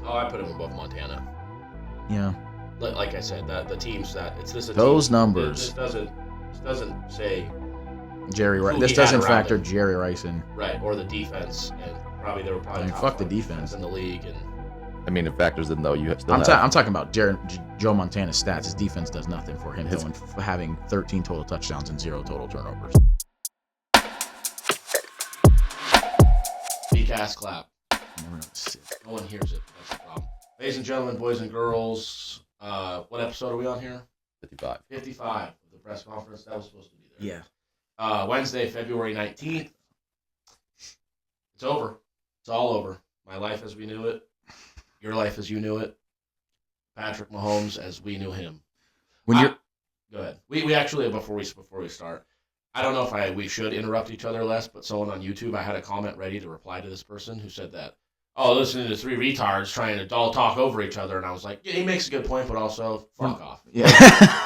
Oh, I put him above Montana. Yeah. Like I said, the teams that it's this. Those team, numbers. This doesn't say Jerry Rice. who This he had doesn't around factor him. Jerry Rice in. Right, or the defense, and probably there were probably top fuck the five defense in the league. And I mean, it factors in though. You still I'm have. talking about Joe Montana's stats. His defense does nothing for him. Having 13 total touchdowns and 0 total turnovers. Weak ass clap. No one hears it. That's the problem. Ladies and gentlemen, boys and girls, what episode are we on here? 55. 55 of the press conference. That was supposed to be there. Yeah. Wednesday, February 19th. It's over. It's all over. My life as we knew it. Your life as you knew it. Patrick Mahomes as we knew him. Go ahead. We actually, before we start, I don't know if we should interrupt each other less, but someone on YouTube, I had a comment ready to reply to this person who said that, listening to 3 retards trying to all talk over each other, and I was like, yeah, he makes a good point, but also, fuck off. Yeah.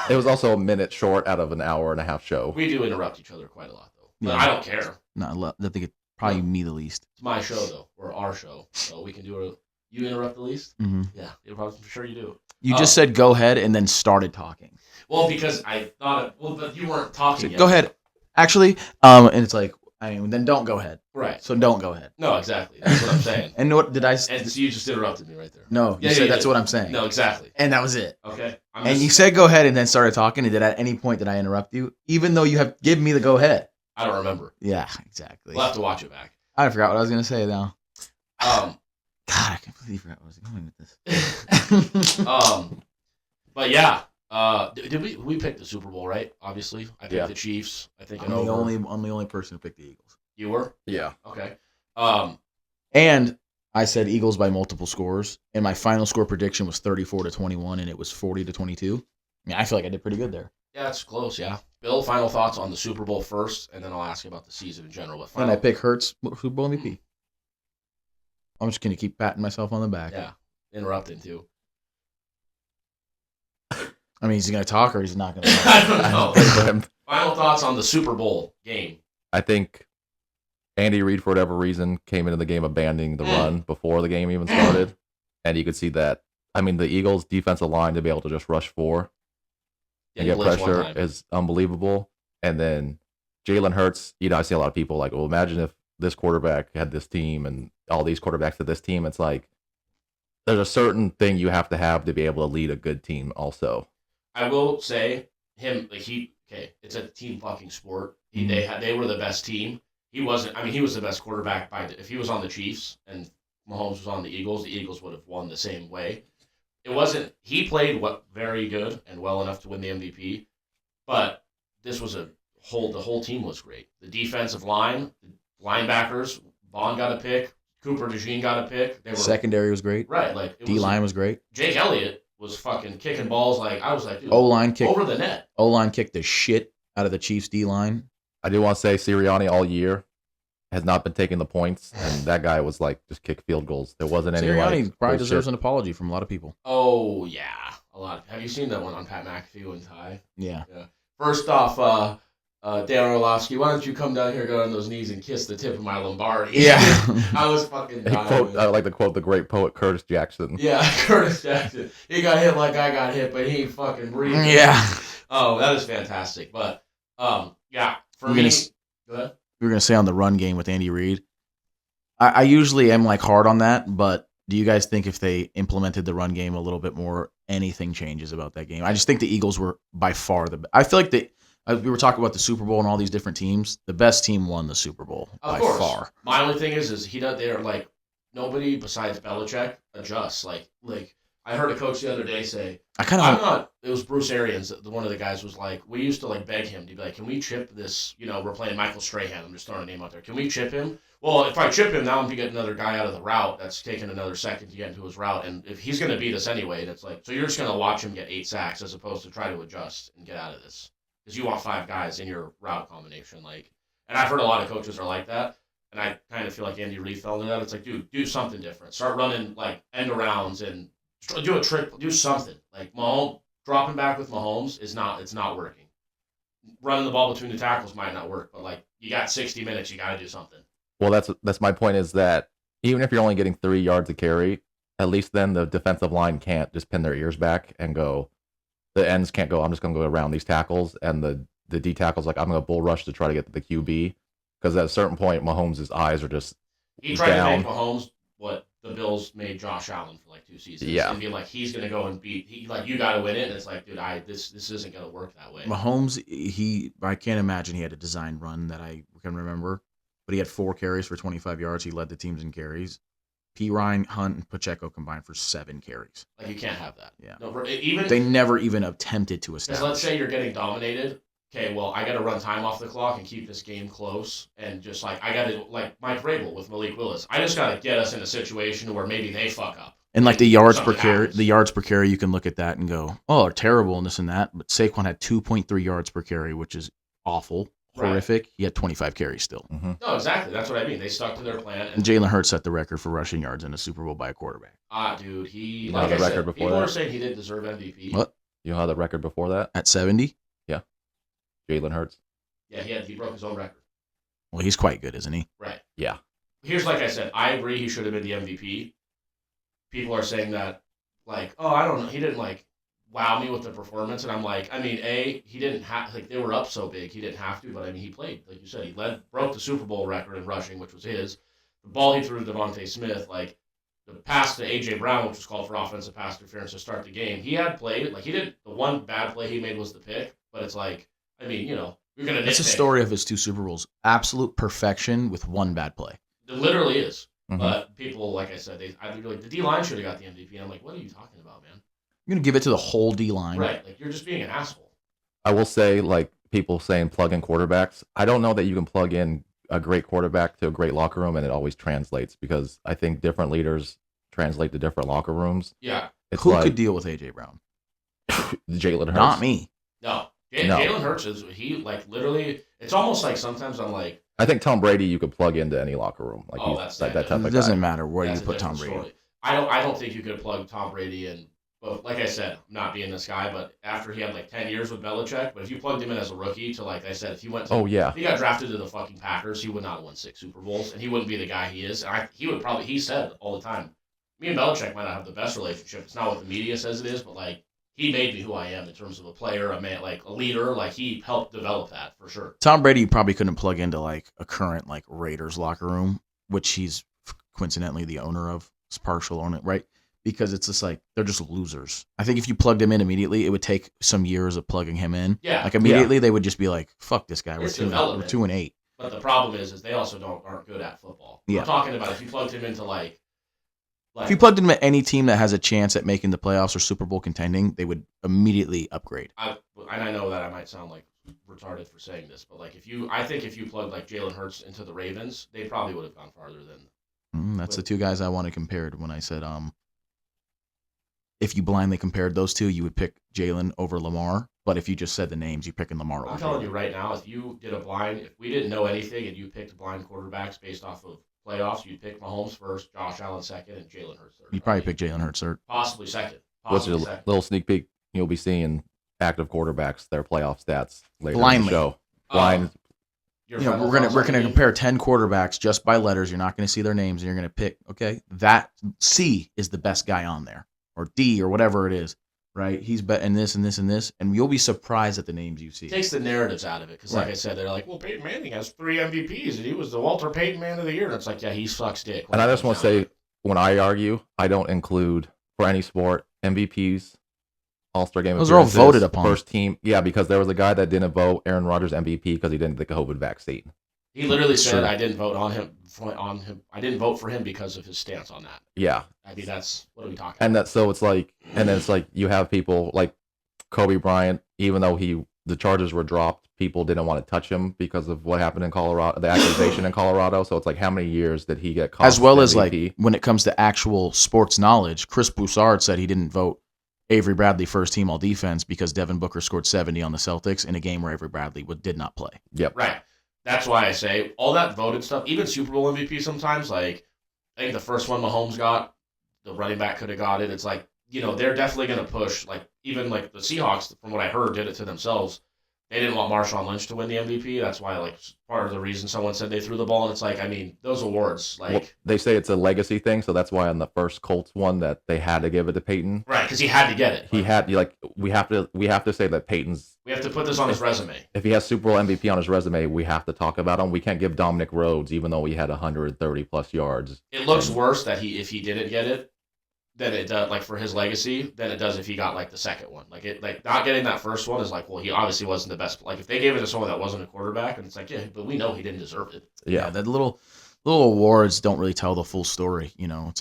It was also a minute short out of an hour and a half show. We do interrupt each other quite a lot, though. But Yeah. I don't care. No, I think it probably me the least. It's my show, though, or our show, so we can do it. You interrupt the least? Mm-hmm. Yeah, I'm sure you do. You just said go ahead and then started talking. Well, because I thought, but you weren't talking yet. Go ahead. Actually, and it's like, then don't go ahead. Right. So don't go ahead. No, exactly. That's what I'm saying. And what did I? And so you just interrupted me right there. No, you said that's what I'm saying. No, exactly. And that was it. Okay. You said go ahead and then started talking. And at any point did I interrupt you? Even though you have given me the go ahead. I don't remember. Yeah, exactly. We'll have to watch it back. I forgot what I was gonna say now. God, I completely forgot where I was going with this. But yeah. Did we pick the Super Bowl, right? Obviously, I picked the Chiefs. I think I'm the only person who picked the Eagles. You were? Yeah. Okay. And I said Eagles by multiple scores, and my final score prediction was 34-21, and it was 40-22. I mean, I feel like I did pretty good there. Yeah, it's close. Yeah. Bill, final thoughts on the Super Bowl first, and then I'll ask you about the season in general. And I pick Hurts Super Bowl MVP. I'm just gonna keep patting myself on the back. Yeah. Interrupting too. I mean, is he going to talk or he's not going to talk? I don't know. Final thoughts on the Super Bowl game. I think Andy Reid, for whatever reason, came into the game abandoning the run before the game even started. And you could see that. I mean, the Eagles' defensive line to be able to just rush 4 and get pressure is unbelievable. And then Jalen Hurts, I see a lot of people like, well, imagine if this quarterback had this team and all these quarterbacks had this team. It's like there's a certain thing you have to be able to lead a good team also. I will say it's a team fucking sport. They were the best team. He wasn't. I mean, he was the best quarterback if he was on the Chiefs and Mahomes was on the Eagles would have won the same way. It wasn't. He played very good and well enough to win the MVP, but this was the whole team was great. The defensive line, the linebackers, Vaughn got a pick, Cooper DeJean got a pick. Secondary was great. Right, like D-line was great. Jake Elliott was fucking kicking balls I was like, dude, O-line kicked over the net. O-line kicked the shit out of the Chiefs D-line. I do want to say Sirianni all year has not been taking the points, and that guy was like just kick field goals. There wasn't any. Sirianni probably deserves an apology from a lot of people. Oh yeah, a lot. Have you seen that one on Pat McAfee and Ty? Yeah. First off, Dan Orlovsky, why don't you come down here, go on those knees, and kiss the tip of my Lombardi? Yeah. I was fucking dying. I like to quote the great poet Curtis Jackson. Yeah, Curtis Jackson. He got hit like I got hit, but he ain't fucking breathing. Yeah. Oh, that is fantastic. But, yeah, for me... Go ahead. We were going to say on the run game with Andy Reid. I usually am hard on that, but do you guys think if they implemented the run game a little bit more, anything changes about that game? I just think the Eagles were by far the best. I feel like we were talking about the Super Bowl and all these different teams. The best team won the Super Bowl by far. My only thing is they're like nobody besides Belichick adjusts. Like I heard a coach the other day say, it was Bruce Arians. One of the guys was like, we used to beg him to be like, can we chip this? We're playing Michael Strahan. I'm just throwing a name out there. Can we chip him? Well, if I chip him, now I'm going to get another guy out of the route. That's taking another second to get into his route. And if he's going to beat us anyway, that's so you're just going to watch him get 8 sacks as opposed to try to adjust and get out of this. Because you want 5 guys in your route combination. And I've heard a lot of coaches are like that. And I kind of feel like Andy Reid fell into that. It's like, dude, do something different. Start running end arounds and do a trick, do something. Mahomes, dropping back with Mahomes it's not working. Running the ball between the tackles might not work, but you got 60 minutes, you got to do something. Well, that's my point is that even if you're only getting 3 yards a carry, at least then the defensive line can't just pin their ears back and go. The ends can't go. I'm just going to go around these tackles, and the D tackles like I'm going to bull rush to try to get to the QB because at a certain point Mahomes' eyes are just he tried down. to make Mahomes what the Bills made Josh Allen for like 2 seasons. Yeah, and be like he's going to go and beat. You got to win it, and it's like, dude, this isn't going to work that way. Mahomes, I can't imagine he had a design run that I can remember, but he had 4 carries for 25 yards. He led the teams in carries. P. Ryan, Hunt, and Pacheco combined for 7 carries. Like, you can't have that. Yeah. No, they never even attempted to establish. Because let's say you're getting dominated. Okay, well, I got to run time off the clock and keep this game close. And just like, I got to, like Mike Vrabel with Malik Willis, I just got to get us in a situation where maybe they fuck up. And like the yards per carry, you can look at that and go, oh, they're terrible and this and that. But Saquon had 2.3 yards per carry, which is awful. Horrific. Right. He had 25 carries still. Mm-hmm. No, exactly. That's what I mean. They stuck to their plan. And Jalen Hurts set the record for rushing yards in a Super Bowl by a quarterback. Dude, he like the record before people that? Are saying he didn't deserve MVP. What? You know how the record before that? At 70? Yeah. Jalen Hurts. Yeah, he broke his own record. Well, he's quite good, isn't he? Right. Yeah. Here's like I said, I agree he should have been the MVP. People are saying that, like, oh, I don't know, he didn't like wow me with the performance, and I'm like, I mean, he didn't have, like, they were up so big, he didn't have to, but I mean, he played, like you said, he broke the Super Bowl record in rushing, which was his. The ball he threw to Devontae Smith, like the pass to A.J. Brown, which was called for offensive pass interference to start the game, he had played, like, he didn't, the one bad play he made was the pick, but it's like, I mean, you're going to nitpick. It's a story of his 2 Super Bowls. Absolute perfection with 1 bad play. It literally is. Mm-hmm. But people, like I said, they're like, the D-line should have got the MVP. And I'm like, what are you talking about, man? You're going to give it to the whole D-line. Right. Like, you're just being an asshole. I will say, like, people saying plug in quarterbacks. I don't know that you can plug in a great quarterback to a great locker room and it always translates because I think different leaders translate to different locker rooms. Yeah. Who could deal with A.J. Brown? Jalen Hurts. Not me. No. Jalen Hurts is, he, like, literally, it's almost like sometimes I'm like, I think Tom Brady you could plug into any locker room. Like he's that type of guy. It doesn't matter where you put Tom Brady. Story. I don't think you could plug Tom Brady in. But like I said, I'm not being this guy, but after he had like 10 years with Belichick, but if you plugged him in as a rookie to, like I said, if he went to, if he got drafted to the fucking Packers, he would not have won 6 Super Bowls, and he wouldn't be the guy he is. And he said all the time, me and Belichick might not have the best relationship. It's not what the media says it is, but like, he made me who I am in terms of a player, a man, like a leader. Like, he helped develop that for sure. Tom Brady probably couldn't plug into like a current like Raiders locker room, which he's coincidentally the owner of. It's partial owner, right? Because it's just like they're just losers. I think if you plugged him in immediately, it would take some years of plugging him in. Yeah. Like immediately they would just be like, "Fuck this guy. We're It's 2-8." But the problem is they also aren't good at football. Yeah. I'm talking about if you plugged him into like if you plugged him at any team that has a chance at making the playoffs or Super Bowl contending, they would immediately upgrade. And I know that I might sound like retarded for saying this, but like I think if you plugged like Jalen Hurts into the Ravens, they probably would have gone farther than. That's the 2 guys I want to compare when I said if you blindly compared those 2, you would pick Jalen over Lamar. But if you just said the names, you're picking Lamar over. I'm telling you right now, if you did if we didn't know anything and you picked blind quarterbacks based off of playoffs, you'd pick Mahomes first, Josh Allen second, and Jalen Hurts third. You'd probably pick Jalen Hurts third. Possibly second. What's a little sneak peek? You'll be seeing active quarterbacks, their playoff stats later Blindly. in the show. Blind. We're gonna compare 10 quarterbacks just by letters. You're not gonna see their names, and you're gonna pick. Okay, that C is the best guy on there, or D, or whatever it is. Right? He's betting this and this and this, and you'll be surprised at the names you see. It takes the narratives out of it because, like I said, they're like, "Well, Peyton Manning has 3 MVPs, and he was the Walter Payton Man of the Year." And it's like, yeah, he sucks dick. And I just want to say, when I argue, I don't include for any sport MVPs, All-Star Game. Those are all voted upon. First team, yeah, because there was a guy that didn't vote Aaron Rodgers MVP because he didn't get the COVID vaccine. He literally said, "I didn't vote on him. I didn't vote for him because of his stance on that." Yeah, I mean, that's what are we talking? And about? that so it's like, and then it's like you have people like Kobe Bryant, even though the charges were dropped, people didn't want to touch him because of what happened in Colorado, the accusation in Colorado. So it's like, how many years did he get caught? As well as like when it comes to actual sports knowledge, Chris Broussard said he didn't vote Avery Bradley first team all defense because Devin Booker scored 70 on the Celtics in a game where Avery Bradley did not play. Yep. Right. That's why I say all that voted stuff, even Super Bowl MVP sometimes, like I think the first one Mahomes got, the running back could have got it. It's like, they're definitely going to push, like even like the Seahawks, from what I heard, did it to themselves. they didn't want Marshawn Lynch to win the MVP. That's why, like, part of the reason someone said they threw the ball. And it's like, I mean, those awards, like, well, they say it's a legacy thing, so that's why on the first Colts one that they had to give it to Peyton. Right, because he had to get it. He had we have to say that Peyton's. We have to put this on his resume. If he has Super Bowl MVP on his resume, we have to talk about him. We can't give Dominic Rhodes, even though he had 130 plus yards. It looks worse that if he didn't get it, than it does, like, for his legacy, than it does if he got, like, the second one. Like, not getting that first one is like, well, he obviously wasn't the best. Like, if they gave it to someone that wasn't a quarterback, and it's like, yeah, but we know he didn't deserve it. Yeah, that little awards don't really tell the full story. You know,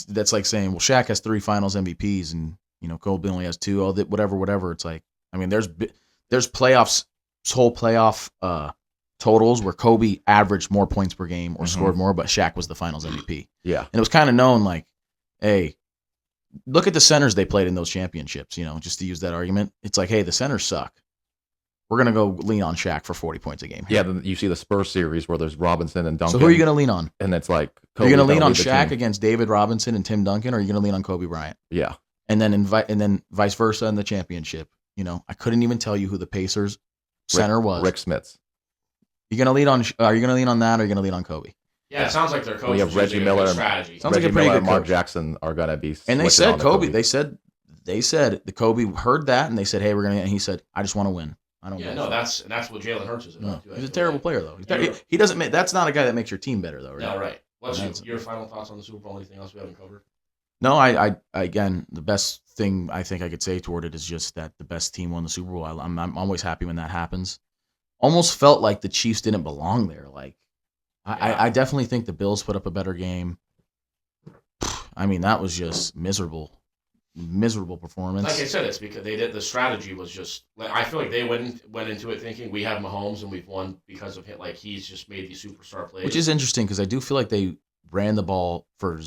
that's like saying, well, Shaq has 3 Finals MVPs, and Kobe only has 2. Oh, whatever. It's like, I mean, there's playoffs, whole playoff totals where Kobe averaged more points per game or scored more, but Shaq was the Finals MVP. Yeah, and it was kind of known, like, hey, look at the centers they played in those championships, just to use that argument. It's like, hey, the centers suck. We're going to go lean on Shaq for 40 points a game. Yeah, then you see the Spurs series where there's Robinson and Duncan. So who are you going to lean on? And it's like, are you going to lean on Shaq against David Robinson and Tim Duncan, or are you going to lean on Kobe Bryant? Yeah. And then vice versa in the championship. I couldn't even tell you who the Pacers center was. Rick Smits. Are you going to lean on that, or are you going to lean on Kobe? Yeah, it sounds like their coach. We have Reggie Miller strategy. Sounds like a pretty good Mark coach. Jackson are gonna be. And they said Kobe. They said the Kobe heard that, and they said, hey, we're gonna. And he said, I just want to win. I don't. Yeah, no, that's what Jalen Hurts is about. No, he's a terrible player though. He doesn't. That's not a guy that makes your team better though. Right? No, right. What's your final thoughts on the Super Bowl? Anything else we haven't covered? No, I again, the best thing I think I could say toward it is just that the best team won the Super Bowl. I'm always happy when that happens. Almost felt like the Chiefs didn't belong there. Like. I definitely think the Bills put up a better game. I mean, that was just miserable performance. Like I said, it's because the strategy was just. Like, I feel like they went into it thinking we have Mahomes and we've won because of him. Like, he's just made these superstar plays. Which is interesting because I do feel like they ran the ball for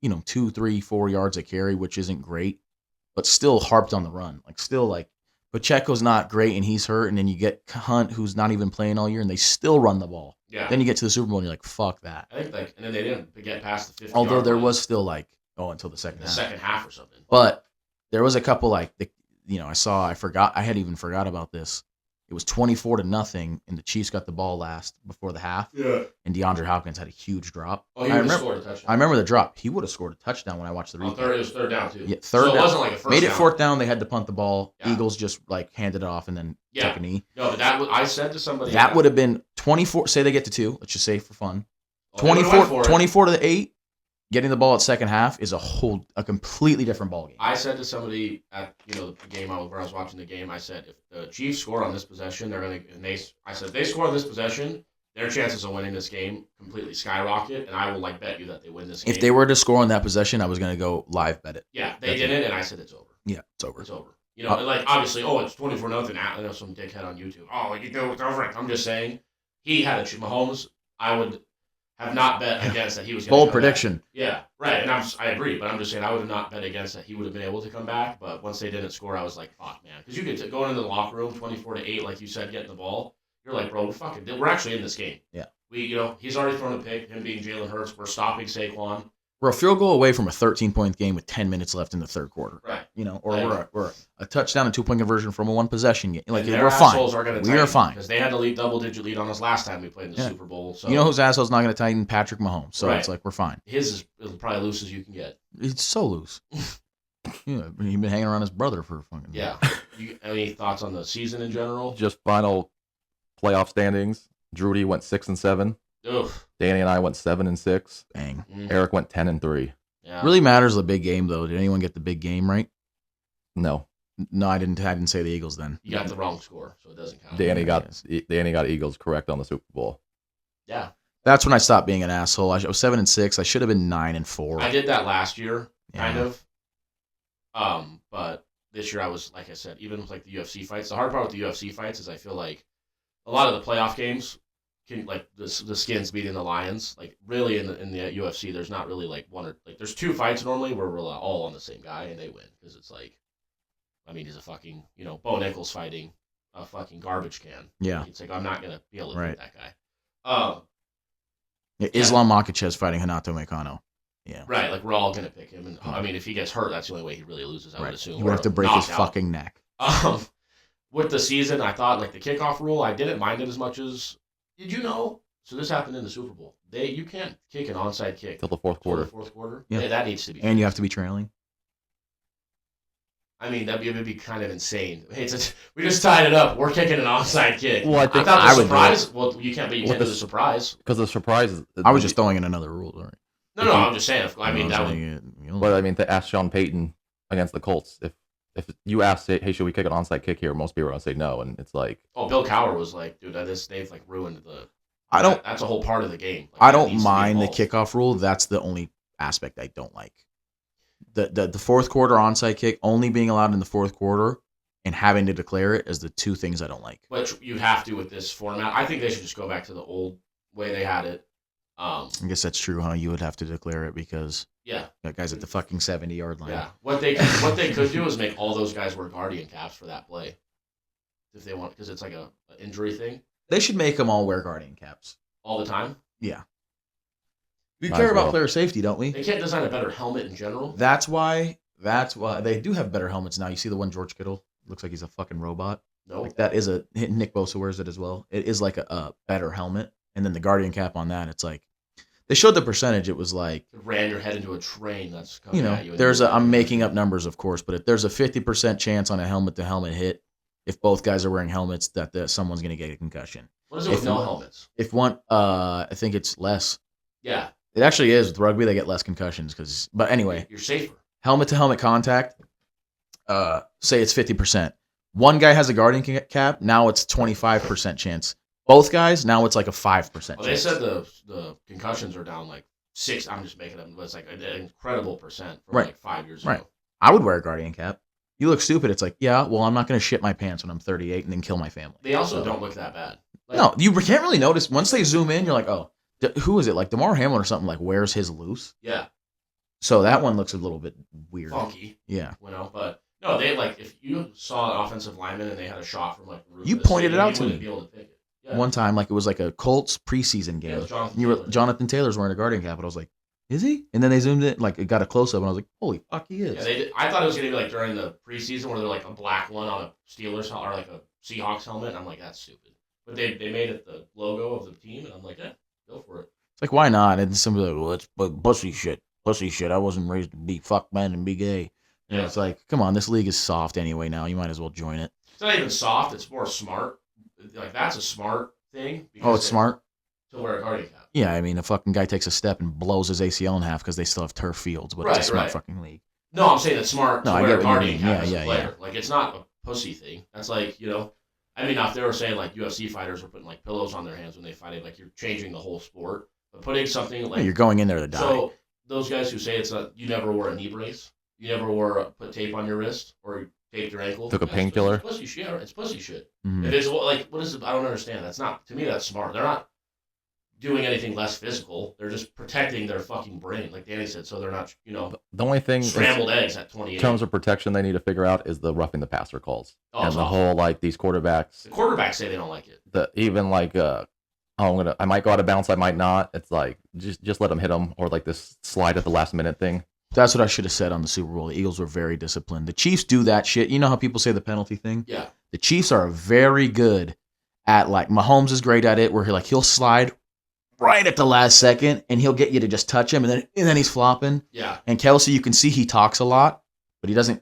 2, 3, 4 yards a carry, which isn't great, but still harped on the run. Like, still, like, Pacheco's not great and he's hurt, and then you get Hunt, who's not even playing all year, and they still run the ball. Yeah. Then you get to the Super Bowl and you're like, fuck that. I think and then they didn't get past the 50. Although there was still until the second half. Second half or something. But there was a couple I had even forgot about this. It was 24-0, and the Chiefs got the ball last before the half. Yeah. And DeAndre Hopkins had a huge drop. Oh, he would have scored a touchdown. I remember the drop. He would have scored a touchdown when I watched the replay. It was third down, too. Yeah, third down. It wasn't like a first Made it down. fourth down. They had to punt the ball. Yeah. Eagles just, handed it off and then took a knee. No, but I said to somebody. That would have been 24. Say they get to 2. Let's just say for fun. 24 to 8. Getting the ball at second half is a completely different ball game. I said to somebody at the game where I was watching the game, I said if the Chiefs score on this possession, they're gonna. And I said if they score on this possession, their chances of winning this game completely skyrocket, and I will bet you that they win this game. If they were to score on that possession, I was gonna go live bet it. Yeah, they didn't, and I said it's over. Yeah, it's over. It's over. Obviously, it's 24-0. I know some dickhead on YouTube. Oh, it's over. I'm just saying, he had Mahomes. I would have not bet against that he was going to bold come prediction. Back. Yeah, right. And I agree, but I'm just saying I would have not bet against that he would have been able to come back. But once they didn't score, I was like, fuck, man. Because you get going into the locker room 24-8, like you said, getting the ball. You're like, bro, we're actually in this game. Yeah. He's already thrown a pick, him being Jalen Hurts. We're stopping Saquon. We're a field goal away from a 13-point game with 10 minutes left in the third quarter. Right. We're a touchdown and 2-point conversion from a 1-possession game. Like, we're fine. We are fine. Because they had the double-digit lead on us last time we played in the Super Bowl. So. You know whose asshole's not going to tighten? Patrick Mahomes. So It's like, we're fine. His is probably loose as you can get. It's so loose. He's been hanging around his brother for fucking. Yeah. Any thoughts on the season in general? Just final playoff standings. Drudy went 6-7. Oof. Danny and I went 7-6. Bang. Mm-hmm. Eric went 10-3. Yeah. Really matters the big game though. Did anyone get the big game right? No. No, I didn't say the Eagles then. You got the wrong score, so it doesn't count. Danny got Eagles correct on the Super Bowl. Yeah. That's when I stopped being an asshole. I was 7-6. I should have been 9-4. I did that last year, kind of. But this year I was, like I said, even with the UFC fights. The hard part with the UFC fights is I feel like a lot of the playoff games can the Skins beating the Lions. Like really in the UFC, there's not really one or there's 2 fights normally where we're all on the same guy and they win because it's he's a fucking Bo Nichols fighting a fucking garbage can. Yeah, it's I'm not gonna be able to beat that guy. Islam Makhachev fighting Hanato Meccano. Yeah. Right, we're all going to pick him. And if he gets hurt, that's the only way he really loses, I would assume. You would have to break his fucking neck. with the season, I thought like the kickoff rule, I didn't mind it as much as. Did you know? So this happened in the Super Bowl. You can't kick an onside kick till the fourth quarter. Yeah, that needs to be. And you have to be trailing. I mean, that would be kind of insane. Hey, we just tied it up. We're kicking an onside kick. Well, I thought the surprise. Well, you can't do the surprise because the surprise is. I was just throwing in another rule. Right? No, I'm just saying. I mean, that would. But I mean, to ask Sean Payton against the Colts, if you ask, hey, should we kick an onside kick here? Most people are gonna say no, and it's like. Oh, Bill Cowher was like, dude, they've like ruined the. That's a whole part of the game. Like, I don't mind the kickoff rule. That's the only aspect I don't like. The fourth quarter onside kick only being allowed in the fourth quarter and having to declare it is the two things I don't like. But you have to with this format. I think they should just go back to the old way they had it. I guess that's true, huh? You would have to declare it because that guy's at the fucking 70-yard line. Yeah. What they could do is make all those guys wear guardian caps for that play if they want, because it's like a injury thing. They should make them all wear guardian caps all the time. Yeah. We care about player safety, don't we? They can't design a better helmet in general. That's why they do have better helmets now. You see the one George Kittle looks like he's a fucking robot. No, like that is Nick Bosa wears it as well. It is like a better helmet, and then the guardian cap on that. It's like they showed the percentage. It was like it ran your head into a train. That's coming at you. There's I'm making up numbers, of course, but if there's a 50% chance on a helmet to helmet hit, if both guys are wearing helmets, that someone's going to get a concussion. What is it with no helmets? If one, I think it's less. Yeah. It actually is. With rugby, they get less concussions. But anyway. You're safer. Helmet-to-helmet contact, say it's 50%. One guy has a guardian cap, now it's 25% chance. Both guys, now it's like a 5% chance. Well, they said the concussions are down like 6. I'm just making them. But it's like an incredible percent from like 5 years ago. I would wear a guardian cap. You look stupid. It's like, yeah, well, I'm not going to shit my pants when I'm 38 and then kill my family. They also don't look that bad. Like, no, you can't really notice. Once they zoom in, you're like, oh, who is it? Like DeMar Hamlin or something like wears his loose. Yeah. So that one looks a little bit weird. Funky. Yeah. But no, they like if you saw an offensive lineman and they had a shot from like the roof you pointed it out to me. Be able to pick it. Yeah. One time, like it was like a Colts preseason game. Yeah, Jonathan Taylor's wearing a guardian cap, and I was like, is he? And then they zoomed in, like it got a close up, and I was like, holy fuck, he is. Yeah, I thought it was gonna be like during the preseason where they're like a black one on a Steelers or like a Seahawks helmet, and I'm like, that's stupid. But they made it the logo of the team, and I'm like, yeah, go for it. It's like, why not? And somebody's like, well, it's pussy shit. Pussy shit. I wasn't raised to be fuck man and be gay. And it's like, come on, this league is soft anyway now. You might as well join it. It's not even soft. It's more smart. Like, that's a smart thing. Oh, it's smart? To wear a guardian cap. Yeah, I mean, a fucking guy takes a step and blows his ACL in half because they still have turf fields, but it's a smart fucking league. No, I'm saying it's smart to wear a guardian cap as a player. Yeah. Like, it's not a pussy thing. That's like, I mean, if they were saying, like, UFC fighters were putting, like, pillows on their hands when they fight, like, you're changing the whole sport. But putting something like... you're going in there to die. So, those guys who say you never wore a knee brace, you never put tape on your wrist, or taped your ankle. Took a painkiller. It's pussy shit. It's pussy shit. Mm-hmm. If it's, like, what is it? I don't understand. That's not... To me, that's smart. They're not doing anything less physical. They're just protecting their fucking brain, like Danny said, so they're not, the only thing scrambled eggs at 28. In terms of protection they need to figure out is the roughing the passer calls. And the awful. whole, like, these quarterbacks. The quarterbacks say they don't like it. Even like, I might go out of bounds, I might not. It's like, just let them hit them, or like this slide at the last minute thing. That's what I should have said on the Super Bowl. The Eagles were very disciplined. The Chiefs do that shit. You know how people say the penalty thing? Yeah. The Chiefs are very good at, like, Mahomes is great at it, where he'll slide right at the last second, and he'll get you to just touch him, and then he's flopping. Yeah. And Kelsey, you can see he talks a lot, but he doesn't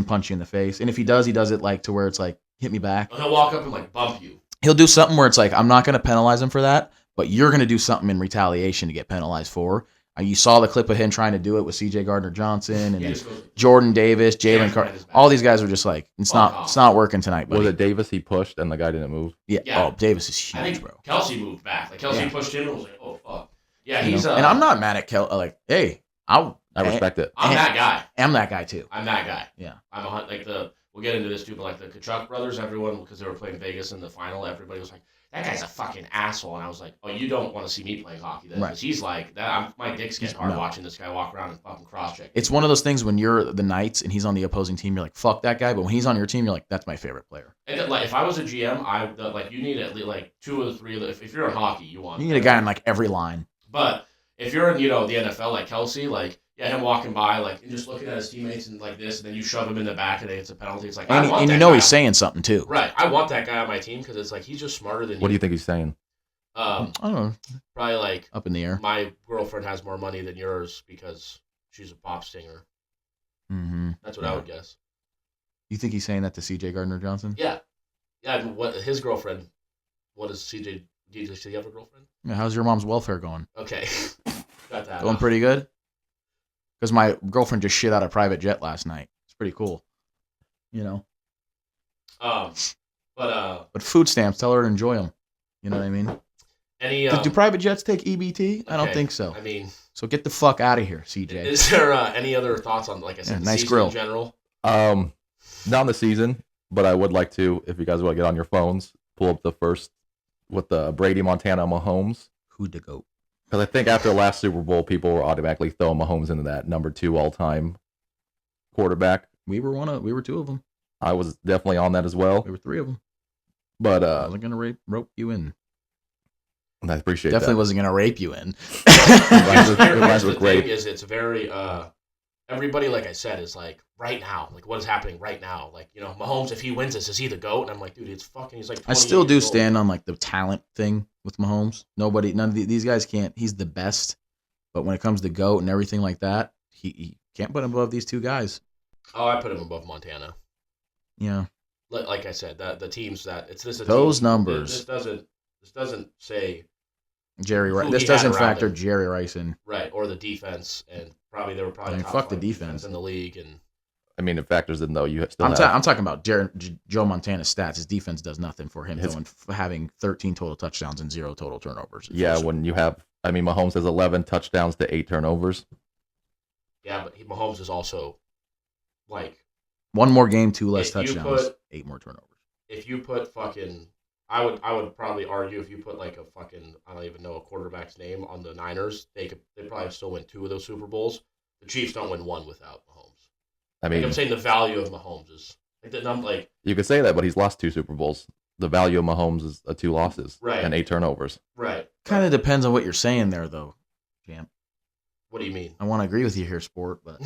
punch you in the face. And if he does it like to where it's like, hit me back. He'll walk up and like bump you. He'll do something where it's like, I'm not going to penalize him for that, but you're going to do something in retaliation to get penalized for. You saw the clip of him trying to do it with C.J. Gardner-Johnson and then Jordan Davis, Jalen Carter. All these guys were just like, it's not working tonight, buddy. Was it Davis he pushed and the guy didn't move? Yeah. Oh, Davis is huge, I think bro. Kelsey moved back. Like Kelsey pushed him and was like, oh fuck. Yeah, he's and I'm not mad at Kelsey. Like, hey, I respect it. I'm that guy. I'm that guy too. I'm that guy. Yeah. We'll get into this too, but like the Kachuk brothers, everyone, because they were playing Vegas in the final, everybody was like, that guy's a fucking asshole. And I was like, oh, you don't want to see me playing hockey then. Because he's like, my dick's getting hard watching this guy walk around and fucking cross-check. It's one of those things when you're the Knights and he's on the opposing team, you're like, fuck that guy. But when he's on your team, you're like, that's my favorite player. And then, like, if I was a GM, you need at least like 2 or 3. If you're in hockey, you need a guy in like every line. But if you're in, the NFL, like Kelsey, like, Yeah, him walking by, like, and just looking at his teammates and like this, and then you shove him in the back and it's a penalty. It's like, and you know he's saying something too. Right. I want that guy on my team because it's like he's just smarter than you. What do you think he's saying? I don't know. Probably like up in the air. My girlfriend has more money than yours because she's a pop singer. Mm-hmm. That's what I would guess. You think he's saying that to C.J. Gardner-Johnson? Yeah. Yeah. What his girlfriend? What is C.J.? Does he have a girlfriend? Yeah, how's your mom's welfare going? Okay. Got that. Going pretty good. Because my girlfriend just shit out a private jet last night. It's pretty cool. You know. But food stamps. Tell her to enjoy them. You know what I mean? Do private jets take EBT? I don't think so. I mean, so get the fuck out of here, CJ. Is there any other thoughts on, like I said, the nice season grill in general? Not on the season, but I would like to, if you guys want to get on your phones, pull up the first with the Brady, Montana, Mahomes. Who to go? Because I think after the last Super Bowl, people were automatically throwing Mahomes into that number 2 all-time quarterback. We were 2 of them. I was definitely on that as well. We were 3 of them. But I wasn't gonna rope you in. I appreciate Definitely that. wasn't gonna rape you in. The thing is, it's very everybody, like I said, is like right now, like what is happening right now. Like, you know, Mahomes, if he wins this, is he the GOAT? And I'm like, dude, it's fucking. He's like. I still do stand on like the talent thing with Mahomes. None of these guys can't. He's the best, but when it comes to GOAT and everything like that, he can't put him above these 2 guys. Oh, I put him above Montana. Yeah. Like I said, the teams that it's this. Those team, numbers. This doesn't say Jerry Rice. This doesn't factor Jerry Rice in. Right, or the defense, and they were probably top fuck the defense in the league, and I mean, it factors in though. I'm talking about Joe Montana's stats. His defense does nothing for him. Having 13 total touchdowns and 0 total turnovers. Yeah, when you have, I mean, Mahomes has 11 touchdowns to 8 turnovers. Yeah, but Mahomes is also like 1 more game, 2 less touchdowns, 8 more turnovers. If you put fucking. I would probably argue if you put like a fucking, I don't even know a quarterback's name on the Niners, they probably still win 2 of those Super Bowls. The Chiefs don't win 1 without Mahomes. I mean, I'm saying the value of Mahomes is like you could say that, but he's lost 2 Super Bowls. The value of Mahomes is 2 losses and 8 turnovers. Right. Kind of depends on what you're saying there, though, Champ. What do you mean? I want to agree with you here, Sport, but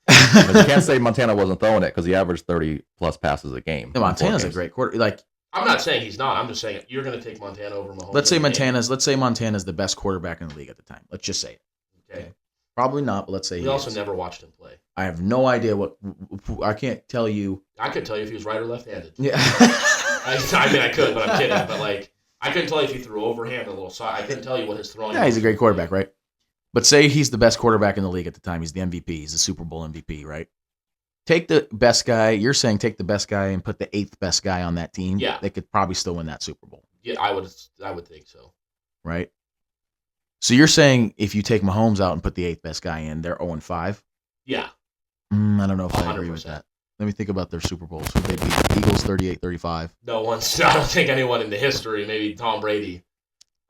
but you can't say Montana wasn't throwing it because he averaged 30 plus passes a game. Montana's a great quarter. Like. I'm not saying he's not. I'm just saying you're going to take Montana over Mahomes. Let's say Montana's the best quarterback in the league at the time. Let's just say it. Okay. Probably not, but let's say we also never watched him play. I have no idea I can't tell you. I could tell you if he was right or left-handed. Yeah. I mean, I could, but I'm kidding. But like, I couldn't tell you if he threw overhand a little side. I couldn't tell you what his throwing. Yeah, he's a great quarterback, right? But say he's the best quarterback in the league at the time. He's the MVP. He's the Super Bowl MVP, right? Take the best guy. You're saying take the best guy and put the 8th best guy on that team. Yeah. They could probably still win that Super Bowl. Yeah, I would think so. Right? So you're saying if you take Mahomes out and put the 8th best guy in, they're 0-5? Yeah. I don't know if 100%. I agree with that. Let me think about their Super Bowls. Who they beat? Eagles 38-35. No one's. I don't think anyone in the history. Maybe Tom Brady.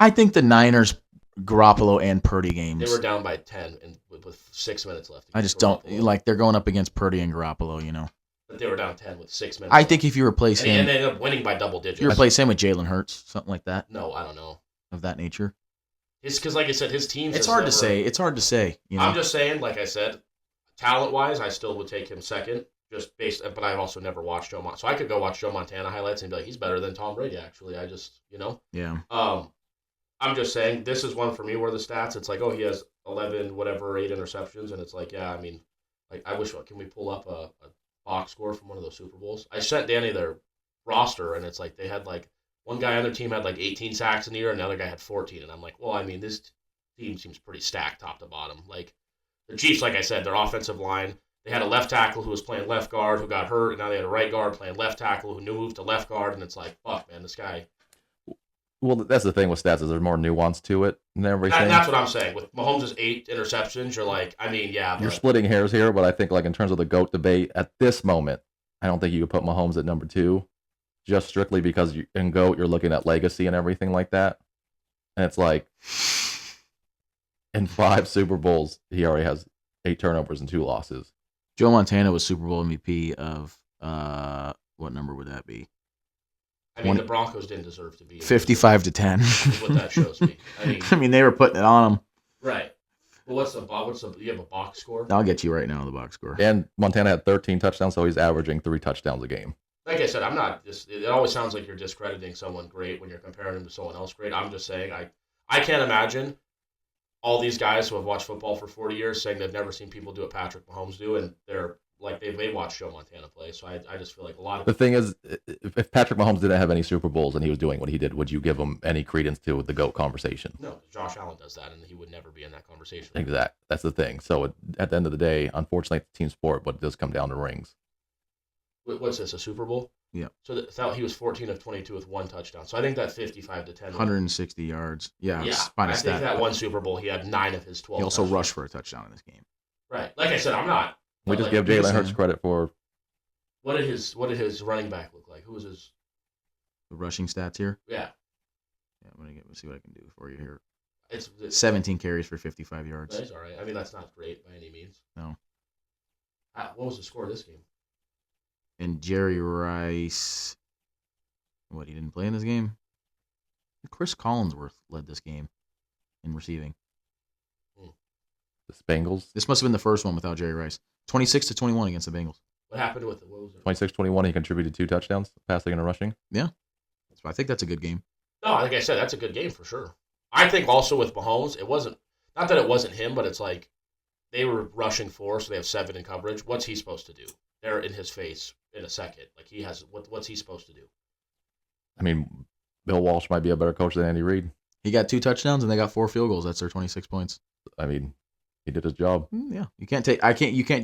I think the Niners, Garoppolo and Purdy games. They were down by 10 and with 6 minutes left. I just don't like. They're going up against Purdy and Garoppolo. You know. But they were down 10 with 6 minutes. I think if you replace him, and they ended up winning by double digits. You replace him with Jalen Hurts, something like that. No, I don't know. Of that nature. It's because, like I said, his team. It's hard to say. It's hard to say. You know? I'm just saying, like I said, talent-wise, I still would take him second. Just based, but I've also never watched Joe Montana. So I could go watch Joe Montana highlights and be like, he's better than Tom Brady. Actually, I just, Yeah. I'm just saying, this is one for me where the stats. It's like, oh, he has 11, whatever, 8 interceptions, and it's like, yeah, I mean, like I wish. Can we pull up a box score from one of those Super Bowls? I sent Danny their roster, and it's like they had like one guy on their team had like 18 sacks in the year, and another guy had 14, and I'm like, well, I mean, this team seems pretty stacked top to bottom. Like the Chiefs, like I said, their offensive line. They had a left tackle who was playing left guard who got hurt, and now they had a right guard playing left tackle who moved to left guard, and it's like, fuck, man, this guy. Well, that's the thing with stats is there's more nuance to it than everything. That's what I'm saying. With Mahomes' 8 interceptions, you're like, I mean, yeah. You're splitting hairs here, but I think like in terms of the GOAT debate at this moment, I don't think you could put Mahomes at number 2, just strictly because in GOAT you're looking at legacy and everything like that, and it's like in 5 Super Bowls he already has 8 turnovers and 2 losses. Joe Montana was Super Bowl MVP of what number would that be? I mean, the Broncos didn't deserve to be 55-10. Is what that shows me. I mean, they were putting it on them. Right. Well, you have a box score? I'll get you right now the box score. And Montana had 13 touchdowns, so he's averaging 3 touchdowns a game. Like I said, I'm not just. It always sounds like you're discrediting someone great when you're comparing him to someone else great. I'm just saying I can't imagine all these guys who have watched football for 40 years saying they've never seen people do what Patrick Mahomes do, and they're like they watch Joe Montana play. So I just feel like a lot of the thing is, if Patrick Mahomes didn't have any Super Bowls and he was doing what he did, would you give him any credence to the GOAT conversation? No, Josh Allen does that, and he would never be in that conversation. Exactly. That's the thing. So at the end of the day, unfortunately, it's a team sport, but it does come down to rings. What's this? A Super Bowl? Yeah. So he was 14 of 22 with 1 touchdown. So I think that 55 to 10. 160 yards. Yeah. I think that one Super Bowl he had 9 of his 12. He also rushed for a touchdown in this game. Right. Like I said, I'm not. We just give Jalen Hurts credit for. What did his running back look like? Who was his? The rushing stats here. Yeah. Yeah. Let's see what I can do for you here. It's 17 carries for 55 yards. That's all right. I mean, that's not great by any means. No. What was the score of this game? And Jerry Rice, he didn't play in this game? Chris Collinsworth led this game in receiving. The Bengals. This must have been the first one without Jerry Rice. 26-21 against the Bengals. What happened with it? What was it? 26-21, he contributed 2 touchdowns, passing and rushing. Yeah. I think that's a good game. No, like I said, that's a good game for sure. I think also with Mahomes, it wasn't, not that it wasn't him, but it's like they were rushing 4, so they have 7 in coverage. What's he supposed to do? They're in his face in a second. Like he has, what's he supposed to do? I mean, Bill Walsh might be a better coach than Andy Reid. He got 2 touchdowns and they got 4 field goals. That's their 26 points. I mean, he did his job. Yeah, you can't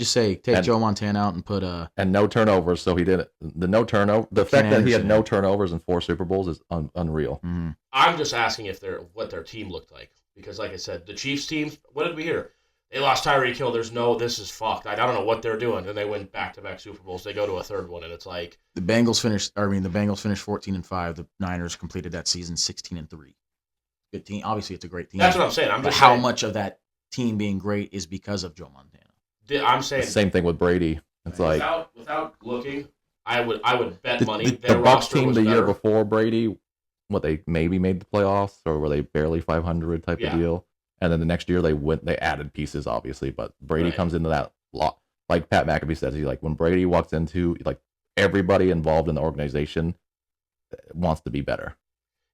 just say take Joe Montana out and put and no turnovers. So he did it. The fact that he had no turnovers in 4 Super Bowls is unreal. Mm-hmm. I'm just asking what their team looked like because, like I said, the Chiefs team. What did we hear? They lost Tyreek Hill. This is fucked. I don't know what they're doing. And they win back-to-back Super Bowls. They go to a third one, and it's like the Bengals finished 14-5. The Niners completed that season 16-3. Good team. Obviously, it's a great team. That's what I'm saying. How much of that team being great is because of Joe Montana? I'm saying the same thing with Brady. It's like without looking, I would bet money. The Bucs team the year before Brady, they maybe made the playoffs or were they barely 500 type of deal? And then the next year they added pieces, obviously, but Brady comes into that lot. Like Pat McAfee says, he's like when Brady walks into everybody involved in the organization wants to be better.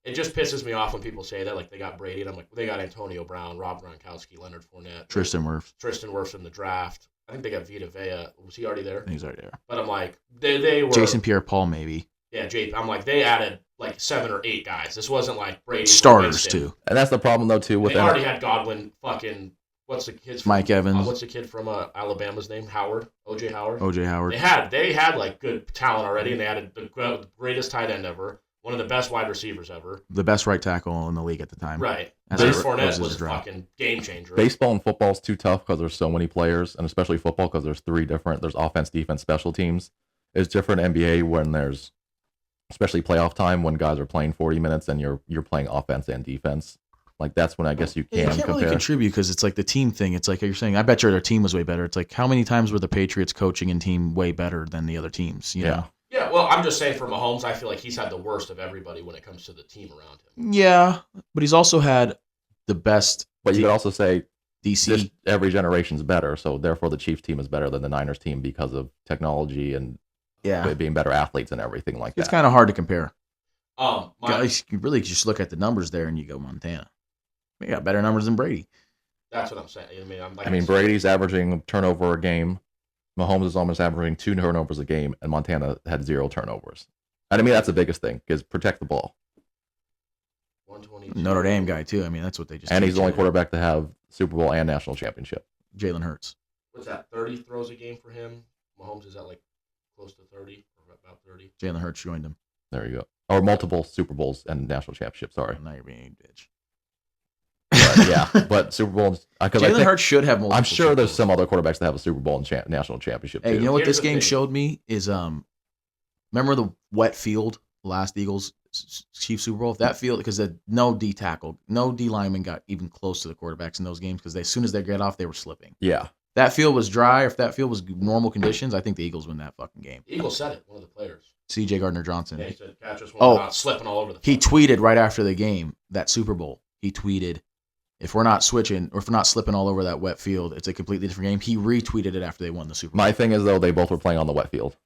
It just pisses me off when people say that, like they got Brady, and I'm like, they got Antonio Brown, Rob Gronkowski, Leonard Fournette, Tristan Wirfs in the draft. I think they got Vita Vea. Was he already there? He's already there. But I'm like, they were Jason Pierre-Paul maybe. Yeah, I'm like they added like 7 or 8 guys. This wasn't like Brady starters too. And that's the problem though too. They already had Godwin. Fucking what's the kid's from, Mike Evans? What's the kid from Alabama's name? Howard. OJ Howard. OJ Howard. They had like good talent already, and they added the greatest tight end ever. One of the best wide receivers ever. The best right tackle in the league at the time. Right. Fournette was a fucking game changer. Baseball and football is too tough because there's so many players, and especially football because there's 3 different. There's offense, defense, special teams. It's different in NBA when there's, especially playoff time, when guys are playing 40 minutes and you're playing offense and defense. Like that's when I guess you can compare. Really contribute because it's like the team thing. It's like you're saying, I bet you their team was way better. It's like how many times were the Patriots coaching and team way better than the other teams? You know? Yeah, well, I'm just saying for Mahomes, I feel like he's had the worst of everybody when it comes to the team around him. Yeah, but he's also had the best. But you could also say DC. Every generation's better, so therefore the Chiefs team is better than the Niners team because of technology and being better athletes and everything like that. It's kind of hard to compare. Guys, you really just look at the numbers there and you go Montana. We got better numbers than Brady. That's what I'm saying. I mean, Brady's averaging turnover a game. Mahomes is almost averaging 2 turnovers a game, and Montana had 0 turnovers. And I mean, that's the biggest thing, is protect the ball. 122. Notre Dame guy, too. I mean, that's what they just And he's the only quarterback to have Super Bowl and national championship. Jalen Hurts. What's that, 30 throws a game for him? Mahomes is at like close to 30, or about 30. Jalen Hurts joined him. There you go. Or multiple Super Bowls and national championships, sorry. Now you're being a bitch. But Super Bowls. Jalen Hurts should have multiple. I'm sure there's some other quarterbacks that have a Super Bowl and national championship. Hey, too. you know what this game showed me is remember the wet field last Eagles Chiefs Super Bowl? That field, because no D tackle, no D lineman got even close to the quarterbacks in those games because as soon as they get off, they were slipping. Yeah. That field was dry. If that field was normal conditions, I think the Eagles win that fucking game. The Eagles said it, one of the players. C.J. Gardner-Johnson. Yeah, he said catchers were not slipping all over the He tweeted right after the game, that Super Bowl, he tweeted, if we're not switching or if we're not slipping all over that wet field, it's a completely different game. He retweeted it after they won the Super Bowl. My thing is, though, they both were playing on the wet field.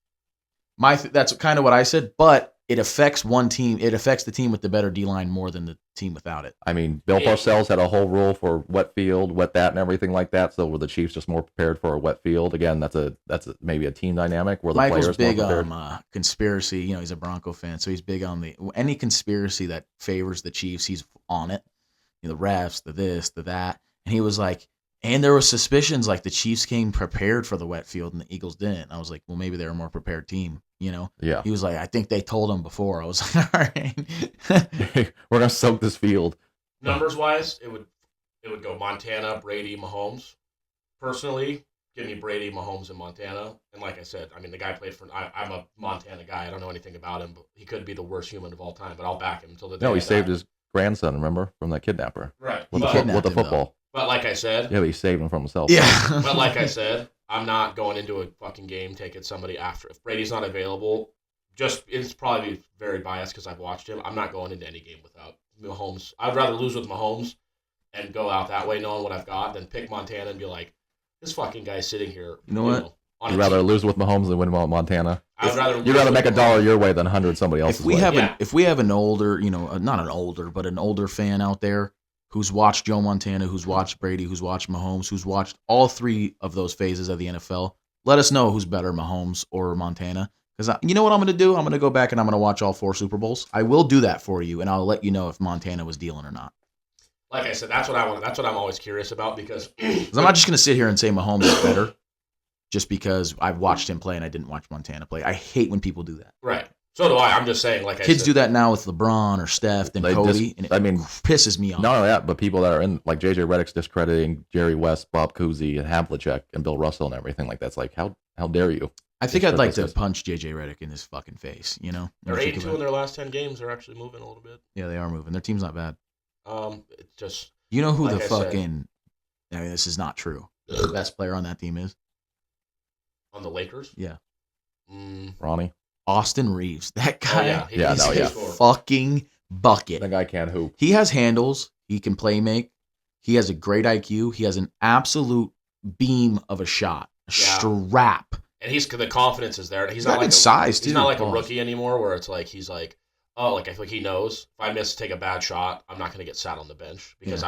That's kind of what I said, but it affects one team. It affects the team with the better D-line more than the team without it. I mean, Bill Parcells had a whole rule for wet field, wet that, and everything like that. So were the Chiefs just more prepared for a wet field? Again, that's maybe a team dynamic where the Michael's players big more on conspiracy. He's a Bronco fan, so he's big on any conspiracy that favors the Chiefs. He's on it. The refs, the this, the that, and he was like, and there was suspicions like the Chiefs came prepared for the wet field and the Eagles didn't. I was like, well, maybe they're a more prepared team. Yeah. He was like, I think they told him before. I was like, all right. We're gonna soak this field. Numbers wise, it would go Montana, Brady, Mahomes. Personally, give me Brady, Mahomes, and Montana. And like I said, I mean, the guy played for. I'm a Montana guy. I don't know anything about him, but he could be the worst human of all time. But I'll back him until the day. No, he saved his grandson. Remember, from that kidnapper. Right. With the football. But like I said, yeah, but he saved him from himself. Yeah. But like I said, I'm not going into a fucking game taking somebody after. If Brady's not available, it's probably very biased because I've watched him. I'm not going into any game without Mahomes. I'd rather lose with Mahomes and go out that way knowing what I've got than pick Montana and be like, this fucking guy's sitting here. You know what? You'd rather lose with Mahomes than win with Montana. You'd rather make $1 your way than 100 somebody else's way. If we have an older, not an older, but an older fan out there who's watched Joe Montana, who's watched Brady, who's watched Mahomes, who's watched all three of those phases of the NFL, let us know who's better, Mahomes or Montana. Because you know what I'm going to do? I'm going to go back and I'm going to watch all 4 Super Bowls. I will do that for you, and I'll let you know if Montana was dealing or not. Like I said, that's what I want. That's what I'm always curious about because I'm not just going to sit here and say Mahomes is better just because I've watched him play and I didn't watch Montana play. I hate when people do that. Right. So do I. I'm just saying, like kids do that now with LeBron or Steph and Kobe, and it pisses me off. Not only that, but people that are in, like JJ Redick's discrediting Jerry West, Bob Cousy, and Havlicek, and Bill Russell and everything like that. It's like, how dare you? I think I'd like to punch JJ Redick in his fucking face. They're 8-2 in their last 10 games. They're actually moving a little bit. Yeah, they are moving. Their team's not bad. It's just who like the fucking. I mean, this is not true. The best player on that team is on the Lakers. Yeah, Ronnie. Austin Reeves. That guy he's a fucking bucket. That guy can't hoop. He has handles. He can play make. He has a great IQ. He has an absolute beam of a shot. A strap. And the confidence is there. He's not like size, he's not like a rookie anymore where it's like he's like, oh, like I feel like he knows if I take a bad shot, I'm not going to get sat on the bench because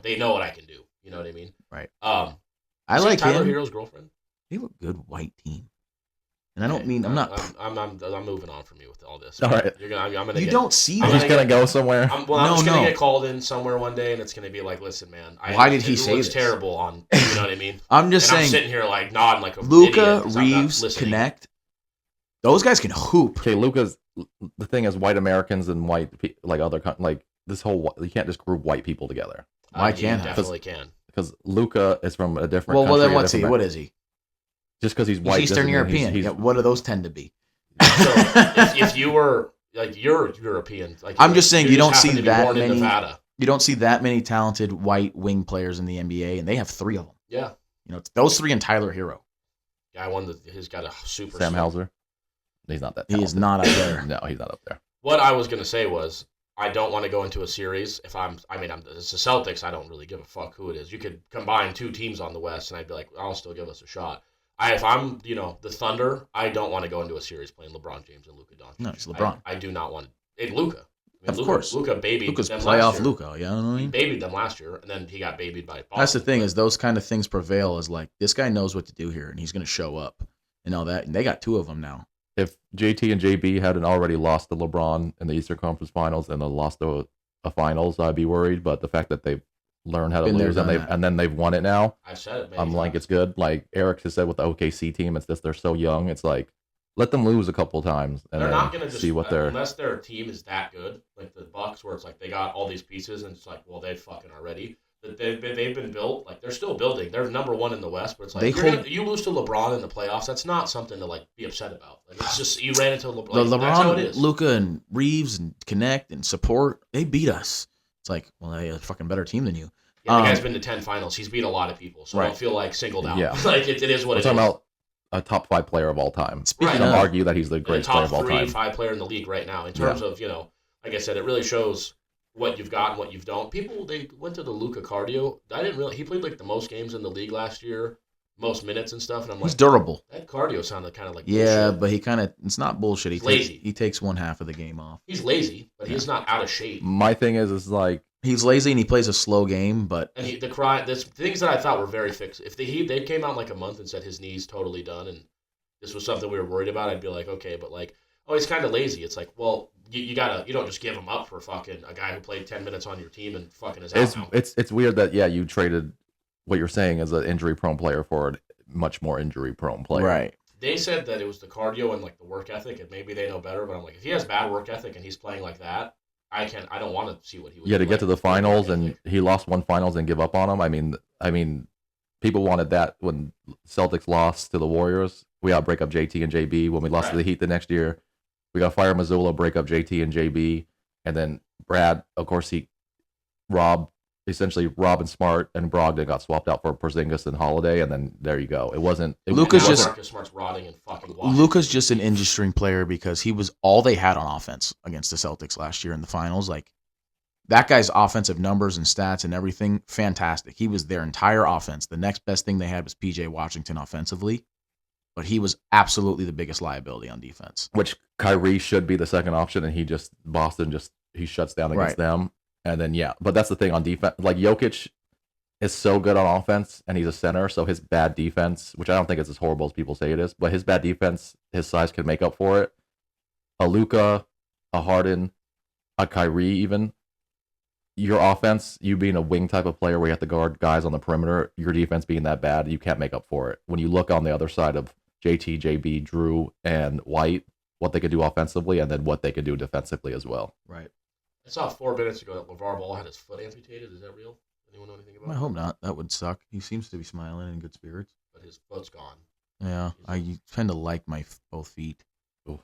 they know what I can do. You know what I mean? Right. I like Tyler him. Hero's girlfriend. They have a good white team. And I don't mean I'm not. I'm moving on from you with all this. All right. You don't see. I'm just gonna go somewhere. I'm just gonna get called in somewhere one day, and it's gonna be like, listen, man. Why did he say this? This? Terrible on. You know what I mean? I'm just saying. I'm sitting here like nodding like a Luka, Reeves, Connect. Those guys can hoop. Okay, Luka's. The thing is, white Americans and white this whole. You can't just group white people together. Why can't? Definitely can. Because Luka is from a different. Well, then what's he? What is he? Just because he's white, Eastern European. What do those tend to be? So if you were like you're European, like I'm just saying you don't see that many. You don't see that many talented white wing players in the NBA, and they have 3 of them. Yeah, it's those 3 and Tyler Hero. Yeah, he's got a super. Sam Hauser. He's not that talented. He is not up there. No, he's not up there. What I was gonna say was I don't want to go into a series if it's the Celtics. I don't really give a fuck who it is. You could combine 2 teams on the West, and I'd be like, I'll still give us a shot. If I'm, the Thunder, I don't want to go into a series playing LeBron James and Luka Doncic. No, it's LeBron. I do not want to. Luka. Of course. Luka babied Luka's them playoff last year. Luka, you know what I mean? He babied them last year, and then he got babied by Boston. That's the thing is those kind of things prevail is like, this guy knows what to do here, and he's going to show up and all that. And they got 2 of them now. If JT and JB hadn't already lost to LeBron in the Eastern Conference Finals and then lost to a Finals, I'd be worried. But the fact that they've learned how to lose and then they've won it now. I've said it. I'm like, it's good. Like Eric has said with the OKC team, it's just they're so young. It's like let them lose a couple times and they're not going to see what they're unless their team is that good, like the Bucks, where it's like they got all these pieces and it's like, well, they fucking are ready. They've been built. Like they're still building. They're number 1 in the West, but it's like you lose to LeBron in the playoffs. That's not something to like be upset about. Like it's just you ran into LeBron. That's how it is. Luka and Reeves and Connect and support. They beat us. It's like, well, they have a fucking better team than you. Yeah, the guy's been to 10 finals. He's beat a lot of people, so I don't feel like singled out. Yeah. Like it is what it is. We're talking about a top 5 player of all time. Speaking of, argue that he's the greatest player of all time. Top 3, 5 player in the league right now. In terms of, like I said, it really shows what you've got and what you've don't. People, they went to the Luka cardio. I didn't really. He played like the most games in the league last year, most minutes and stuff. And I'm He's like, durable. that cardio sounded kind of like Yeah, bullshit. but he kind of, it's not bullshit. He's lazy. He takes one half of the game off. He's lazy, but he's not out of shape. My thing is like he's lazy and he plays a slow game, but and there's things that I thought were very fixed. If they came out in like a month and said his knee's totally done and this was something we were worried about, I'd be like, okay, but like, oh, he's kind of lazy. It's like, well, you don't just give him up for fucking a guy who played 10 minutes on your team and fucking is out now. It's weird that you traded what you're saying as an injury prone player for a much more injury prone player. Right. They said that it was the cardio and like the work ethic, and maybe they know better. But I'm like, if he has bad work ethic and he's playing like that, I don't want to see what he would. Yeah, to do get to the finals and he lost one finals and give up on him. I mean, people wanted that when Celtics lost to the Warriors. We got to break up JT and JB. When we lost to the Heat the next year, we got to fire Mazzulla, break up JT and JB, and then Brad. Of course, essentially Rob and Smart and Brogdon got swapped out for Porzingis and Holiday, and then there you go. It wasn't. Marcus Smart's rotting and fucking. Luka's just an interesting player because he was all they had on offense against the Celtics last year in the finals. Like that guy's offensive numbers and stats and everything, fantastic. He was their entire offense. The next best thing they had was PJ Washington offensively, but he was absolutely the biggest liability on defense. Which Kyrie should be the second option, and Boston shuts down against them. And then, but that's the thing on defense. Like, Jokic is so good on offense, and he's a center, so his bad defense, which I don't think is as horrible as people say it is, but his bad defense, his size can make up for it. A Luka, a Harden, a Kyrie even, your offense, you being a wing type of player where you have to guard guys on the perimeter, your defense being that bad, you can't make up for it. When you look on the other side of JT, JB, Drew, and White, what they could do offensively, and then what they could do defensively as well. Right. I saw 4 minutes ago that LeVar Ball had his foot amputated. Is that real? Anyone know anything about that? I hope not. That would suck. He seems to be smiling and in good spirits. But his foot's gone. Yeah, I tend to like my both feet. Ooh.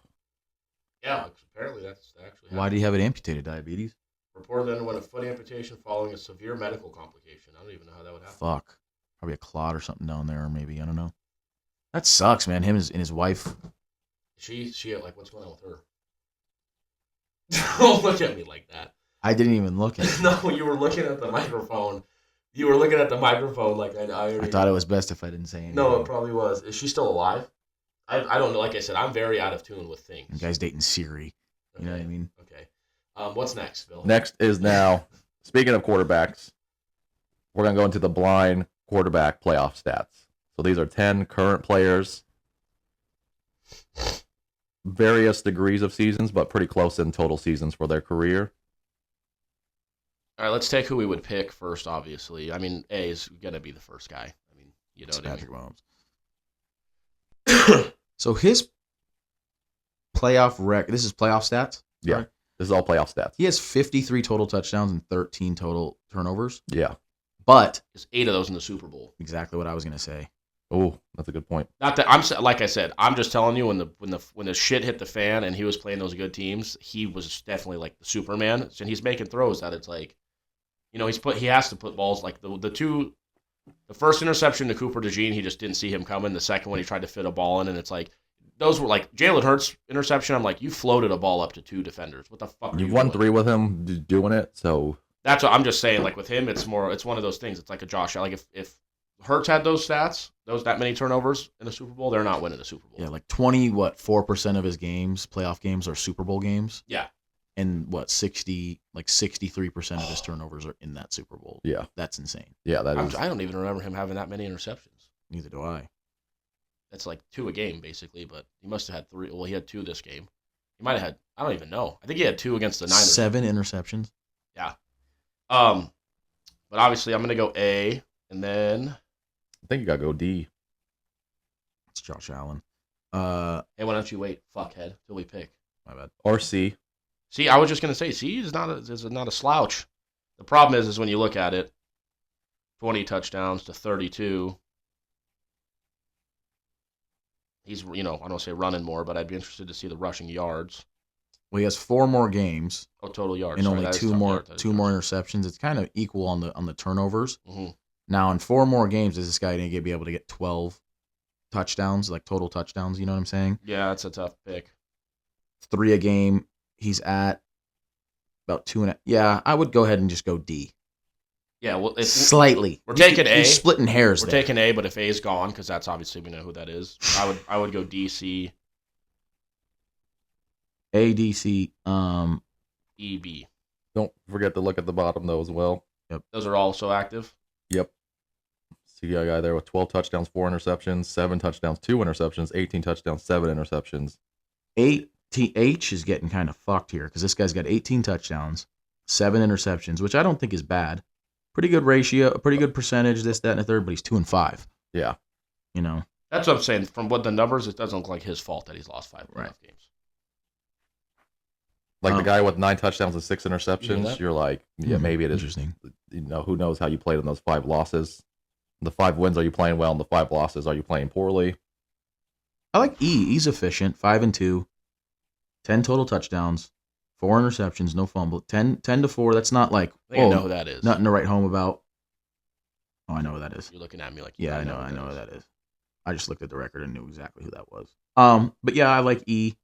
Yeah, apparently that's actually happened. Why do you have it amputated? Diabetes? Reported underwent a foot amputation following a severe medical complication. I don't even know how that would happen. Fuck. Probably a clot or something down there, or maybe. I don't know. That sucks, man. Him and his wife. She like, what's going on with her? Don't look at me like that. I didn't even look at it. No, you were looking at the microphone. You were looking at the microphone like I thought it was best if I didn't say anything. No, it probably was. Is she still alive? I don't know. Like I said, I'm very out of tune with things. The guy's dating Siri. You know what I mean? Okay. What's next, Bill? Next is now, speaking of quarterbacks, we're going to go into the blind quarterback playoff stats. So these are 10 current players, various degrees of seasons, but pretty close in total seasons for their career. All right, let's take who we would pick first, obviously. I mean, A is going to be the first guy. I mean, you know it's what I mean? Patrick Mahomes. So his playoff record, this is playoff stats? Yeah, right? This is all playoff stats. He has 53 total touchdowns and 13 total turnovers. Yeah. But there's 8 of those in the Super Bowl. Exactly what I was going to say. Oh, that's a good point. Not that I'm like I said, I'm just telling you when the shit hit the fan and he was playing those good teams, he was definitely like the Superman, and he's making throws that it's like, you know, he has to put balls like the first interception to Cooper DeJean, he just didn't see him coming. The second one he tried to fit a ball in, and it's like those were like Jalen Hurts interception. I'm like, you floated a ball up to 2 defenders. What the fuck? You've won 3 with him doing it, so that's what I'm just saying. Like with him, it's one of those things. It's like a Josh. Like if Hurts had those stats, that many turnovers in the Super Bowl, they're not winning the Super Bowl. Yeah, like 4% of his games, playoff games, are Super Bowl games. Yeah. And 63% of his turnovers are in that Super Bowl. Yeah. That's insane. Yeah, I don't even remember him having that many interceptions. Neither do I. That's like 2 a game, basically, but he must have had 3. Well, he had 2 this game. He might have had, I don't even know. I think he had 2 against the Niners. 7 interceptions. Yeah. But obviously I'm going to go A, and then I think you got to go D. It's Josh Allen. Hey, why don't you wait, fuckhead, till we pick? My bad. Or C. C, I was just going to say, C is not a slouch. The problem is when you look at it, 20 touchdowns to 32. He's, I don't say running more, but I'd be interested to see the rushing yards. Well, he has 4 more games. Oh, total yards. And only 2 more interceptions. It's kind of equal on the turnovers. Mm-hmm. Now, in 4 more games, is this guy going to be able to get 12 touchdowns, like total touchdowns? You know what I'm saying? Yeah, that's a tough pick. 3 a game. He's at about 2.5. Yeah, I would go ahead and just go D. Yeah, well, slightly. We're taking A. You're splitting hairs. We're taking A, but if A is gone, because that's obviously we know who that is. I would go D, C, A, D, C, E, B. Don't forget to look at the bottom though as well. Yep. Those are also active. Yep. See a guy there with 12 touchdowns, 4 interceptions, 7 touchdowns, 2 interceptions, 18 touchdowns, 7 interceptions. H is getting kind of fucked here because this guy's got 18 touchdowns, 7 interceptions, which I don't think is bad. Pretty good ratio, a pretty good percentage, this, that, and a third, but he's 2-5. Yeah. You know? That's what I'm saying. From what the numbers, it doesn't look like his fault that he's lost 5 games. Like the guy with 9 touchdowns and 6 interceptions, you're like, yeah, maybe it is. Interesting. You know, who knows how you played in those 5 losses. The 5 wins, are you playing well? And the 5 losses, are you playing poorly? I like E. He's efficient. 5-2. 10 total touchdowns. 4 interceptions, no fumble. 10-4. That's not like, I know who that is. Nothing to write home about. Oh, I know who that is. You're looking at me like, I know who that is. I just looked at the record and knew exactly who that was. But yeah, I like E.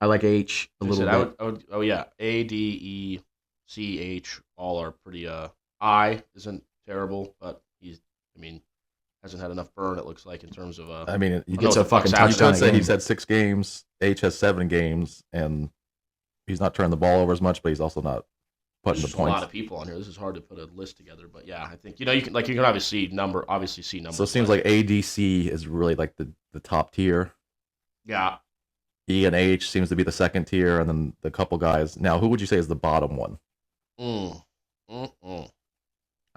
I like H a little bit. Oh yeah, A, D, E, C, H, all are pretty. I isn't terrible, but hasn't had enough burn. It looks like in terms of. He gets a fucking touchdown. You could say he's had 6 games. H has 7 games, and he's not turning the ball over as much, but he's also not putting the points. There's a lot of people on here. This is hard to put a list together, but yeah, I think you can obviously see numbers. So it seems like ADC is really like the top tier. Yeah. E and H seems to be the second tier, and then the couple guys. Now, who would you say is the bottom one?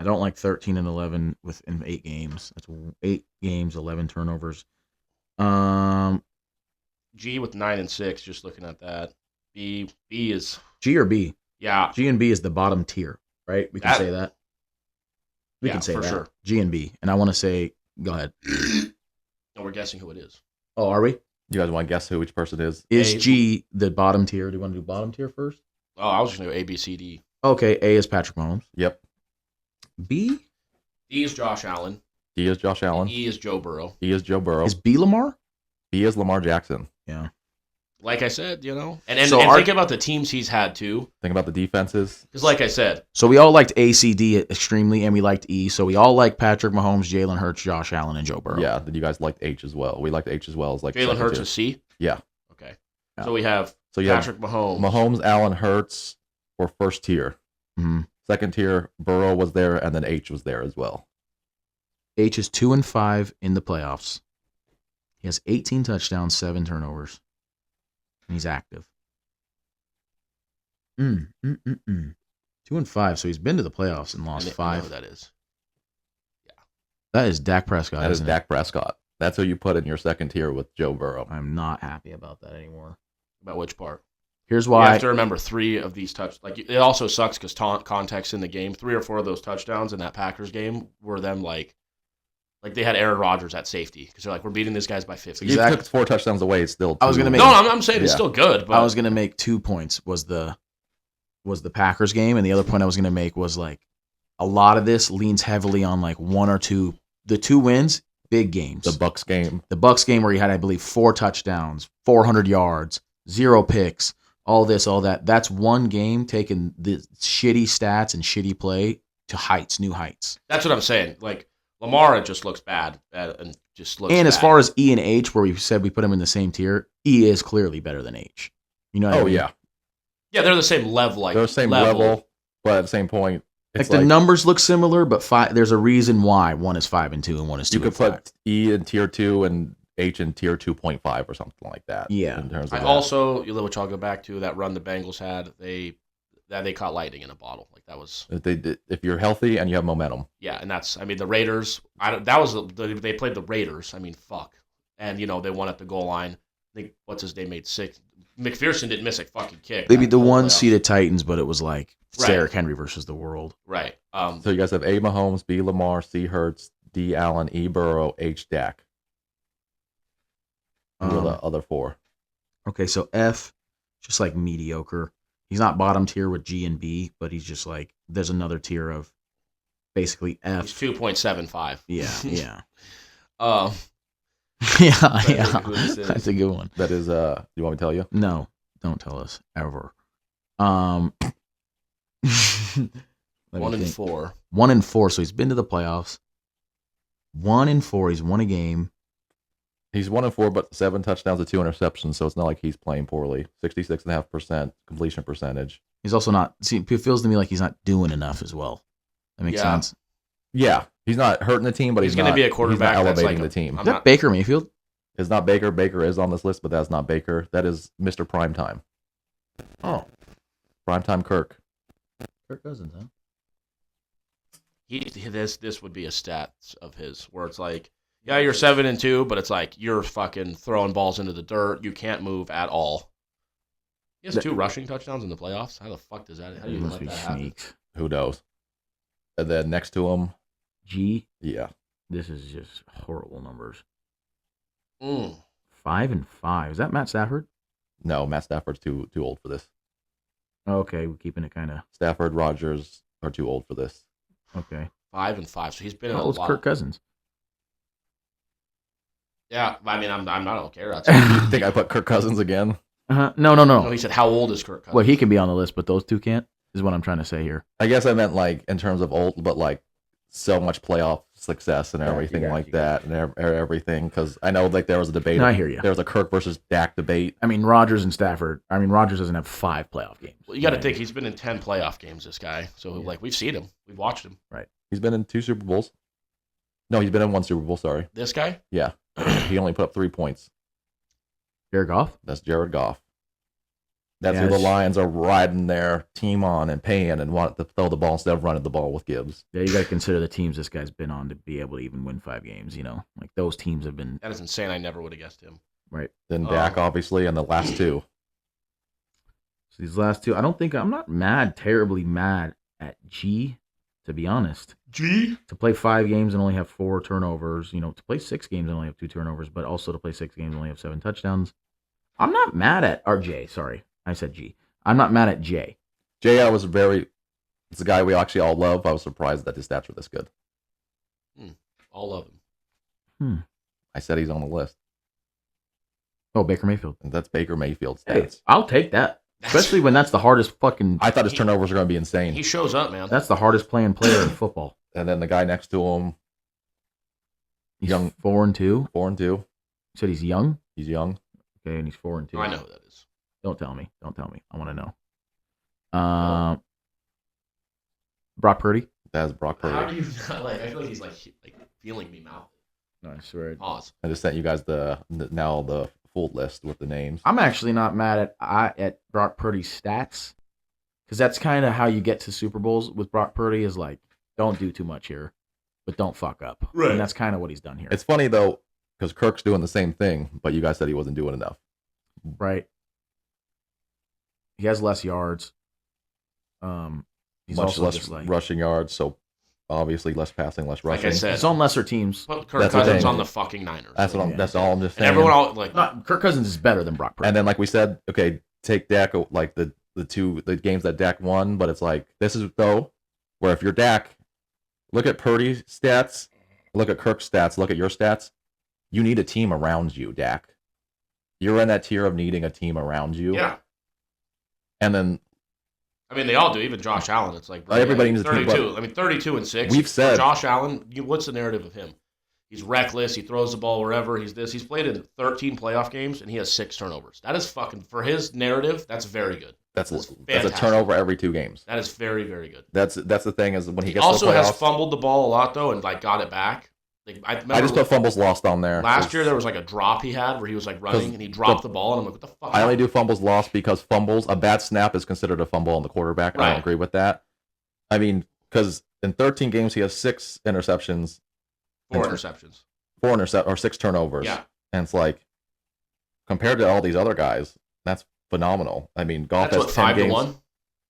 I don't like 13 and 11 within 8 games. That's 8 games, 11 turnovers. G with 9 and 6. Just looking at that. B is G or B. Yeah, G and B is the bottom tier, right? We can say that. We can say for that. Sure. G and B, and I want to say, go ahead. No, we're guessing who it is. Oh, are we? You guys want to guess who each person is? Is G the bottom tier? Do you want to do bottom tier first? Oh, I was just going to go A, B, C, D. Okay, A is Patrick Mahomes. Yep. B? D is Josh Allen. D is Josh Allen. E is Joe Burrow. E is Joe Burrow. Is B Lamar? B is Lamar Jackson. Yeah. Like I said, and think about the teams he's had too. Think about the defenses. Because like I said. So we all liked ACD extremely, and we liked E. So we all like Patrick Mahomes, Jalen Hurts, Josh Allen, and Joe Burrow. Yeah, then you guys liked H as well. We liked H as well. As like Jalen Hurts is C? Yeah. Okay. Yeah. So we have Patrick Mahomes. Mahomes, Allen, Hurts were first tier. Mm-hmm. Second tier, Burrow was there, and then H was there as well. H is 2-5 in the playoffs. He has 18 touchdowns, 7 turnovers. And he's active. 2-5. So he's been to the playoffs and lost 5. I know who that is. Yeah. That is Dak Prescott. That is Dak Prescott. That's who you put in your second tier with Joe Burrow. I'm not happy about that anymore. About which part? Here's why. You have to remember 3 of these touchdowns. It also sucks because context in the game. 3 or 4 of those touchdowns in that Packers game were them like they had Aaron Rodgers at safety because they're like, we're beating these guys by 50. Exactly. He took 4 touchdowns away. It's still. I was gonna make. No, I'm saying it's still good. But I was gonna make 2 points. Was the Packers game, and the other point I was gonna make was like a lot of this leans heavily on like 1 or 2. The 2 wins, big games. The Bucs game. The Bucs game where he had, I believe, 4 touchdowns, 400 yards, 0 picks. All this, all that. That's one game taking the shitty stats and shitty play to new heights. That's what I'm saying. Like, Lamar, it just looks bad and just looks And bad. as far as E and H, where we said we put him in the same tier, E is clearly better than H. You know what I mean? Yeah. Yeah, they're the same level. They're the same level, but at the same point. Like the numbers look similar, but there's a reason why one is 5-2 and one is 2-5. You could put E in tier 2 and H in tier 2.5 or something like that. Yeah. In terms of also, which I'll go back to, that run the Bengals had, they caught lightning in a bottle. Like that was. If you're healthy and you have momentum. Yeah, and the Raiders. They played the Raiders. I mean, fuck, and they won at the goal line. I think what's his name made 6. McPherson didn't miss a fucking kick. They beat the 1-seeded Titans, but it was like Derrick Henry versus the world. Right. So you guys have A Mahomes, B Lamar, C Hurts, D Allen, E Burrow, H Dak. Who are the other 4? Okay, so F, just like mediocre. He's not bottom tier with G and B, but he's just like, there's another tier of basically F. He's 2.75. Yeah. Yeah. That's a good one. That is, do you want me to tell you? No, don't tell us ever. 1-4. 1-4. So he's been to the playoffs. 1-4. He's won a game. He's 1-4, but 7 touchdowns and 2 interceptions. So it's not like he's playing poorly. 66.5% completion percentage. He's also not. See, it feels to me like he's not doing enough as well. That makes sense. Yeah, he's not hurting the team, but he's going to be a quarterback he's not that's elevating like the team. Is that Baker Mayfield? It's not Baker. Baker is on this list, but that's not Baker. That is Mr. Primetime. Oh, Primetime Kirk. Kirk Cousins, huh? This would be a stat of his where it's like, yeah, you're 7-2, but it's like you're fucking throwing balls into the dirt. You can't move at all. He has 2 rushing touchdowns in the playoffs. How the fuck does that? How do you let that happen? Who knows? And then next to him, G. Yeah. This is just horrible numbers. 5-5. Is that Matt Stafford? No, Matt Stafford's too old for this. Okay, we're keeping it kind of. Stafford, Rodgers are too old for this. Okay. 5-5. So he's been in a lot. What's Kirk Cousins? Yeah, I mean, I don't care. You think I put Kirk Cousins again? No. No, he said, how old is Kirk Cousins? Well, he can be on the list, but those 2 can't, is what I'm trying to say here. I guess I meant like in terms of old, but like so much playoff success and everything that and everything. Because I know like there was a debate. No, I hear you. There was a Kirk versus Dak debate. I mean, Rodgers and Stafford. I mean, Rodgers doesn't have 5 playoff games. Well, you got to think he's been in 10 playoff games, this guy. So, like, we've seen him. We've watched him. Right. He's been in 2 Super Bowls. No, he's been in 1 Super Bowl, sorry. This guy? Yeah. He only put up 3 points. Jared Goff? That's Jared Goff. That's who the Lions are riding their team on and paying and want to throw the ball instead of running the ball with Gibbs. Yeah, you got to consider the teams this guy's been on to be able to even win 5 games, you know? Like, those teams have been... That is insane. I never would have guessed him. Right. Then Dak, obviously, and the last 2. So these last 2, I'm not terribly mad at G, to be honest. G? To play 5 games and only have 4 turnovers, you know, to play 6 games and only have 2 turnovers, but also to play 6 games and only have 7 touchdowns. I'm not mad at RJ, sorry. I said G. I'm not mad at J. J, it's a guy we actually all love. I was surprised that his stats were this good. All of them. I said he's on the list. Oh, Baker Mayfield. And that's Baker Mayfield's stats. Hey, I'll take that. Especially when that's the hardest fucking... I thought his turnovers were going to be insane. He shows up, man. That's the hardest playing player in football. And then the guy next to him... He's young. 4-2? 4-2. You said he's young? He's young. Okay, and he's 4-2. I know who that is. Don't tell me. I want to know. Brock Purdy? That's Brock Purdy. How do you not, like, I feel like he's like feeling me mouth. No, I swear. Pause. I just sent you guys the full list with the names. I'm actually not mad at Brock Purdy's stats, because that's kind of how you get to Super Bowls with Brock Purdy, is like, don't do too much here, but don't fuck up. Right. And that's kind of what he's done here. It's funny, though, because Kirk's doing the same thing, but you guys said he wasn't doing enough. Right. He has less yards. He's Much also less just like rushing yards, so obviously less passing, less rushing. Like I said, he's on lesser teams. Put Kirk That's the Cousins thing. on the fucking Niners. That's what that's all I'm just And saying. everyone all like Kirk Cousins is better than Brock Purdy. And then, like we said, okay, take Dak, like the games that Dak won, but it's like, this is, though, where if you're Dak, look at Purdy's stats, look at Kirk's stats, look at your stats, you need a team around you, Dak. You're in that tier of needing a team around you. Yeah. And then, I mean, they all do. Even Josh Allen. It's like, bro, everybody needs a team. 32. I mean, 32-6. We've said Josh Allen. What's the narrative of him? He's reckless. He throws the ball wherever. He's this. He's played in 13 playoff games and he has 6 turnovers. That is fucking, for his narrative. That's very good. That's a turnover every 2 games. That is very, very good. That's the thing, is when he gets also to the playoffs, has fumbled the ball a lot though and like got it back. Like, I just put fumbles lost on there. Last year there was like a drop he had where he was like running and he dropped the ball and I'm like, what the fuck? I only do fumbles lost because a bad snap is considered a fumble on the quarterback. Right. I don't agree with that. I mean, because in 13 games he has 6 interceptions. 4 interceptions. 6 turnovers. Yeah. And it's like, compared to all these other guys, that's phenomenal. I mean, Goff has 10 games. 5-1?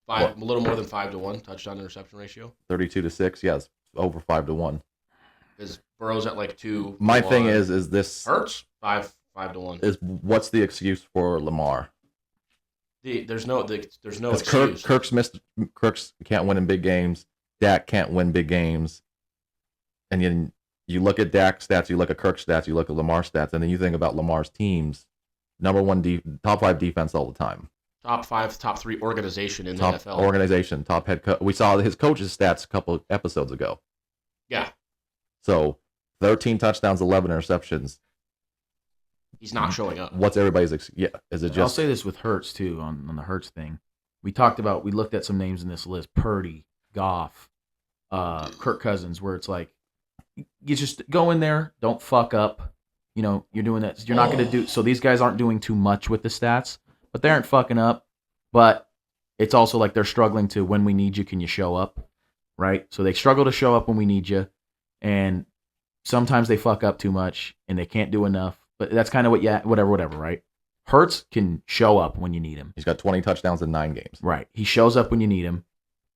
A little more than 5-1 touchdown interception ratio. 32-6, yes, over 5-1. Is Burrow's at like 2? My thing is this Hurts 5-1. Is what's the excuse for Lamar? There's no excuse. Kirk's can't win in big games. Dak can't win big games. And then you look at Dak's stats, you look at Kirk's stats, you look at Lamar's stats, and then you think about Lamar's teams. Number 1 top 5 defense all the time. top 5, top 3 organization in the top NFL. Organization, top head coach. We saw his coach's stats a couple episodes ago. Yeah. So 13 touchdowns, 11 interceptions. He's not showing up. What's everybody's? Is it just? I'll say this with Hurts too on the Hurts thing. We looked at some names in this list: Purdy, Goff, Kirk Cousins. Where it's like, you just go in there, don't fuck up. You're doing that. You're not going to do. So these guys aren't doing too much with the stats, but they aren't fucking up. But it's also like they're struggling to, when we need you, can you show up? Right. So they struggle to show up when we need you, and sometimes they fuck up too much and they can't do enough. But that's kind of whatever, right? Hurts can show up when you need him. He's got 20 touchdowns in 9 games. Right. He shows up when you need him.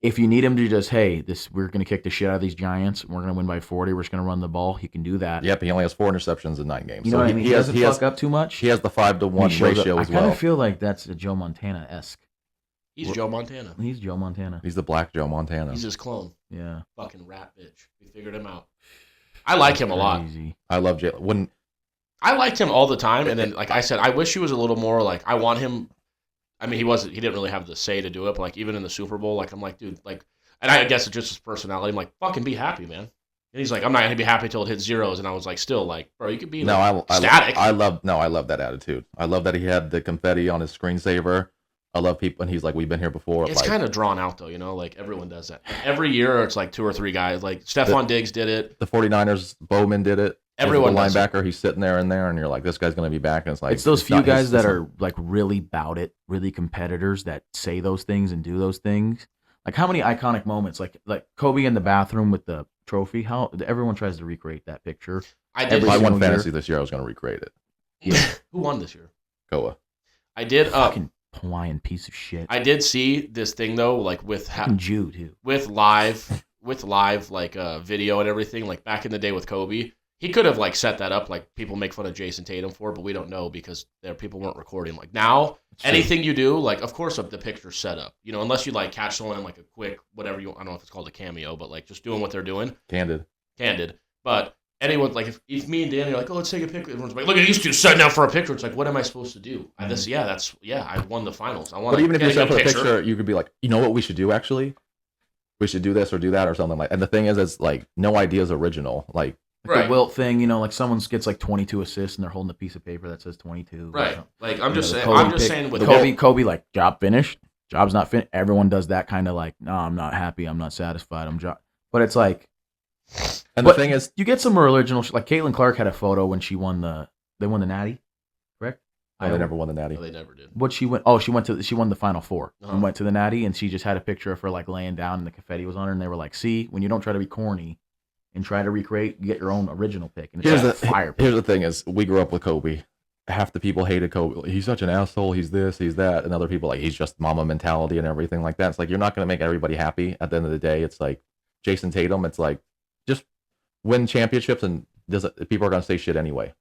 If you need him to just, hey, we're going to kick the shit out of these Giants. We're going to win by 40. We're just going to run the ball. He can do that. Yep, he only has 4 interceptions in 9 games. You know what I mean? He doesn't fuck up too much. He has the 5-to-1 ratio as I well. kind of feel like that's a Joe Montana-esque. He's Joe Montana. He's Joe Montana. He's the black Joe Montana. He's his clone. Yeah. Fucking rat bitch. We figured him out. I like him a lot. I love Jalen. I liked him all the time, and then, like I said, I wish he was a little more like, I want him. I mean, he didn't really have the say to do it, but like even in the Super Bowl, like I'm like, dude, like, and I guess it's just his personality. I'm like, fucking be happy, man. And he's like, I'm not gonna be happy till it hits zeros, and I was like, still like, bro, you could be static. I love that attitude. I love that he had the confetti on his screensaver. I love people, and he's like, we've been here before. It's kind of drawn out though, like everyone does that. Every year, it's like 2 or 3 guys. Like Stephon Diggs did it. The 49ers, Bowman did it. Everyone the linebacker, he's sitting there, and you're like, this guy's going to be back. And it's those few guys that are like really about it, really competitors that say those things and do those things. Like how many iconic moments, like Kobe in the bathroom with the trophy. How everyone tries to recreate that picture. If I won fantasy this year, I was going to recreate it. Yeah. Who won this year? Koa. I did. Fucking Hawaiian piece of shit. I did see this thing though, like with Jude too. with live like video and everything. Like back in the day with Kobe. He could have like set that up, like people make fun of Jason Tatum for, but we don't know because people weren't recording. Like now, anything you do, like of course the picture's set up, unless you like catch someone in like a quick whatever I don't know if it's called a cameo, but like just doing what they're doing. Candid. But anyone like if me and Danny are like, oh, let's take a picture. Everyone's like, look at these two setting out for a picture. It's like, what am I supposed to do? I won the finals. I want. But even if you set up a picture, you could be like, you know what we should do actually? We should do this or do that or something like. And the thing is, it's like no idea is original. Like the Wilt thing, like someone gets like 22 assists and they're holding a piece of paper that says 22. Right. Like I'm just saying with Kobe, like job finished, job's not finished. Everyone does that kind of like, no, I'm not happy, I'm not satisfied, but it's like. And the thing is, you get some original like Caitlin Clark had a photo when she won the Natty, correct? No, they never won the Natty. No, they never did. What she went? Oh, she won the Final Four and went to the Natty, and she just had a picture of her like laying down, and the confetti was on her, and they were like, "See, when you don't try to be corny and try to recreate, you get your own original pick." And it's fire. Here's the thing: is we grew up with Kobe. Half the people hated Kobe. He's such an asshole. He's this, he's that, and other people like he's just mama mentality and everything like that. It's like you're not going to make everybody happy. At the end of the day, it's like Jason Tatum. It's like just win championships, and people are going to say shit anyway.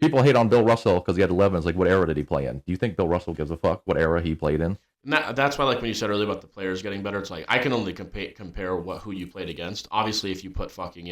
People hate on Bill Russell because he had 11. It's like, what era did he play in? Do you think Bill Russell gives a fuck what era he played in? That's why, like when you said earlier about the players getting better, it's like I can only compare who you played against. Obviously, if you put fucking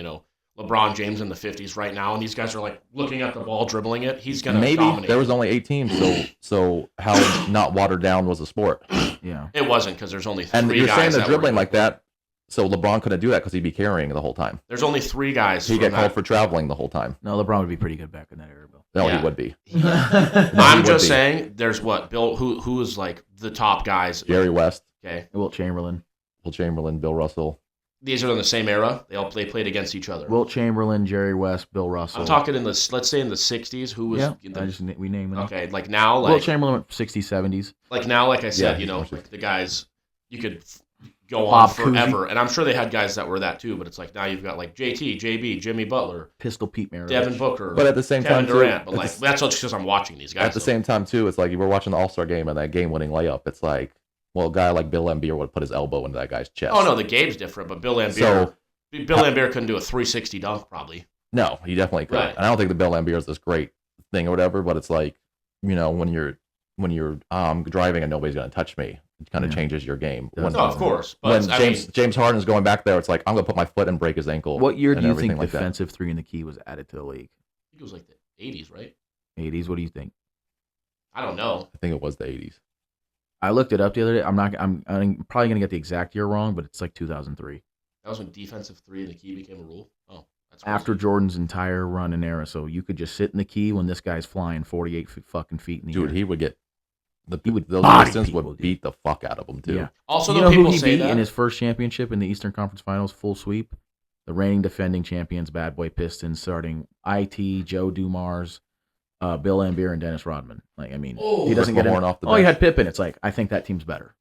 LeBron James in the 50s right now, and these guys are like looking at the ball, dribbling it, he's gonna dominate. There was only 8 teams, so how not watered down was the sport? Yeah, it wasn't because there's only 3 guys. And you're saying they're dribbling like that. So LeBron couldn't do that because he'd be carrying the whole time. There's only 3 guys. He'd get called for traveling the whole time. No, LeBron would be pretty good back in that era, Bill. No, he would be. I'm just saying, there's Bill, who is like the top guys. Jerry West. Okay. Wilt Chamberlain, Bill Russell. These are in the same era. They played against each other. Wilt Chamberlain, Jerry West, Bill Russell. I'm talking let's say in the 60s. Who was? Yeah, we name it. Okay, like now, like Wilt Chamberlain went 60s, 70s. Like now, like I said, like the guys you could go on forever. And I'm sure they had guys that were that too, but it's like now you've got like JT, JB, Jimmy Butler, Pistol Pete Maravich, Devin Booker, but at the same Kevin time, Durant. But like that's just because I'm watching these guys. At the same time too, it's like you were watching the All-Star game and that game-winning layup. It's like, well, a guy like Bill Laimbeer would put his elbow into that guy's chest. Oh no, the game's different, but Bill Laimbeer couldn't do a 360 dunk probably. No, he definitely could. Right. And I don't think the Bill Laimbeer is this great thing or whatever, but it's like, when you're driving and nobody's gonna touch me, it kind of changes your game. Of course. But when James Harden's going back there, it's like I'm gonna put my foot and break his ankle. What year do you think defensive 3 in the key was added to the league? I think it was like the 80s, right? 80s. What do you think? I don't know. I think it was the 80s. I looked it up the other day. I'm probably gonna get the exact year wrong, but it's like 2003. That was when defensive 3 in the key became a rule. Oh, that's crazy. After Jordan's entire run and era, so you could just sit in the key when this guy's flying 48 fucking feet in the air. Dude, he would get those body Pistons people, would beat the fuck out of him too. Yeah. Also, you though, know who people he say beat that in his first championship in the Eastern Conference Finals, full sweep? The reigning defending champions, Bad Boy Pistons, starting IT, Joe Dumars, Bill Laimbeer, and Dennis Rodman. Like, I mean, he doesn't get off the bench. He had Pippen. It's like, I think that team's better.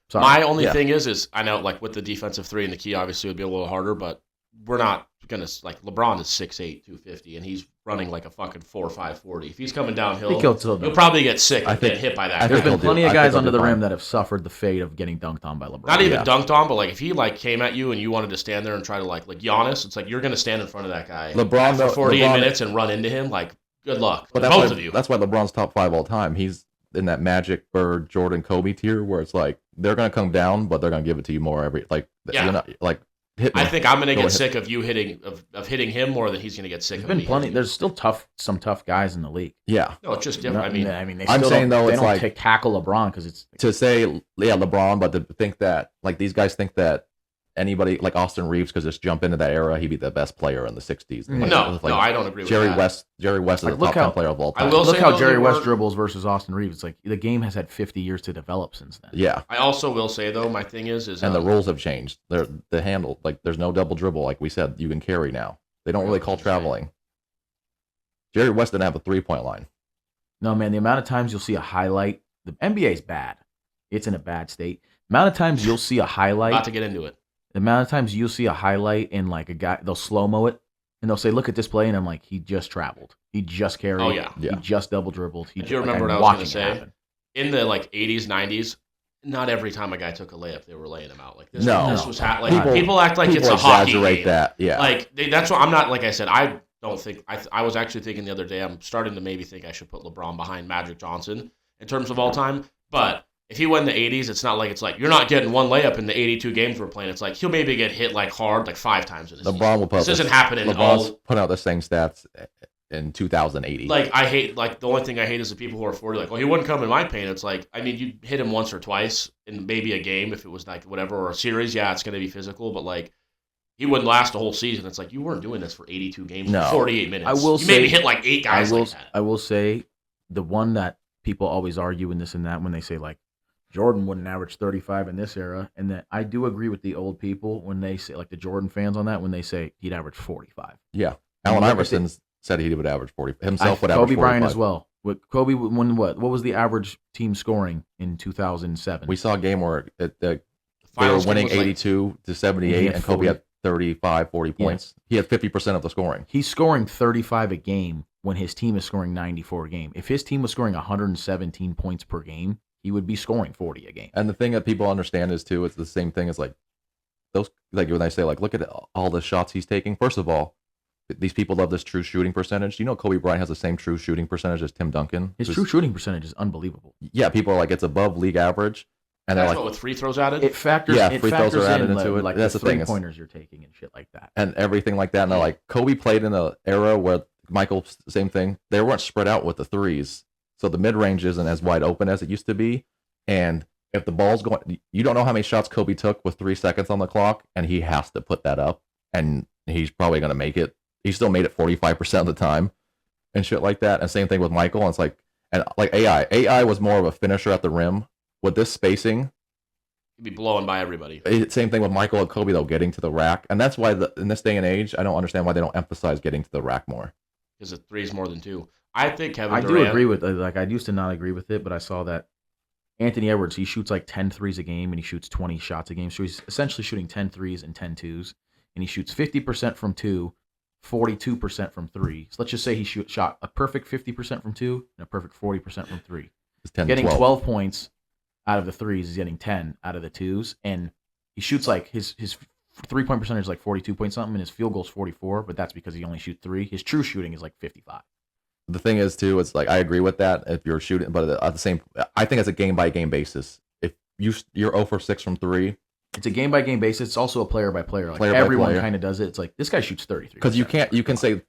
Sorry. My only thing is I know like with the defensive 3 in the key, obviously it would be a little harder, but we're not gonna like LeBron is 6'8", 250, and he's running like a fucking 4.5 40. If he's coming downhill, you'll probably get sick and get hit by that. There's been plenty of guys under the rim that have suffered the fate of getting dunked on by LeBron. Not even dunked on, but like if he like came at you and you wanted to stand there and try to like Giannis, it's like you're gonna stand in front of that guy LeBron for 48 minutes and run into him. Like good luck, but both of you. That's why LeBron's top 5 all time. He's in that Magic, Bird, Jordan, Kobe tier where it's like they're gonna come down, but they're gonna give it to you more every You're not like. I think I'm gonna get sick of you hitting hitting him more than he's gonna get sick of me. There's still some tough guys in the league. Yeah, no, it's just different. I'm saying though, it's like tackle LeBron because it's to say LeBron, but to think that like these guys think that anybody like Austin Reeves could just jump into that era, he'd be the best player in the '60s. Like, no, I don't agree with that. Jerry West is the top 10 player of all time. Look how Jerry West dribbles versus Austin Reeves. It's like the game has had 50 years to develop since then. Yeah. I also will say though, my thing is and the rules have changed. The handle like there's no double dribble like we said. You can carry now. They don't really call traveling. Jerry West didn't have a 3-point line. No man, the amount of times you'll see a highlight. The NBA is bad. It's in a bad state. The amount of times you'll see a highlight. Not to get into it. The amount of times you'll see a highlight and like a guy, they'll slow-mo it, and they'll say, look at this play, and I'm like, he just traveled. He just carried. Oh, yeah. He just double dribbled. Do you remember what I was going to say? In the like 80s, 90s, not every time a guy took a layup, they were laying him out. Like this, this was people act like it's a hockey game. That. Yeah. Like that's what I'm not, like I said, I don't think, I was actually thinking the other day, I'm starting to maybe think I should put LeBron behind Magic Johnson in terms of all time, but if he won the 80s, it's not like you're not getting one layup in the 82 games we're playing. It's like he'll maybe get hit like hard like 5 times in his season. LeBron will put this isn't happening. LeBron's put out the same stats in 2080. Like I hate the only thing I hate is the people who are 40 like, well, he wouldn't come in my paint. It's like, I mean, you hit him once or twice in maybe a game if it was like whatever, or a series, yeah, it's gonna be physical, but like he wouldn't last a whole season. It's like you weren't doing this for 82 games for 48 minutes. I will say, maybe hit like 8 guys like that. I will say the one that people always argue in this and that when they say like Jordan wouldn't average 35 in this era, and that I do agree with the old people when they say, like the Jordan fans on that, when they say he'd average 45. Yeah, Allen Iverson said he would average 40. Himself would average 45. Kobe Bryant as well. Kobe won what? What was the average team scoring in 2007? We saw a game where they were winning 82 to 78, and Kobe had 35, 40 points. He had 50% of the scoring. He's scoring 35 a game when his team is scoring 94 a game. If his team was scoring 117 points per game, he would be scoring 40 a game. And the thing that people understand is too, it's the same thing as like those, like when I say like, look at all the shots he's taking. First of all, these people love this true shooting percentage. You know, Kobe Bryant has the same true shooting percentage as Tim Duncan. His true shooting percentage is unbelievable. Yeah, people are like, it's above league average. And that's they're like, what, with free throws added? It factors. Yeah, it free throws are added into it. Like that's the thing. Pointers you're taking and shit like that, and everything like that. And they're like, Kobe played in an era where Michael, same thing. They weren't spread out with the threes, so the mid range isn't as wide open as it used to be. And if the ball's going, you don't know how many shots Kobe took with 3 seconds on the clock, and he has to put that up, and he's probably going to make it. He still made it 45% of the time, and shit like that. And same thing with Michael. And it's like, and like AI was more of a finisher at the rim. With this spacing, he'd be blowing by everybody. Same thing with Michael and Kobe though, getting to the rack, and that's why in this day and age, I don't understand why they don't emphasize getting to the rack more. Because a 3 is more than 2. I think Kevin Durant. I do agree with like I used to not agree with it, but I saw that Anthony Edwards, he shoots like 10 threes a game and he shoots 20 shots a game. So he's essentially shooting 10 threes and 10 twos. And he shoots 50% from 2, 42% from 3. So let's just say he shot a perfect 50% from 2 and a perfect 40% from 3. Getting 12 points out of the threes, he's getting 10 out of the twos. And he shoots like his 3-point percentage is like 42 point something and his field goal is 44, but that's because he only shoots 3. His true shooting is like 55. The thing is, too, it's like I agree with that if you're shooting, but at the same, I think it's a game by game basis. If you're 0 for 6 from 3, it's a game by game basis. It's also a player by player. Like everyone kind of does it. It's like this guy shoots 33. Because you can say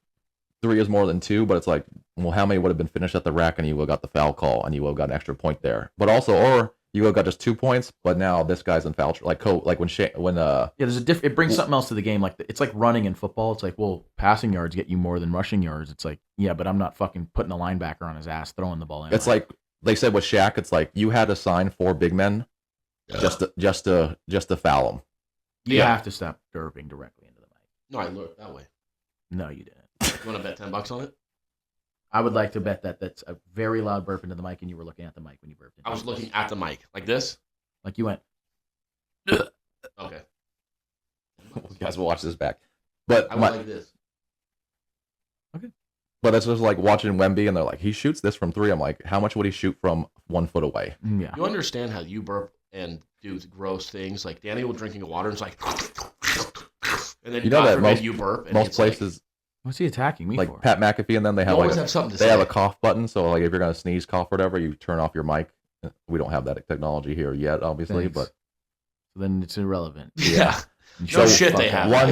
3 is more than 2, but it's like, well, how many would have been finished at the rack and you would have got the foul call and you would have got an extra point there? But also, or Hugo got just 2 points, but now this guy's in foul trouble. Like when there's a it brings something else to the game. Like it's like running in football. It's like, well, passing yards get you more than rushing yards. It's like, yeah, but I'm not fucking putting a linebacker on his ass throwing the ball in. It's like they said with Shaq. It's like you had to sign 4 big men just to foul him. You have to stop burping directly into the mic. No, I looked that way. No, you didn't. You want to bet $10 on it? I would like to bet that's a very loud burp into the mic, and you were looking at the mic when you burped. I was looking at the mic like this. Like you went. Okay. You guys will watch this back, but I went like this. Okay. But it's just like watching Wemby, and they're like, he shoots this from 3. I'm like, how much would he shoot from 1 foot away? Yeah. You understand how you burp and do gross things like Danny will drinking water and it's like, and then you know that you burp. And most places. What's he attacking me like for? Pat McAfee, and then they have have something to they say. have a cough button. So like if you're gonna sneeze, cough, whatever, you turn off your mic. We don't have that technology here yet, obviously, Thanks. but then it's irrelevant. Yeah. So No shit they have. one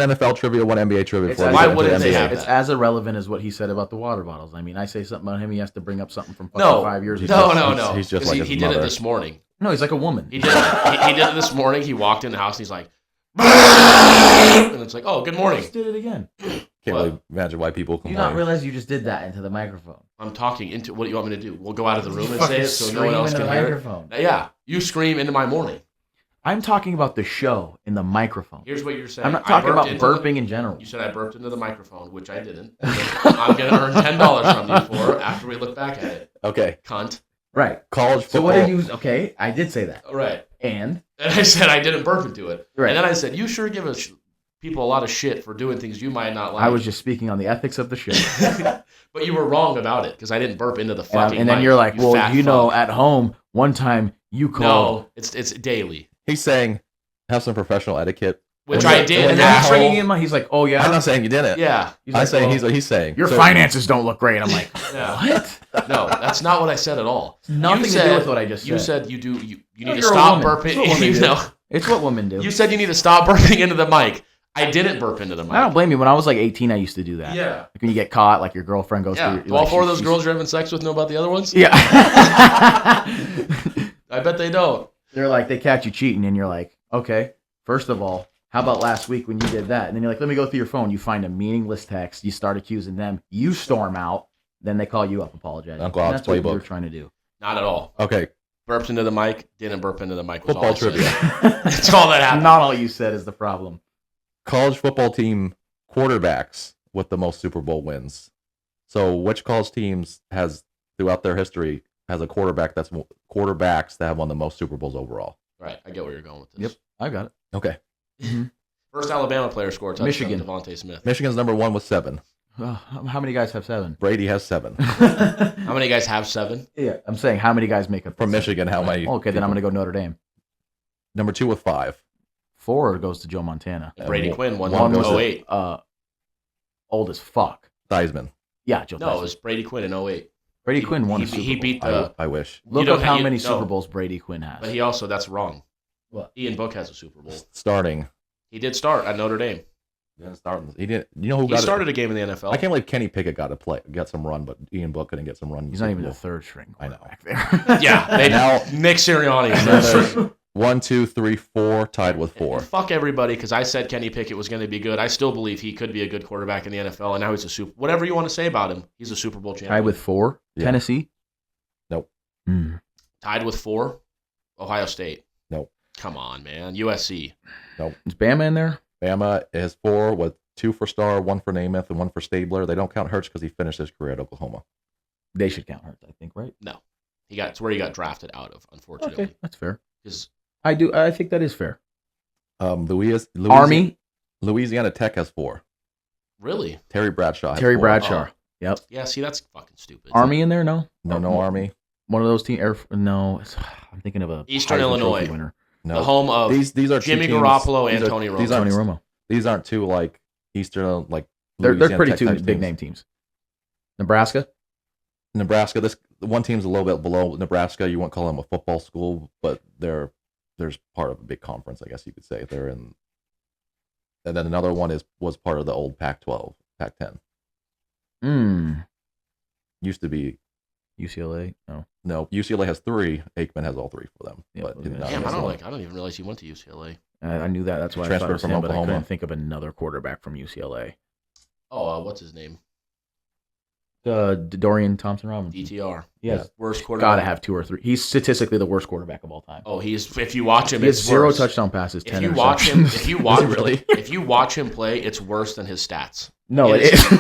NFL trivia, one NBA trivia. Why wouldn't they have It's that? as irrelevant as what he said about the water bottles. I mean, I say something about him, he has to bring up something from fucking 5 years ago. No. He's just 'Cause like he his did it mother. this morning. No, he's like a woman. He did it this morning. He walked in the house and he's like, and it's like, oh, good He morning. just did it again. Can't really imagine why people Do you complain. not realize you just did that into the microphone? I'm talking into what do you want me to do? We'll go out of the room and Fucking say it so no scream one else into can the hear microphone. it. Yeah, you scream into my morning. I'm talking about the show in the microphone. Here's what you're saying. I'm not I talking about burped into burping in general. You said I burped into the microphone, which I didn't. I'm going to earn $10 from you for after we look back at it. Okay, Cunt. Right. college football. So what did you? Okay, I did say that. Right. And I said I didn't burp into it. Right. And then I said, you sure give us people a lot of shit for doing things you might not like. I was just speaking on the ethics of the show. But you were wrong about it because I didn't burp into the fucking And then mic, you're like, well, fat you know, fuck. at home, one time you called. No, it's daily. He's saying have some professional etiquette. Which And I then- did. And then he's asshole. bringing him up. He's like, oh, yeah. I'm not saying you didn't. Yeah. He's I'm like, saying well, he's saying your So- finances don't look great. I'm like, Yeah. what? No, that's not what I said at all. Nothing You to do with what I just You said. said you need No, to you're a stop woman. That's what burping. women You do. know, It's what women do. you said you need to stop burping into the mic. I didn't burp into the mic. I don't blame you. When I was like 18, I used to do that. Yeah. Like when you get caught, like your girlfriend goes Yeah. through. Do all like, 4 of those she's- girls you're having sex with know about the other ones? Yeah. I bet they don't. They're like, they catch you cheating, and you're like, okay, first of all, how about last week when you did that? And then you're like, let me go through your phone. You find a meaningless text. You start accusing them. You storm out. Then they call you up apologizing. Uncle And Odd's that's what playbook. you're trying to do. Not at all. Okay, Burped into the mic, didn't burp into the mic. Was football all I said. trivia. That's all that happened. Not all you said is the problem. College football team quarterbacks with the most Super Bowl wins. So which college teams has throughout their history has a quarterbacks that have won the most Super Bowls overall? Right. I get where you're going with this. Yep, I got it. Okay, First Alabama player scored a touchdown. Michigan. Devontae Smith. Michigan's number 1 with 7. How many guys have 7? Brady has 7. How many guys have 7? Yeah, I'm saying how many guys make up From the Michigan, how many? Okay, then I'm going to go Notre Dame. Number 2 with 5. 4 goes to Joe Montana. Brady one- Quinn won one in was a- 08. Old as fuck. Theismann. Yeah, Joe. No, it Theismann. was Brady Quinn in 08. Brady Quinn won he, a Super he Bowl. beat the. I wish. Look you up don't- how you- many no. Super Bowls Brady Quinn has. But he also, that's wrong. What? Ian Book has a Super Bowl. Starting. He did start at Notre Dame. He didn't start. He didn't. You know who He got started a game in the NFL. I can't believe Kenny Pickett got some run, but Ian Book couldn't get some run. He's not even the third string I know. quarterback there. Yeah, they Now- Nick Sirianni. And then there's 1, 2, 3, 4 tied with 4. Fuck everybody because I said Kenny Pickett was going to be good. I still believe he could be a good quarterback in the NFL, and now he's a super. Whatever you want to say about him, he's a Super Bowl champion. Tied with 4. Yeah. Tennessee. Nope. Tied with 4. Ohio State. Nope. Come on, man. USC. Is Bama in there? Bama is 4 with 2 for Starr, 1 for Namath, and 1 for Stabler. They don't count Hurts because he finished his career at Oklahoma. They should count Hurts, I think, right? No, it's where he got drafted out of. Unfortunately, Okay, that's fair. 'Cause- I think that is fair. Army. Louisiana Tech has 4. really, Terry Bradshaw. Has Terry 4. Bradshaw. Oh. Yep. yeah. See, that's fucking stupid. Army in there? No. No Army. One of those teams. No, I'm thinking of a Eastern Heisman Illinois. Trophy winner. No. The home of These are two Jimmy teams- Garoppolo and these are- Tony Romo. These aren't, Tony Romo. these aren't two like Eastern like. They're Louisiana pretty Tech two type big teams. name teams. Nebraska. Nebraska. This one team's a little bit below Nebraska. You won't call them a football school, but there's part of a big conference, I guess you could say. They're in, and then another one was part of the old Pac-12, Pac-10. Used to be UCLA? No, UCLA has 3. Aikman has all 3 for them. Yeah, But okay. Damn, I don't even realize he went to UCLA. I knew that. That's why I thought it was him, but I couldn't think of another quarterback from UCLA. Oh, what's his name? Dorian Thompson-Robinson. DTR. Yes. Worst quarterback. Got to have 2 or 3. He's statistically the worst quarterback of all time. Oh, if you watch him, he has it's 0 worse. touchdown passes, 10 if you watch him, Is he really? if you watch him play, it's worse than his stats. No, it is.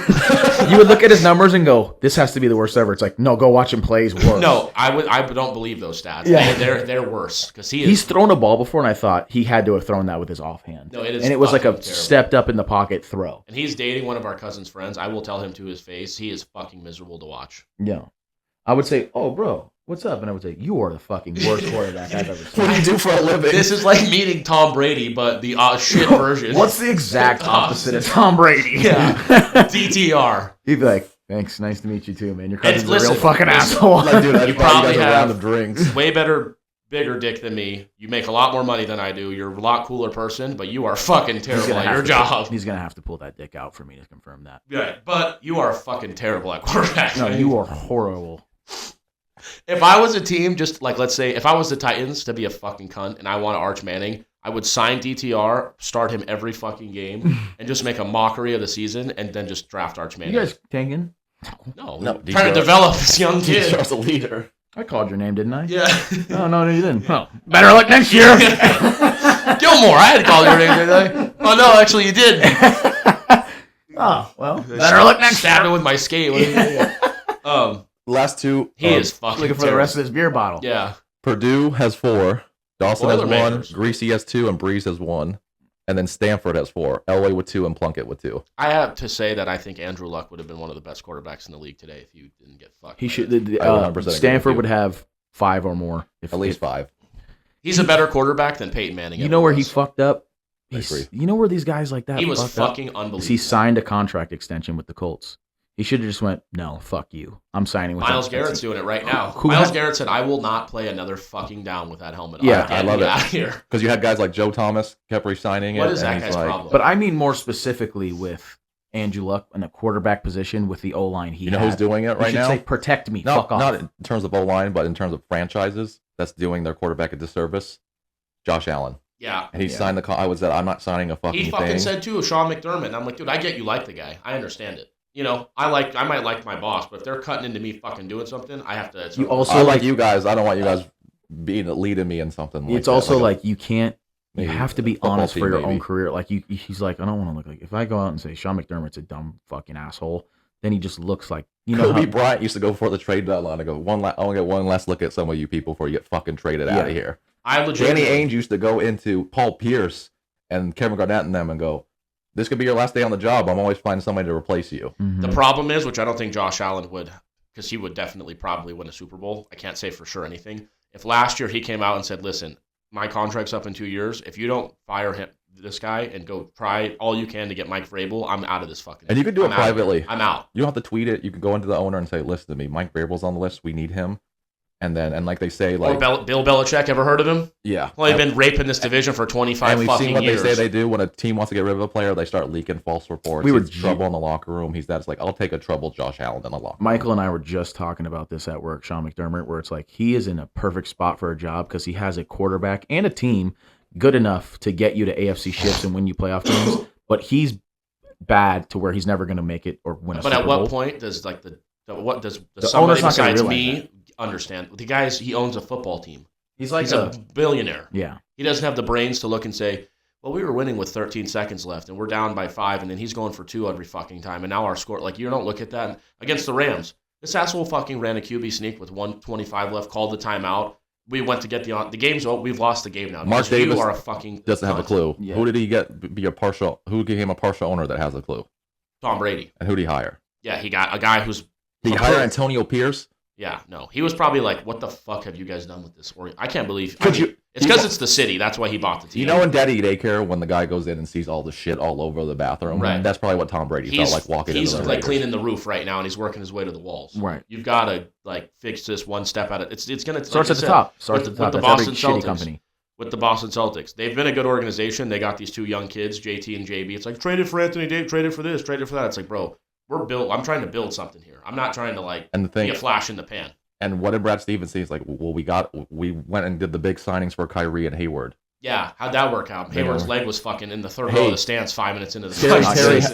You would look at his numbers and go, "This has to be the worst ever." It's like, no, go watch him play. He's worse. No, I don't believe those stats. Yeah. They're worse because he's thrown a ball before, and I thought he had to have thrown that with his offhand. No, it is, and it was like a terrible. stepped up in the pocket throw. And he's dating one of our cousin's friends. I will tell him to his face, he is fucking miserable to watch. Yeah, I would say, "Oh, bro, what's up?" And I would say, "You are the fucking worst quarterback I've ever seen." What do you do for a living? This is like meeting Tom Brady, but the shit version. What's the exact opposite of Tom Brady? Yeah, DTR. He'd be like, "Thanks, nice to meet you too, man. Your cousin's a real listen, fucking listen. asshole." Like, dude, You probably a have round of drinks. way better, bigger dick than me. You make a lot more money than I do. You're a lot cooler person, but you are fucking terrible at your job. He's gonna have to pull that dick out for me to confirm that. Yeah, but you are fucking terrible at quarterback. No, you are horrible. If I was a team, just like, let's say, if I was the Titans to be a fucking cunt and I want Arch Manning, I would sign DTR, start him every fucking game, and just make a mockery of the season, and then just draft Arch Manning. You guys tanking? No, DTR. trying to develop this young kid. DTR's a leader. I called your name, didn't I? Yeah. No, you didn't. Oh, better luck next year. Gilmore, I had to call your name, didn't I? Oh, no, actually, you did. Oh, well, better luck next Stabbed time. him with my skate. Last 2. He is fucking Looking for the rest of this beer bottle. Yeah. Purdue has 4. Dawson has 1. Boilermakers. Greasy has 2, and Breeze has 1. And then Stanford has 4. Elway with 2, and Plunkett with 2. I have to say that I think Andrew Luck would have been one of the best quarterbacks in the league today if you didn't get fucked. He should. I 100% agree Stanford with you. would have 5 or more. At least 5. He's a better quarterback than Peyton Manning. You ever know where he was. fucked up? I agree. You know where these guys like that He was fucked up? fucking unbelievable. He signed a contract extension with the Colts. He should have just went, no, fuck you. I'm signing with Myles them." Garrett's doing it right now. Who Myles had- Garrett said, "I will not play another fucking down with that helmet on. Yeah, Get I love me it. out of here." Because you had guys like Joe Thomas kept re-signing it. What is and that he's guy's like, problem? But I mean more specifically with Andrew Luck in the quarterback position with the O-line he You know had. who's doing it You right should now? say, protect me, No, fuck off. not in terms of O-line, but in terms of franchises that's doing their quarterback a disservice. Josh Allen. Yeah. And he signed the I was I'm not signing a fucking He fucking thing. said too, Sean McDermott. And I'm like, dude, I get you like the guy. I understand it. You know, I might like my boss, but if they're cutting into me fucking doing something, I have to. You also I like like you guys. I don't want you guys leading me in something like it's that. also Like like you can't. You maybe have to be a football honest for team, your maybe. own career. Like he's like, I don't want to look like. If I go out and say Sean McDermott's a dumb fucking asshole, then he just looks like Kobe how, Bryant used to go for the trade deadline and go, I want to get one last look at some of you people before you get fucking traded out of here. I legitimately. Danny Ainge used to go into Paul Pierce and Kevin Garnett and them and go, this could be your last day on the job. I'm always finding somebody to replace you. The problem is, which I don't think Josh Allen would, because he would definitely probably win a Super Bowl. I can't say for sure anything. If last year he came out and said, listen, my contract's up in 2 years. If you don't fire him, this guy, and go try all you can to get Mike Vrabel, I'm out of this fucking. And you can do it I'm out. privately. I'm out. You don't have to tweet it. You can go into the owner and say, listen to me, Mike Vrabel's on the list. We need him. And then, and like they say, like, Or Bill Belichick, ever heard of him? yeah. Well, he's been raping this division for 25 And we've fucking seen what years. they say they do when a team wants to get rid of a player. They start leaking false reports. We were He's trouble in the locker room. He's that's like, I'll take a troubled Josh Allen in the locker room. Michael and I were just talking about this at work, Sean McDermott, where it's like he is in a perfect spot for a job because he has a quarterback and a team good enough to get you to AFC shifts and win you playoff games, but he's bad to where he's never going to make it or win a But Super at what Bowl. point does like the The somebody owner's not gonna besides realize me understand? The guys, he owns a football team. He's like He's a billionaire. yeah. He doesn't have the brains to look and say, well, we were winning with 13 seconds left, and we're down by 5, and then he's going for 2 every fucking time, and now our score, like, you don't look at that. Against the Rams, this asshole fucking ran a QB sneak with 1:25 left, called the timeout. We went to get the game's over. We've lost the game now. Mark because Davis you are a fucking doesn't have a cunt. clue. Yeah. Who did he get be a partial? Who became a partial owner that has a clue? Tom Brady. And who did he hire? Yeah, he got a guy who's. Did he hire Antonio Pierce? Yeah, no. He was probably like, what the fuck have you guys done with this? Or I can't believe. Could you- It's because it's the city. That's why he bought the team. You know in Daddy Daycare when the guy goes in and sees all the shit all over the bathroom? Right. That's probably what Tom Brady felt like walking he's into the like Raiders. cleaning the roof right now, and he's working his way to the walls. Right. You've got to like fix this one step at it. It's gonna Starts like at the top. With That's the every Boston shitty Celtics. company. With the Boston Celtics, they've been a good organization. They got these 2 young kids, JT and JB. It's like traded for Anthony Davis, traded for this, traded for that. It's like, bro, we're built. I'm trying to build something here. I'm not trying to like And the thing, be a flash in the pan. And what did Brad Stevens say? He's like, well, we went and did the big signings for Kyrie and Hayward. Yeah, how'd that work out? Hayward's leg was fucking in the third row of the stands 5 minutes into the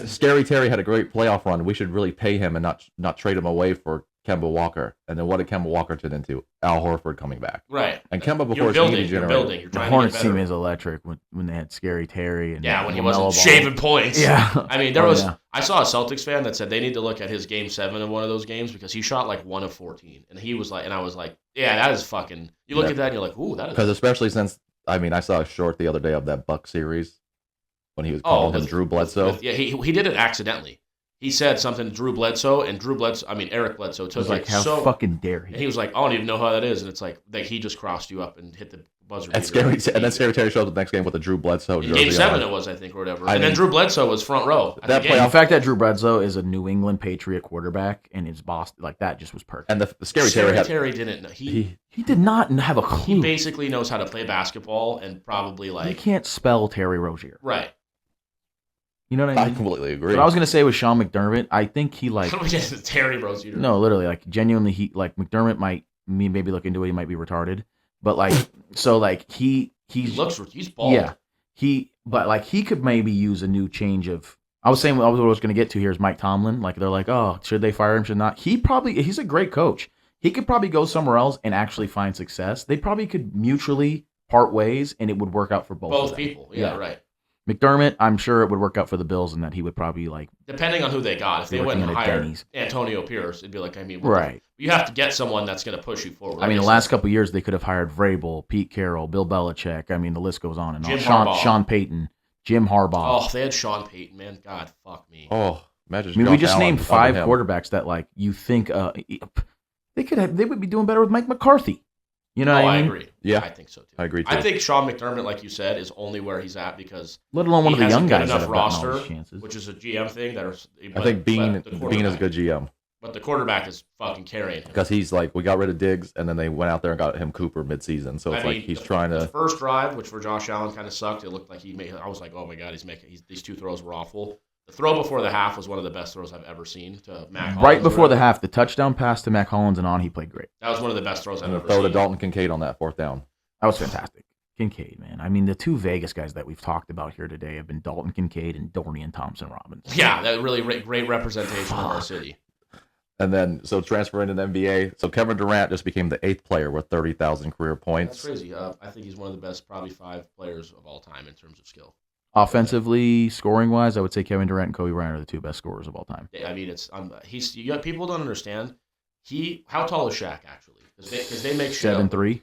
Scary Terry had a great playoff run. We should really pay him and not trade him away for Kemba Walker. And then what did Kemba Walker turn into? Al Horford coming back. Right. And Kemba before his knee degenerated. The Hornets team is electric when they had Scary Terry. And when he wasn't shaving points. Yeah. I mean, I saw a Celtics fan that said they need to look at his game 7 of one of those games because he shot like 1 of 14. And he was like, and I was like, yeah, that is fucking, you look at that and you're like, ooh, that is. Because especially since, I saw a short the other day of that Buck series when he was calling him Drew Bledsoe. He did it accidentally. He said something to Drew Bledsoe, and Eric Bledsoe took it. Like, how fucking dare he? And he was like, I don't even know how that is. And it's like he just crossed you up and hit the buzzer. And then Scary Terry shows up the next game with a Drew Bledsoe jersey. Game 7 it was, I think, or whatever. And then Drew Bledsoe was front row. The fact that Drew Bledsoe is a New England Patriot quarterback and is Boston, like that just was perfect. And the Scary Terry didn't know. He did not have a clue. He basically knows how to play basketball and probably like... You can't spell Terry Rozier. Right. You know what I mean? I completely agree. What I was going to say with Sean McDermott, I think he How do we get to Terry Rozier? No, literally, like genuinely, McDermott might maybe look into it. He might be retarded, but like he he's bald. Yeah, he could maybe use a new change of. I was saying what I was going to get to here is Mike Tomlin. Like they're like, oh, should they fire him? Should not? He's a great coach. He could probably go somewhere else and actually find success. They probably could mutually part ways, and it would work out for both people. Yeah, right. McDermott, I'm sure it would work out for the Bills, and that he would probably like. Depending on who they got, if they went and hired Antonio Pierce, it'd be like, right. You have to get someone that's going to push you forward. I mean, the last couple of years they could have hired Vrabel, Pete Carroll, Bill Belichick. I mean, the list goes on and on. Sean Payton, Jim Harbaugh. Oh, if they had Sean Payton, man, God, fuck me. Oh, imagine. I mean, we just named 5 quarterbacks that like you think they would be doing better with Mike McCarthy. You know what I mean? I agree. Yeah, I think so too. I agree too. I think Sean McDermott, like you said, is only where he's at because let alone one of the young guys that have roster, gotten all chances. which is a GM thing. I think Bean is a good GM, but the quarterback is fucking carrying him because he's like we got rid of Diggs and then they went out there and got him Cooper midseason. So it's he's trying to. The first drive, which for Josh Allen kind of sucked. It looked like he made. I was like, oh my god, these 2 throws were awful. The throw before the half was one of the best throws I've ever seen to Mac Hollins. Right before the half, the touchdown pass to Mac Hollins and on, he played great. That was one of the best throws I've ever seen. Throw to Dalton Kincaid on that 4th down. That was fantastic. Kincaid, man. I mean, the 2 Vegas guys that we've talked about here today have been Dalton Kincaid and Dorian Thompson-Robinson. Yeah, that really great representation of our city. And then, so transferring to the NBA. So Kevin Durant just became the 8th player with 30,000 career points. That's crazy. I think he's one of the best, probably 5 players of all time in terms of skill. Offensively, scoring-wise, I would say Kevin Durant and Kobe Bryant are the 2 best scorers of all time. I mean, people don't understand. How tall is Shaq, actually? Because they make 7'3".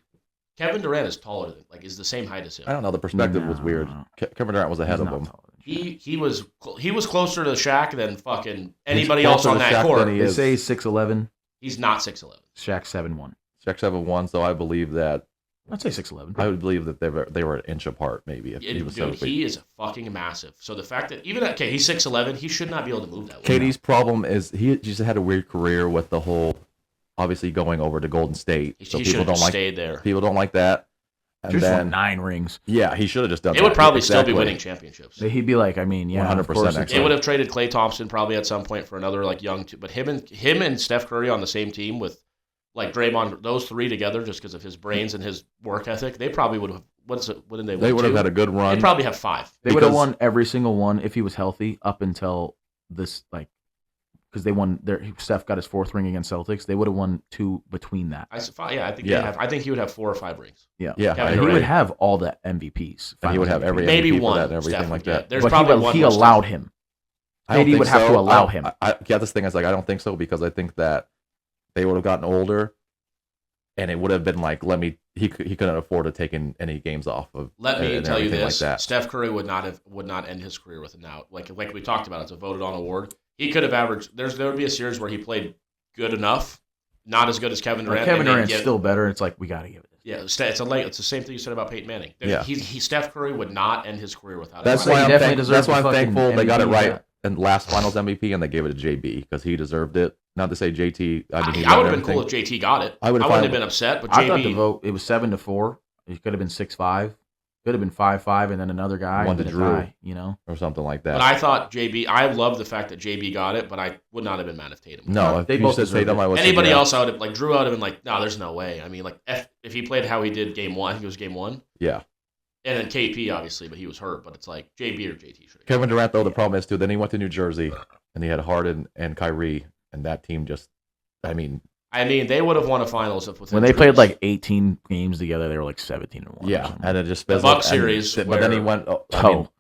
Kevin Durant is taller than, is the same height as him. I don't know. The perspective was weird. Kevin Durant was ahead of him. He was closer to Shaq than fucking anybody else on that court. They say 6'11". He's not 6'11". Shaq's 7'1". Shaq's 7'1", so I believe that. I'd say 6'11". I would believe that they were an inch apart, maybe. If he was he is fucking massive. So the fact that he's 6'11", he should not be able to move that way. KD's problem is he just had a weird career with the whole, obviously going over to Golden State. So people don't stayed there. People don't like that. And just won 9 rings. Yeah, he should have just done that. It would probably still be winning championships. He'd be like, 100%. They would have traded Klay Thompson probably at some point for another young, but him and Steph Curry on the same team with Draymond, those 3 together, just because of his brains and his work ethic, they probably would have. Wouldn't they? They would have had a good run. They'd probably have 5. They would have won every single one if he was healthy up until this, because they won. Steph got his 4th ring against Celtics. They would have won 2 between that. I think he would have 4 or 5 rings. Yeah. And he would have all the MVPs. And he would have every maybe MVP one for that and everything like that. There's probably one. He allowed him. KD would have to allow him. This thing is I don't think so because I think that they would have gotten older, and it would have been he couldn't afford to take any games off of. Let me tell you this: Steph Curry would not end his career with an out. Like we talked about, it's a voted on award. He could have averaged. There would be a series where he played good enough, not as good as Kevin Durant. Kevin Durant's still better. It's we got to give it. Yeah, it's the same thing you said about Peyton Manning. Yeah. Steph Curry would not end his career without. That's why I'm thankful they got it right in last Finals MVP and they gave it to JB because he deserved it. Not to say JT. I would have been cool if JT got it. I wouldn't have been upset. But JB, I thought the vote it was 7-4. It could have been 6-5. Could have been 5-5 and then another guy One and to then a Drew. tie, or something like that. But I thought JB. I love the fact that JB got it, but I would not have been mad if Tatum. No, if They you both said deserve Tatum, it. I would Anybody say else, I would have Drew. I would have been like, no, there's no way. I mean, like if he played how he did game 1, I think it was game 1. Yeah. And then KP obviously, but he was hurt. But it's like JB or JT should. Kevin Durant, though, the problem is too. Then he went to New Jersey, and he had Harden and Kyrie, and that team just, I mean, they would have won a finals if when they played like 18 games together, they were like 17-1. yeah, and it just The Bucks series, but then he went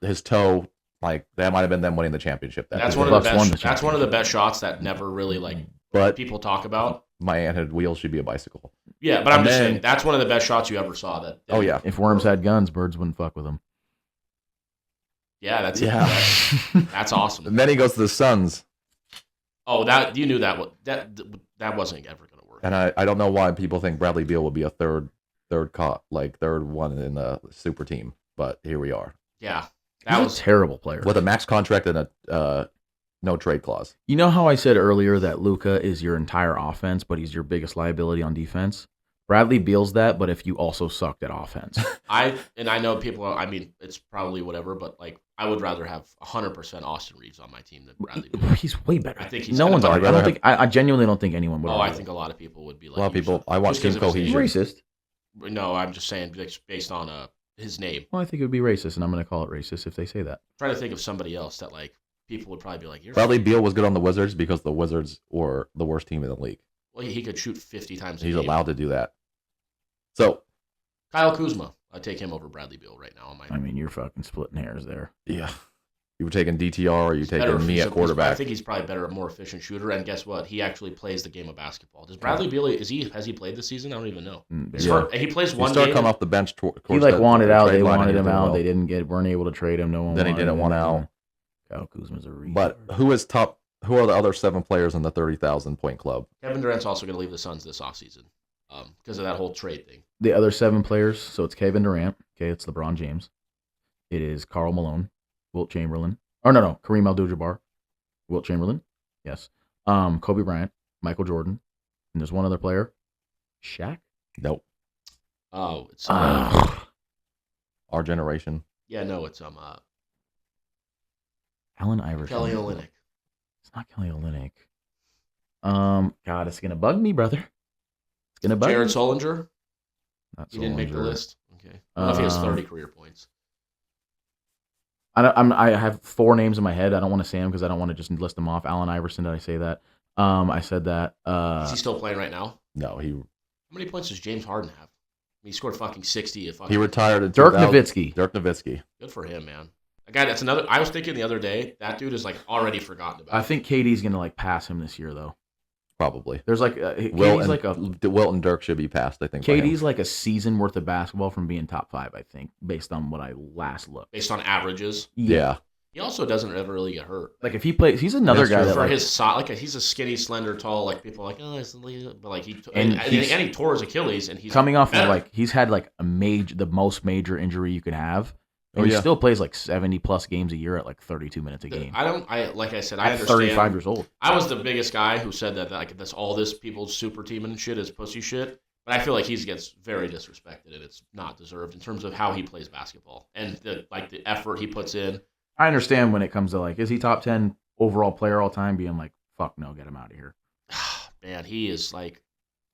his toe, like that might have been them winning the championship. That's one of the best. That's one of the best shots that never really but people talk about. My aunt had wheels; she'd be a bicycle. Yeah, but I'm just saying that's one of the best shots you ever saw. That oh yeah, if worms had guns, birds wouldn't fuck with them. Yeah, that's that's awesome. And then he goes to the Suns. Oh, that you knew that wasn't ever going to work. And I don't know why people think Bradley Beal would be a third one in the super team, but here we are. Yeah, that was a terrible player with a max contract and a no trade clause. You know how I said earlier that Luka is your entire offense, but he's your biggest liability on defense? Bradley Beal's that, but if you also sucked at offense. I know people. I mean, it's probably whatever, but like I would rather have 100% Austin Reeves on my team than Bradley Beal. He's way better. I think he's no one's arguing. I genuinely don't think anyone would. I think a lot of people would be like. A lot of people. I want team cohesion. Racist. No, I'm just saying based on his name. Well, I think it would be racist, and I'm going to call it racist if they say that. I'm trying to think of somebody else that like people would probably be like. Bradley Beal was good on the Wizards because the Wizards were the worst team in the league. Well, he could shoot 50 times. He's allowed to do that. So, Kyle Kuzma, I'd take him over Bradley Beal right now. I mean, you're fucking splitting hairs there. Yeah. You were taking DTR or you taking me at quarterback? I think he's probably better, more efficient shooter. And guess what? He actually plays the game of basketball. Does Bradley Beal, has he played this season? I don't even know. He plays one game. He come off the bench. He wanted out. They wanted him out. They weren't able to trade him. No one. Then he didn't want out. Kyle Kuzma's a retard. But who are the other 7 players in the 30,000 point club? Kevin Durant's also going to leave the Suns this offseason because of that whole trade thing. The other 7 players, so it's Kevin Durant. Okay, it's LeBron James. It is Karl Malone, Wilt Chamberlain. Oh, no. Kareem Abdul-Jabbar, Wilt Chamberlain. Yes. Kobe Bryant, Michael Jordan. And there's one other player. Shaq? Nope. Oh, it's our generation. Yeah, no, it's Allen Iverson. Kelly Olynyk. It's not Kelly Olynyk. God, it's gonna bug me, brother. It's gonna bug Jared me. Solinger. He didn't make the list. Okay. I don't know if he has 30 career points. I have 4 names in my head. I don't want to say them because I don't want to just list them off. Allen Iverson, did I say that? I said that. Is he still playing right now? No, How many points does James Harden have? He scored fucking 60. He retired in Dirk Nowitzki. Good for him, man. A guy that's another. I was thinking the other day that dude is like already forgotten about. I think KD's gonna like pass him this year though. Probably. There's like Wilt and Dirk should be passed. I think KD's like a season worth of basketball from being top 5. I think based on what I last looked. Based on averages. Yeah. He also doesn't ever really get hurt. Like if he plays, he's another guy that for his size. Like he's a skinny, slender, tall. Like people are like, but like he tore his Achilles, and he's coming off of like he's had like the most major injury you could have. And he still plays like 70+ games a year at like 32 minutes a game. Like I said, I understand. 35 years old. I was the biggest guy who said that like that's all this people's super team and shit is pussy shit. But I feel like he gets very disrespected, and it's not deserved in terms of how he plays basketball and the effort he puts in. I understand when it comes to like, is he top 10 overall player all time? Being like, fuck no, get him out of here. Man, he is like.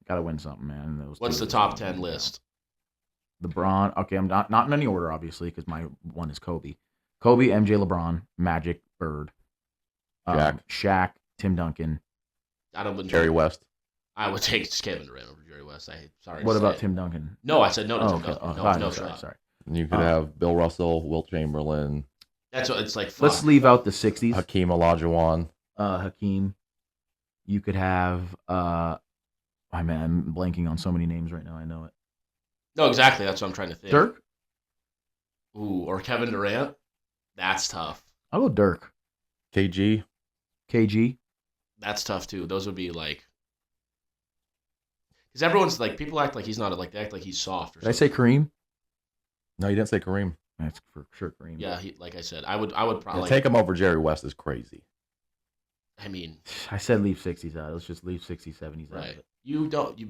Got to win something, man. What's the top 10 list? LeBron. Okay, I'm not in any order, obviously, because my one is Kobe. Kobe, MJ, LeBron, Magic, Bird, Shaq, Tim Duncan. Jerry West. I would take Kevin Durant over Jerry West. Sorry. What about Tim Duncan? No, I said no to Tim Duncan. No shot. Sorry. You could have Bill Russell, Wilt Chamberlain. That's what it's like. Fuck. Let's leave out the 60s. Hakeem Olajuwon. Hakeem. You could have. I'm blanking on so many names right now. I know it. No, exactly. That's what I'm trying to think. Dirk? Ooh, or Kevin Durant? That's tough. I'll go Dirk. KG? That's tough, too. Those would be like... Because everyone's like... People act like he's not... Like, they act like he's soft or something. Did I say Kareem? No, you didn't say Kareem. That's for sure Kareem. Yeah, like I said, I would probably... take him over Jerry West is crazy. I mean... I said leave 60s out. Let's just leave 60s, 70s out. Right.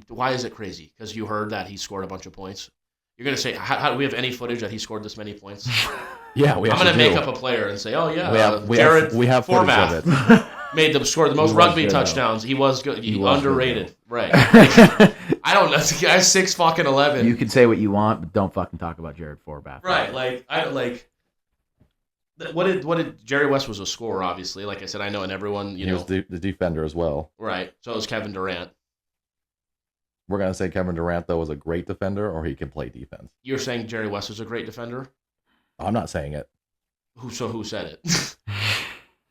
Why is it crazy? Because you heard that he scored a bunch of points. You're going to say, how do we have any footage that he scored this many points? Yeah, we I'm going to make do. up a player and say, oh, yeah, we have footage of it. Scored the most rugby touchdowns. He was good. He was underrated. Good, right. I don't know. This guy's 6'11". You can say what you want, but don't fucking talk about Jared Forbath. Right. What did Jerry West was a scorer, obviously. Like I said, I know, and everyone, he was the defender as well. Right. So was Kevin Durant. We're going to say Kevin Durant, though, was a great defender, or he can play defense. You're saying Jerry West was a great defender? I'm not saying it. Who said it?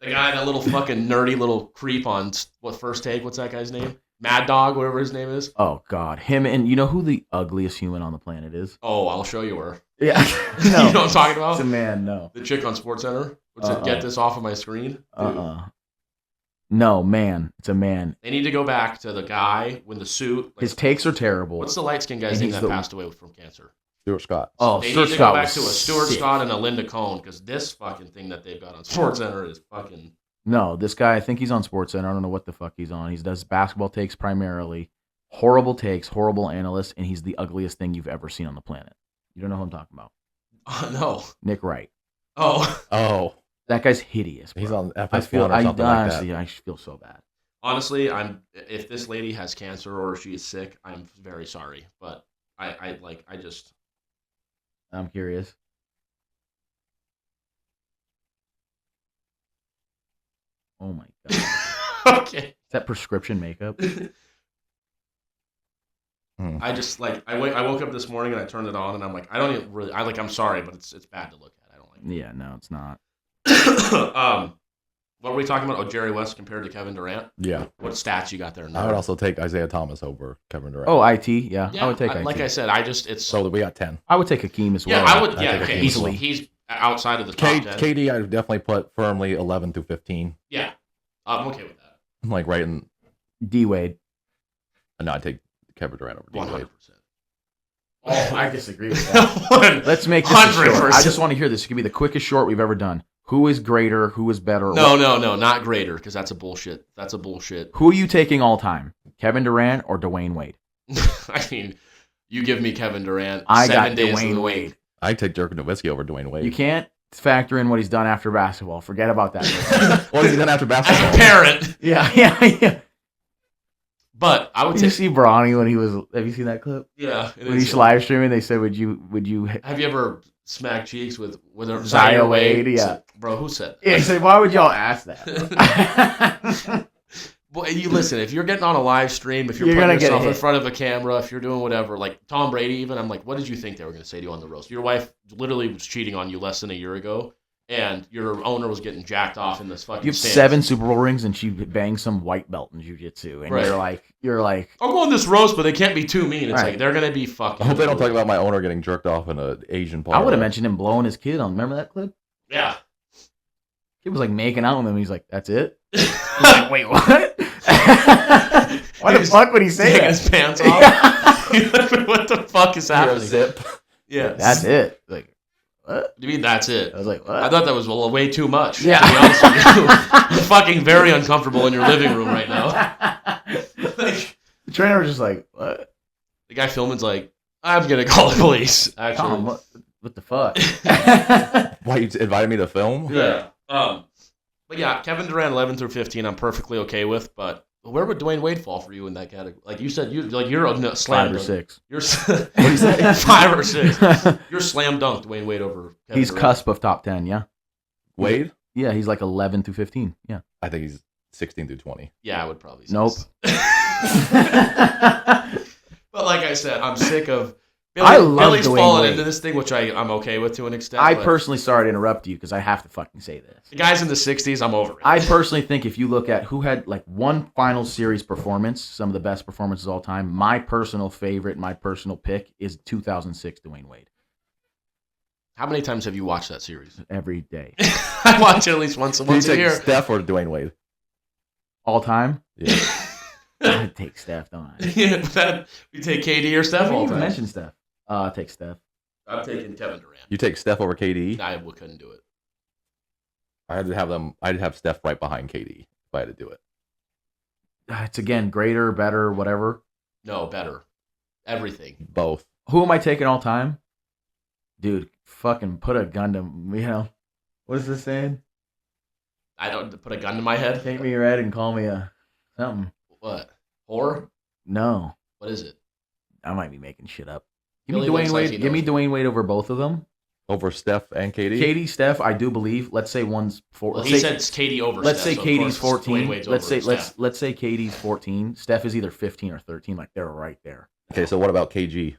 The guy, that little fucking nerdy little creep on First Take, what's that guy's name? Mad Dog, whatever his name is. Oh, God. Him, and you know who the ugliest human on the planet is? Oh, I'll show you her. Yeah. No. You know what I'm talking about? It's a man, no. The chick on SportsCenter? Which said, get this off of my screen? No, man. It's a man. They need to go back to the guy with the suit. His takes are terrible. What's the light-skinned guy's name that passed away from cancer? Stuart Scott. Oh, they Stuart need to Scott go back to a Stuart sick. Scott and a Linda Cohn, because this fucking thing that they've got on SportsCenter is fucking... No, this guy, I think he's on SportsCenter. I don't know what the fuck he's on. He does basketball takes primarily. Horrible takes, horrible analyst, and he's the ugliest thing you've ever seen on the planet. You don't know who I'm talking about. No. Nick Wright. Oh. That guy's hideous, bro. He's on FS1 I feel, or something honestly, like that. I feel so bad. Honestly, if this lady has cancer or she is sick, I'm very sorry. But I'm curious. Oh my god. Okay. Is that prescription makeup? I just I woke up this morning and I turned it on and I'm like, I don't even really, I'm sorry, but it's bad to look at. I don't like it. Yeah, no, it's not. What were we talking about? Oh, Jerry West compared to Kevin Durant? Yeah. What stats you got there? I would also take Isaiah Thomas over Kevin Durant. Oh, IT, yeah. I would take IT. Like I said, it's... So we got 10. I would take Hakeem as well. Yeah, I would, okay. Easily. He's outside of the top 10. KD, I would definitely put firmly 11 through 15. Yeah. I'm okay with that. Like right in... D-Wade. No, I'd take Kevin Durant over D-Wade. 100%. Oh, I disagree with that. Let's make this a short. I just want to hear this. It could be the quickest short we've ever done. Who is greater? Who is better? No, not greater, because that's a bullshit. Who are you taking all time? Kevin Durant or Dwayne Wade? I mean, you give me Kevin Durant. I 7 got days Dwayne of the Wade. week. I'd take Dirk Nowitzki over Dwayne Wade. You can't factor in what he's done after basketball. Forget about that. What has he done after basketball? As a parent. Yeah. But I would Did you see Bronny when he was? Have you seen that clip? Yeah. When he's live streaming, they said, "Would you?" Have you ever smacked cheeks with Zaya Wade? Yeah, bro. Who said that? Yeah. He said, "Why would y'all ask that?" Boy, you listen. If you're getting on a live stream, if you're You're putting gonna get yourself in hit. front of a camera, if you're doing whatever, like Tom Brady, even I'm like, what did you think they were going to say to you on the roast? Your wife literally was cheating on you less than a year ago, and your owner was getting jacked off in this fucking. You have stands. 7 Super Bowl rings, and she banged some white belt in jiu-jitsu, and Right. you're like, I'll go on this roast, but they can't be too mean. It's Right. like they're going to be fucking. I hope they don't talk about my owner getting jerked off in an Asian parlor. I would have mentioned him blowing his kid on. Remember that clip? Yeah. He was like making out with him. He's like, "That's it." He's like, "Wait, what?" Why the fuck would he say Taking that? his pants off. What the fuck is happening? Zip. Yeah. That's it. Like, what? You mean that's it? I was like, what? I thought that was way too much. Yeah. To be honest with you. I'm fucking very uncomfortable in your living room right now. Like, The trainer was just like, what? the guy filming's like, I'm gonna call the police. Actually, Tom, what the fuck? Why, you invited me to film? yeah. But yeah, Kevin Durant 11 through 15, I'm perfectly okay with. But where would Dwayne Wade fall for you in that category? Like you said, you're a slam 5 or dunk. 6. You're What do you say? 5 or 6. You're slam dunked Dwayne Wade over. Kevin He's Durant. cusp of top 10, yeah. Wade? Yeah, he's like 11 through 15, yeah. I think he's 16 through 20. Yeah, I would probably say Nope. so. But like I said, I'm sick of I love Billy's Dwayne fallen Wade. into this thing, which I'm okay with to an extent. I but personally, sorry to interrupt you because I have to fucking say this. the guys in the 60s, I'm over it. I personally think if you look at who had like one final series performance, some of the best performances of all time, my personal favorite, my personal pick is 2006 Dwayne Wade. How many times have you watched that series? Every day. I watch it at least once Do you a take year. Steph or Dwayne Wade? All time? Yeah. I'd take Steph, don't I? Yeah, but we take KD or Steph I all didn't the even time. mention Steph. I'll take Steph. I'm taking Kevin Durant. You take Steph over KD? I couldn't do it. I'd have Steph right behind KD if I had to do it. It's again greater, better, whatever. No, better. Everything. Both. Who am I taking all time? Dude, fucking put a gun to, what is this saying? I don't put a gun to my head. Take me red and call me a something. What? Whore? No. What is it? I might be making shit up. Give Billy me looks Dwayne like Wade. he Give me knows. Dwayne Wade over both of them. Over Steph and KD? KD, Steph, I do believe. Let's say one's 4. Well, he said KD over Let's Steph, say so KD's of course 14. Dwayne Wade's Let's over say Steph. let's say KD's 14. Steph is either 15 or 13. Like they're right there. Okay, so what about KG?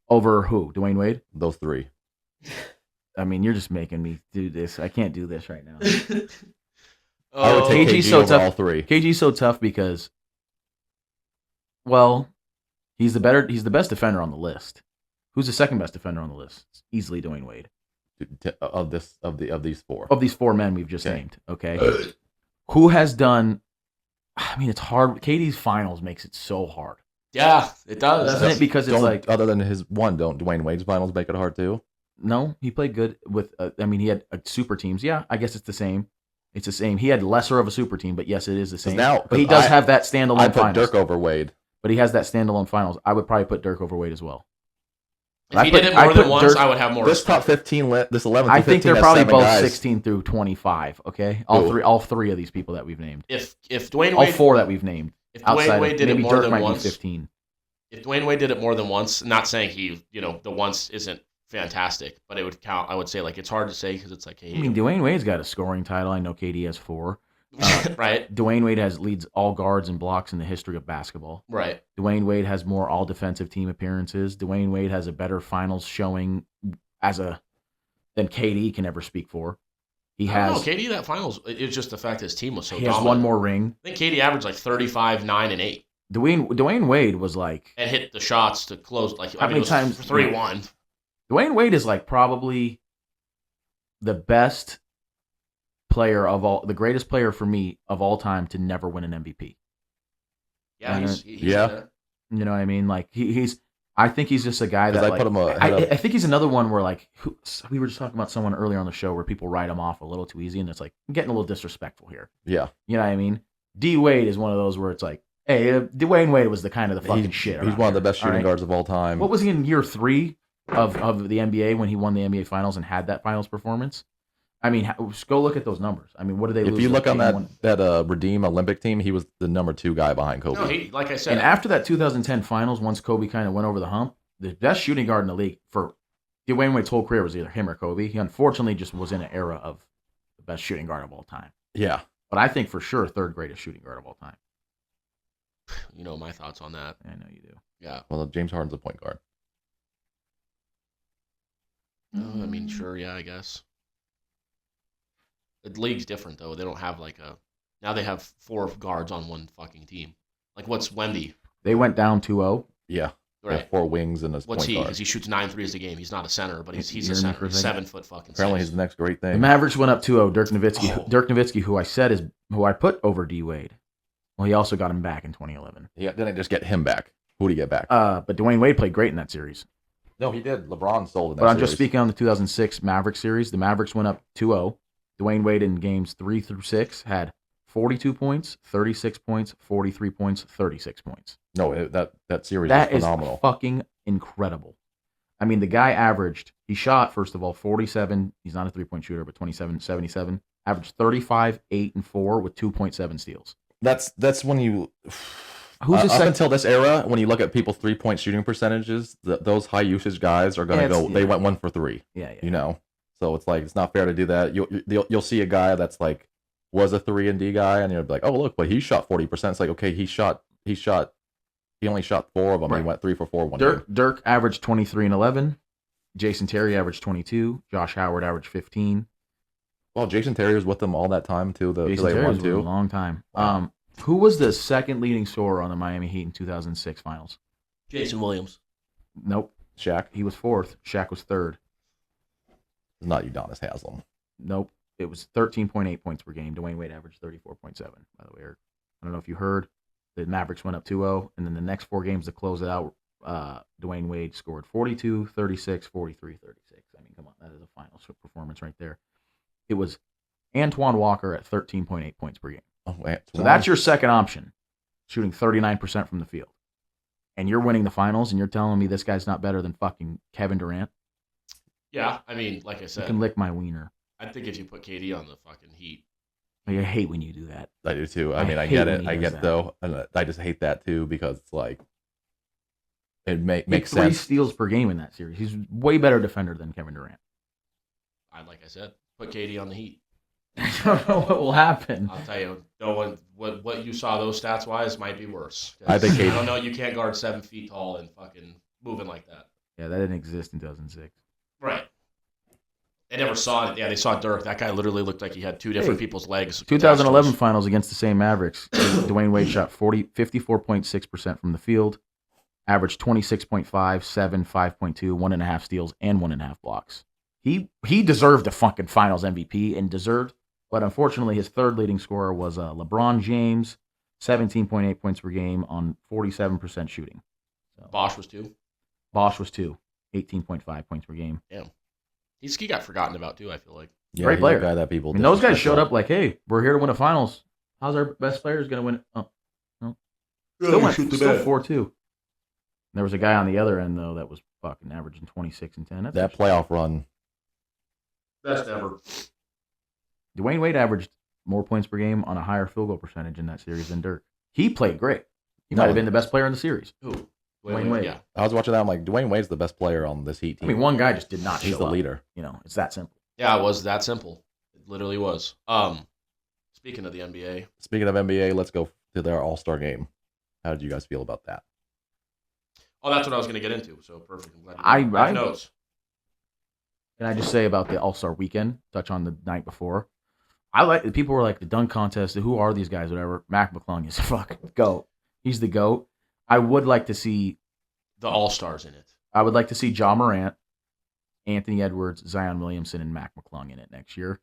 Over who? Dwayne Wade? Those three. I mean, you're just making me do this. I can't do this right now. I would take KG's KG so over tough. all three. KG's so tough because, well, he's the best defender on the list. Who's the second best defender on the list? It's easily Dwayne Wade. Of these four. Of these 4 men we've just named, okay? Who has done? I mean, it's hard. KD's finals makes it so hard, Yeah, it does. doesn't it? Because it's Don't- like, other than his one, don't Dwayne Wade's finals make it hard too? no, he played good with. I mean, he had super teams. Yeah, I guess it's the same. It's the same. He had lesser of a super team, but yes, it is the same. Now, but he does have that I standalone put finals. Dirk over Wade. But he has that standalone finals. I would probably put Dirk over Wade as well. If he did it more than once, Dirk, I would have more This respect. top 15, this 11 I through think 15 they're has probably 7 both guys. 16 through 25. Okay, Who? all three of these people that we've named, If Dwayne all Wade, 4 that we've named. if Outside Dwayne Wade of, did it maybe more Dirk than might once, be 15. if Dwayne Wade did it more than once, not saying he, the once isn't fantastic, but it would count. I would say like it's hard to say because it's like, hey, I mean, Dwayne Wade's got a scoring title. I know KD has 4. right, Dwayne Wade leads all guards and blocks in the history of basketball. right. Dwayne Wade has more all defensive team appearances. Dwayne Wade has a better finals showing than KD can ever speak for. He has KD that finals. It's just the fact his team was so. he has dominant. one more ring. I think KD averaged like 35, 9, and 8, Dwayne Wade was like, and hit the shots to close. Like How many times- 3-1. Dwayne Wade is like probably the best player of all, the greatest player for me of all time to never win an MVP. Yeah, he's Yeah. there. You know what I mean? Like he's. I think he's just a guy that I like, put him ahead of- I think he's another one where like we were just talking about someone earlier on the show where people write him off a little too easy, and it's like I'm getting a little disrespectful here. Yeah. You know what I mean? D Wade is one of those where it's like, hey, Dwayne Wade was the kind of the fucking shit. He's around one of the here, best shooting all right? guards of all time. What was he in year 3 of the NBA when he won the NBA Finals and had that Finals performance? I mean, just go look at those numbers. I mean, what did they lose? If you look on 81? that Redeem Olympic team, he was the number 2 guy behind Kobe. No, he like I said. And after that 2010 Finals, once Kobe kind of went over the hump, the best shooting guard in the league for Dwayne Wade's whole career was either him or Kobe. He unfortunately just was in an era of the best shooting guard of all time. Yeah. But I think for sure third greatest shooting guard of all time. You know my thoughts on that. I know you do. Yeah. Well, James Harden's a point guard. I mean, sure, yeah, I guess. The league's different though. They don't have like now they have 4 guards on one fucking team. Like what's Wemby? They went down 2-0. Yeah. They Right. have 4 wings and a What's point he? guard. Because he shoots 9 threes a game. He's not a center, but he's You're a in center. for a He's second. 7 foot fucking. Apparently, 6. he's the next great The thing. Mavericks went up 2-0. Dirk Nowitzki, Oh. who I said is who I put over D Wade. Well, he also got him back in 2011. Yeah, then they just get him back. Who do you get back? But Dwayne Wade played great in that series. No, he did. LeBron sold in that But I'm series. just speaking on the 2006 Mavericks series. The Mavericks went up 2-0. Dwayne Wade in games 3 through 6 had 42 points, 36 points, 43 points, 36 points. No, that series That was is phenomenal. fucking incredible. I mean, the guy he shot, first of all, 47. He's not a three-point shooter, but 27, 77. Averaged 35, 8, and 4 with 2.7 steals. That's when you. Who's the up second? until this era, when you look at people's 3-point shooting percentages, those high usage guys are going to go. They went 1 for 3. Yeah. You know, so it's like it's not fair to do that. You'll see a guy that's like was a 3 and D guy, and you'll be like, oh look, but he shot 40%. It's like okay, he only shot 4 of them. Right. He went 3 for 4 one game. Dirk averaged 23 and 11. Jason Terry averaged 22. Josh Howard averaged 15. Well, Jason Terry was with them all that time too. Jason They Terry won was with a too. long time. Wow. Who was the second leading scorer on the Miami Heat in 2006 finals? Jason Williams. Nope. Shaq. He was 4th. Shaq was 3rd. It's not Udonis Haslem. Nope. It was 13.8 points per game. Dwayne Wade averaged 34.7, by the way, Eric. I don't know if you heard. The Mavericks went up 2-0, and then the next 4 games to close it out, Dwayne Wade scored 42, 36, 43, 36. I mean, come on. That is a final performance right there. It was Antoine Walker at 13.8 points per game. Oh, wait, So that's your second option, shooting 39% from the field. and you're winning the finals, and you're telling me this guy's not better than fucking Kevin Durant? Yeah, I mean, like I said, you can lick my wiener. I think if you put KD on the fucking Heat. I hate when you do that. I do too. I mean, I get it. I get it, though. And I just hate that too because it's like it makes sense. 3 steals per game in that series. He's way better defender than Kevin Durant. Like I said, put KD on the Heat. I don't know what will happen. I'll tell you, no one. What you saw those stats wise might be worse. I think KD. I don't know. You can't guard 7 feet tall and fucking moving like that. Yeah, that didn't exist in 2006. Right. They never saw it. Yeah, they saw Dirk. That guy literally looked like he had 2 different people's legs. 2011 finals against the same Mavericks. Dwayne Wade shot 54.6% from the field, averaged 26.5, 7, 5.2, 1.5 steals, and 1.5 blocks. He deserved a fucking finals MVP and deserved, but unfortunately his third leading scorer was LeBron James, 17.8 points per game on 47% shooting. So, Bosch was 2. Bosch was 2, 18.5 points per game. Damn. He got forgotten about too, I feel like. Yeah, great player. Guy that people those guys showed up like, hey, we're here to win a finals. How's our best player going to win it? Oh, no. Still 4-2. There was a guy on the other end, though, that was fucking averaging 26 and 10. That playoff run. Best ever. Dwayne Wade averaged more points per game on a higher field goal percentage in that series than Dirk. He played great. He might have been the best player in the series. Who? Dwayne Wade. Yeah. I was watching that. I'm like, Dwayne Wade's the best player on this Heat team. I mean, one guy just did not He's show the up. leader. It's that simple. Yeah, it was that simple. It literally was. Speaking of the NBA. Speaking of NBA, let's go to their All-Star game. How did you guys feel about that? Oh, that's what I was going to get into. So perfect. I'm glad you notes. Can I just say about the All-Star weekend? Touch on the night before. People were like the dunk contest. Who are these guys? Whatever. Mac McClung is a fucking GOAT. He's the GOAT. I would like to see the All-Stars in it. I would like to see Ja Morant, Anthony Edwards, Zion Williamson, and Mac McClung in it next year.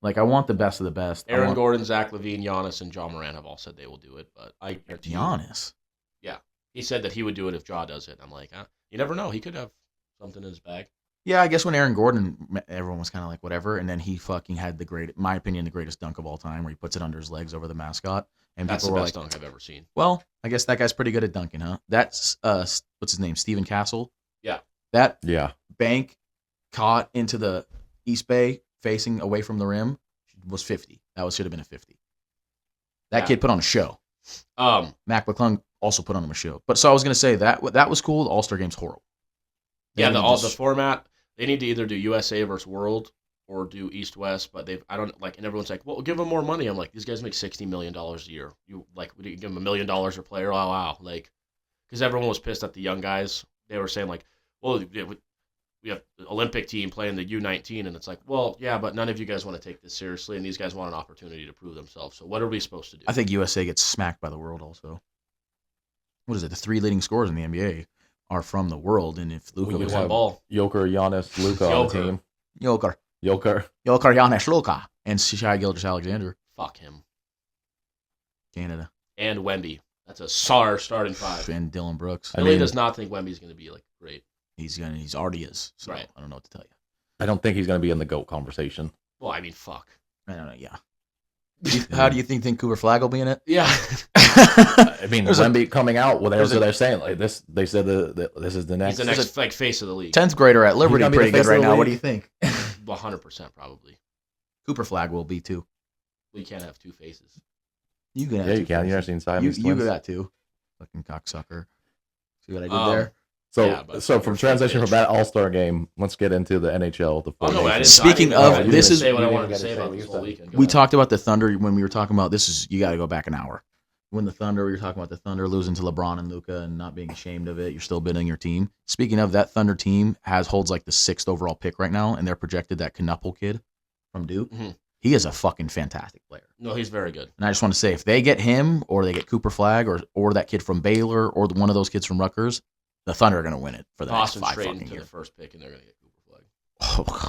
Like, I want the best of the best. Aaron Gordon, Zach LaVine, Giannis, and Ja Morant have all said they will do it, but I guarantee Giannis? Yeah. He said that he would do it if Ja does it. I'm like, you never know. He could have something in his bag. Yeah, I guess when Aaron Gordon, everyone was kind of like, whatever, and then he fucking had in my opinion, the greatest dunk of all time, where he puts it under his legs over the mascot. And that's the best dunk I've ever seen. Well, I guess that guy's pretty good at dunking, huh? That's, what's his name, Stephen Castle? Yeah. That bank caught into the East Bay, facing away from the rim, was 50. That should have been a 50. That kid put on a show. Mac McClung also put on a show. But so I was going to say, that was cool. The All-Star game's horrible. The format, they need to either do USA versus World or do East-West, but and everyone's like, well, give them more money. I'm like, these guys make $60 million a year. You give them $1 million a player? Oh, wow. Like, because everyone was pissed at the young guys. They were saying, like, well, we have the Olympic team playing the U19, and it's like, well, yeah, but none of you guys want to take this seriously, and these guys want an opportunity to prove themselves. So what are we supposed to do? I think USA gets smacked by the world also. What is it? The 3 leading scorers in the NBA are from the world, and if Luka was on ball, Joker, Giannis, Luka on the team. Joker, Giannis, Luka, and Shai Gilgeous-Alexander. Fuck him. Canada. And Wemby. That's a starting 5. And Dylan Brooks. Philly does not think Wemby's going to be like great. He's already is. So right. I don't know what to tell you. I don't think he's going to be in the GOAT conversation. Well, I mean, fuck. I don't know. Yeah. How do you think Cooper Flag will be in it? Yeah. I mean, Wemby coming out. Well, they're saying like this. They said that this is the next. He's the next like face of the league. 10th grader at Liberty, pretty good right now. What do you think? 100% probably. Cooper Flag will be too. We can't have 2 faces. You can. Yeah, you can. You never seen Siamese twins? You got 2. Fucking cocksucker. See what I did there? So from transition from that All-Star game, let's get into the NHL. Speaking of, this is what I wanted to say about this whole weekend. We talked about the Thunder when we were talking about this. You got to go back an hour. When we were talking about the Thunder losing to LeBron and Luka and not being ashamed of it. You're still bidding your team. Speaking of, that Thunder team holds like the 6th overall pick right now, and they're projected that Knuppel kid from Duke. Mm-hmm. He is a fucking fantastic player. No, he's very good. And I just want to say, if they get him, or they get Cooper Flag, or that kid from Baylor, or one of those kids from Rutgers, the Thunder are going to win it for the next 5 fucking years. The first pick, and they're going to get Cooper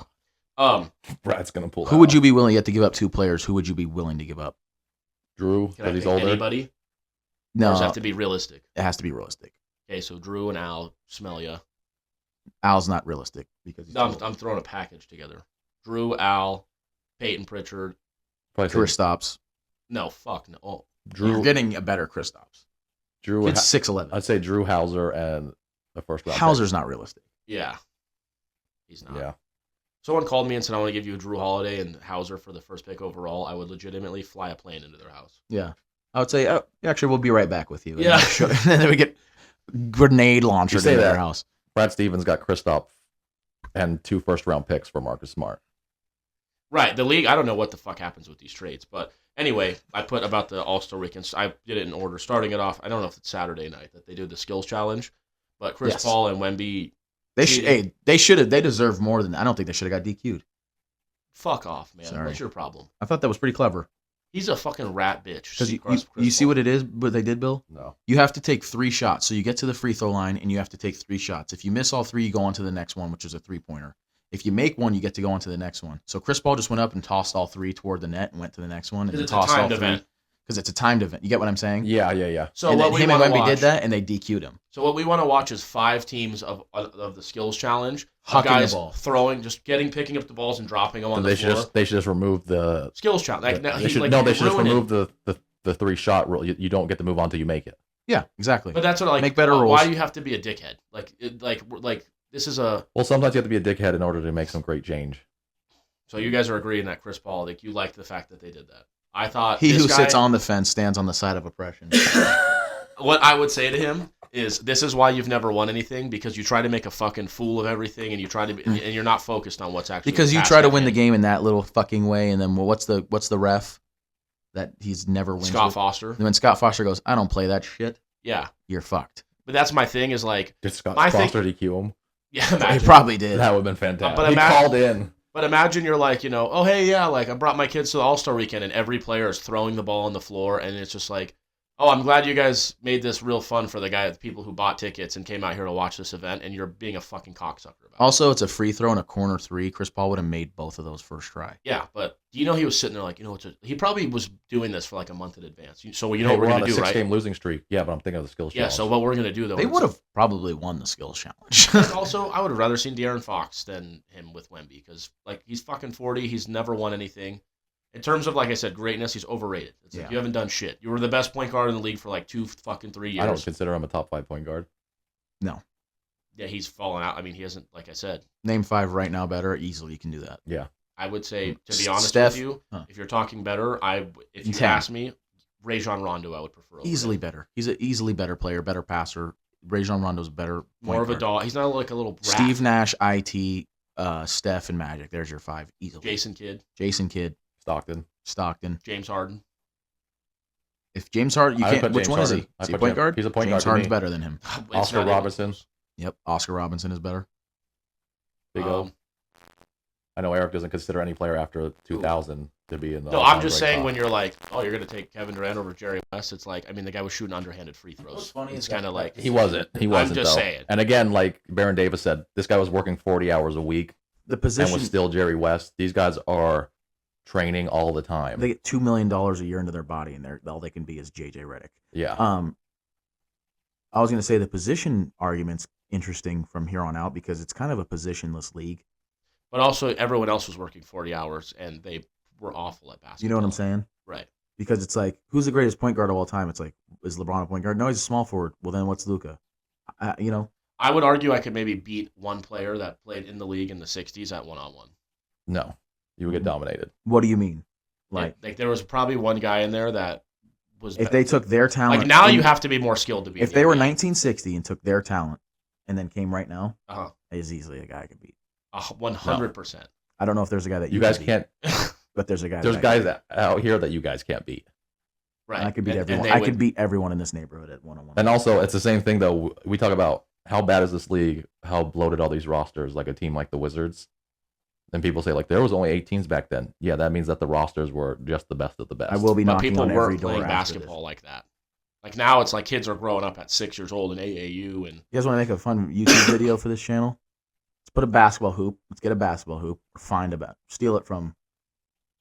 Flag. Brad's going to pull. Who would you be willing to give up 2 players? Who would you be willing to give up? Drew, because he's older. Anybody? No, or does it have to be realistic? It has to be realistic. Okay, so Drew and Al, smell ya. Al's not realistic because I'm throwing a package together. Drew, Al, Peyton Pritchard, Kristaps. No, fuck no. Drew, you're getting a better Kristaps. It's 6'11". I'd say Drew Hauser and the first round. Hauser's not realistic. Yeah. He's not. Yeah. Someone called me and said, I want to give you a Drew Holiday and Hauser for the first pick overall. I would legitimately fly a plane into their house. Yeah. I would say, actually, we'll be right back with you. And Yeah. then we get grenade launcher into their house. Brad Stevens got Kristaps and 2 first-round picks for Marcus Smart. Right. The league, I don't know what the fuck happens with these trades. But anyway, I put about the All-Star Weekend. I did it in order. Starting it off, I don't know if it's Saturday night that they do the skills challenge. But Chris Paul and Wemby. They should have. They deserve more than that. I don't think they should have got DQ'd. Fuck off, man. Sorry. What's your problem? I thought that was pretty clever. He's a fucking rat bitch. Because you see what it is, what they did, Bill? No. You have to take 3 shots. So you get to the free throw line, and you have to take 3 shots. If you miss all 3, you go on to the next one, which is a 3-pointer. If you make one, you get to go on to the next one. So Chris Paul just went up and tossed all 3 toward the net and went to the next one. And it's tossed a timed all 3. event. Because it's a timed event. You get what I'm saying? Yeah. So and what we him want and to Wemby watch, did that, and they DQ'd him. So what we want to watch is 5 teams of the skills challenge. Hucking guys the ball. throwing, just picking up the balls and dropping them on the floor. They should just remove the skills challenge. they should just remove the 3-shot rule. You don't get to move on until you make it. Yeah, exactly. But that's what make better rules. Why do you have to be a dickhead? Like this is a. Well, sometimes you have to be a dickhead in order to make some great change. So you guys are agreeing that Chris Paul, like you liked the fact that they did that. I thought he who sits on the fence stands on the side of oppression. What I would say to him is, this is why you've never won anything, because you try to make a fucking fool of everything, and you try to be, and you're not focused on what's actually. Because you try to win the game in that little fucking way, and then what's the ref that he's never wins? Scott Foster. And when Scott Foster goes, I don't play that shit. Yeah, you're fucked. But that's my thing. Is like, did Scott Foster DQ him? Yeah, imagine. He probably did. That would have been fantastic. But he called in. But imagine you're like, oh, hey, yeah, like I brought my kids to the All-Star Weekend, and every player is throwing the ball on the floor, and it's just like, oh, I'm glad you guys made this real fun for the people who bought tickets and came out here to watch this event, and you're being a fucking cocksucker about it. Also, it's a free throw and a corner 3. Chris Paul would have made both of those first try. Yeah, but he was sitting there like, he probably was doing this for like a month in advance. So what we're going to do, right? 6-game losing streak. Yeah, but I'm thinking of the skills challenge. Yeah, so what we're going to do, though. They would have probably won the skills challenge. Also, I would have rather seen De'Aaron Fox than him with Wemby, because like he's fucking 40. He's never won anything. In terms of, like I said, greatness, he's overrated. It's like you haven't done shit. You were the best point guard in the league for like 3 years. I don't consider him a top 5 point guard. No. Yeah, he's fallen out. I mean, he hasn't, like I said. Name 5 right now better. Easily you can do that. Yeah. I would say, to be honest Steph, with you, if you're talking better, if you ask me, Rajon Rondo I would prefer. Easily better. He's an easily better player, better passer. Rajon Rondo's better. More of a dog. He's not like a little brat. Steve Nash, IT, Steph, and Magic. There's your 5 easily. Jason Kidd. Stockton. James Harden. If James Harden, which one is he? Is he a point guard? He's a point guard. James Harden's better than him. Oscar Robertson. Yep, Oscar Robinson is better. Big O. I know Eric doesn't consider any player after 2000 to be in the. No, I'm just saying when you're like, oh, you're going to take Kevin Durant over Jerry West, it's like, I mean, the guy was shooting underhanded free throws. What's funny is kind of like. He wasn't. I'm just saying. And again, like Baron Davis said, this guy was working 40 hours a week. The position. And was still Jerry West. These guys are training all the time. They get $2 million a year into their body, and all they can be is JJ Redick. Yeah. I was going to say the position argument's interesting from here on out because it's kind of a positionless league. But also, everyone else was working 40 hours, and they were awful at basketball. You know what I'm saying? Right. Because it's like, who's the greatest point guard of all time? It's like, is LeBron a point guard? No, he's a small forward. Well, then what's Luka? I would argue I could maybe beat one player that played in the league in the 60s at one-on-one. No. You would get dominated. What do you mean? Like there was probably one guy in there that was. If they took their talent. Like now you have to be more skilled to beat. If they were 1960 and took their talent and then came right now, is easily a guy I could beat. 100%. I don't know if there's a guy that you guys can't. But there's a guy. There's guys out here that you guys can't beat. Right. I could beat everyone. I could beat everyone in this neighborhood at one-on-one. And also, it's the same thing though. We talk about how bad is this league, how bloated all these rosters, like a team like the Wizards. And people say, like, there was only 8 teams back then. Yeah, that means that the rosters were just the best of the best. I will be knocking on every door. People weren't playing basketball like that. Like, now it's like kids are growing up at 6 years old in AAU. And you guys want to make a fun YouTube video for this channel? Let's put a basketball hoop. Let's get a basketball hoop. Or steal it from.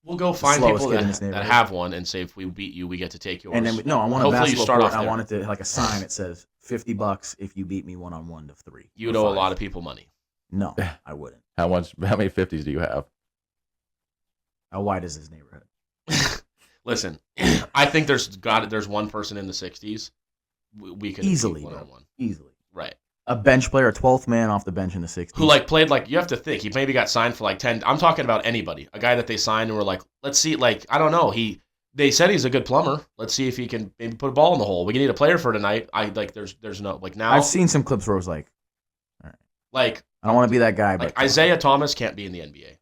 We'll go find people that have one and say, if we beat you, we get to take yours. And then, I want a basketball court. I want it to, like a sign. It says, $50 if you beat me one-on-1 to 3. You'd owe a lot of people money. No, I wouldn't. How many 50s do you have? How wide is his neighborhood? Listen, I think there's one person in the 60s we could easily one-on-one. Easily. Right. A bench player, a 12th man off the bench in the 60s. Who like played like, you have to think, he maybe got signed for like 10. I'm talking about anybody. A guy that they signed and were like, let's see, like, I don't know. They said he's a good plumber. Let's see if he can maybe put a ball in the hole. We need a player for tonight. There's no, like, now. I've seen some clips where it was like, all right. Like, I don't want to be that guy, like but Isaiah Thomas can't be in the NBA.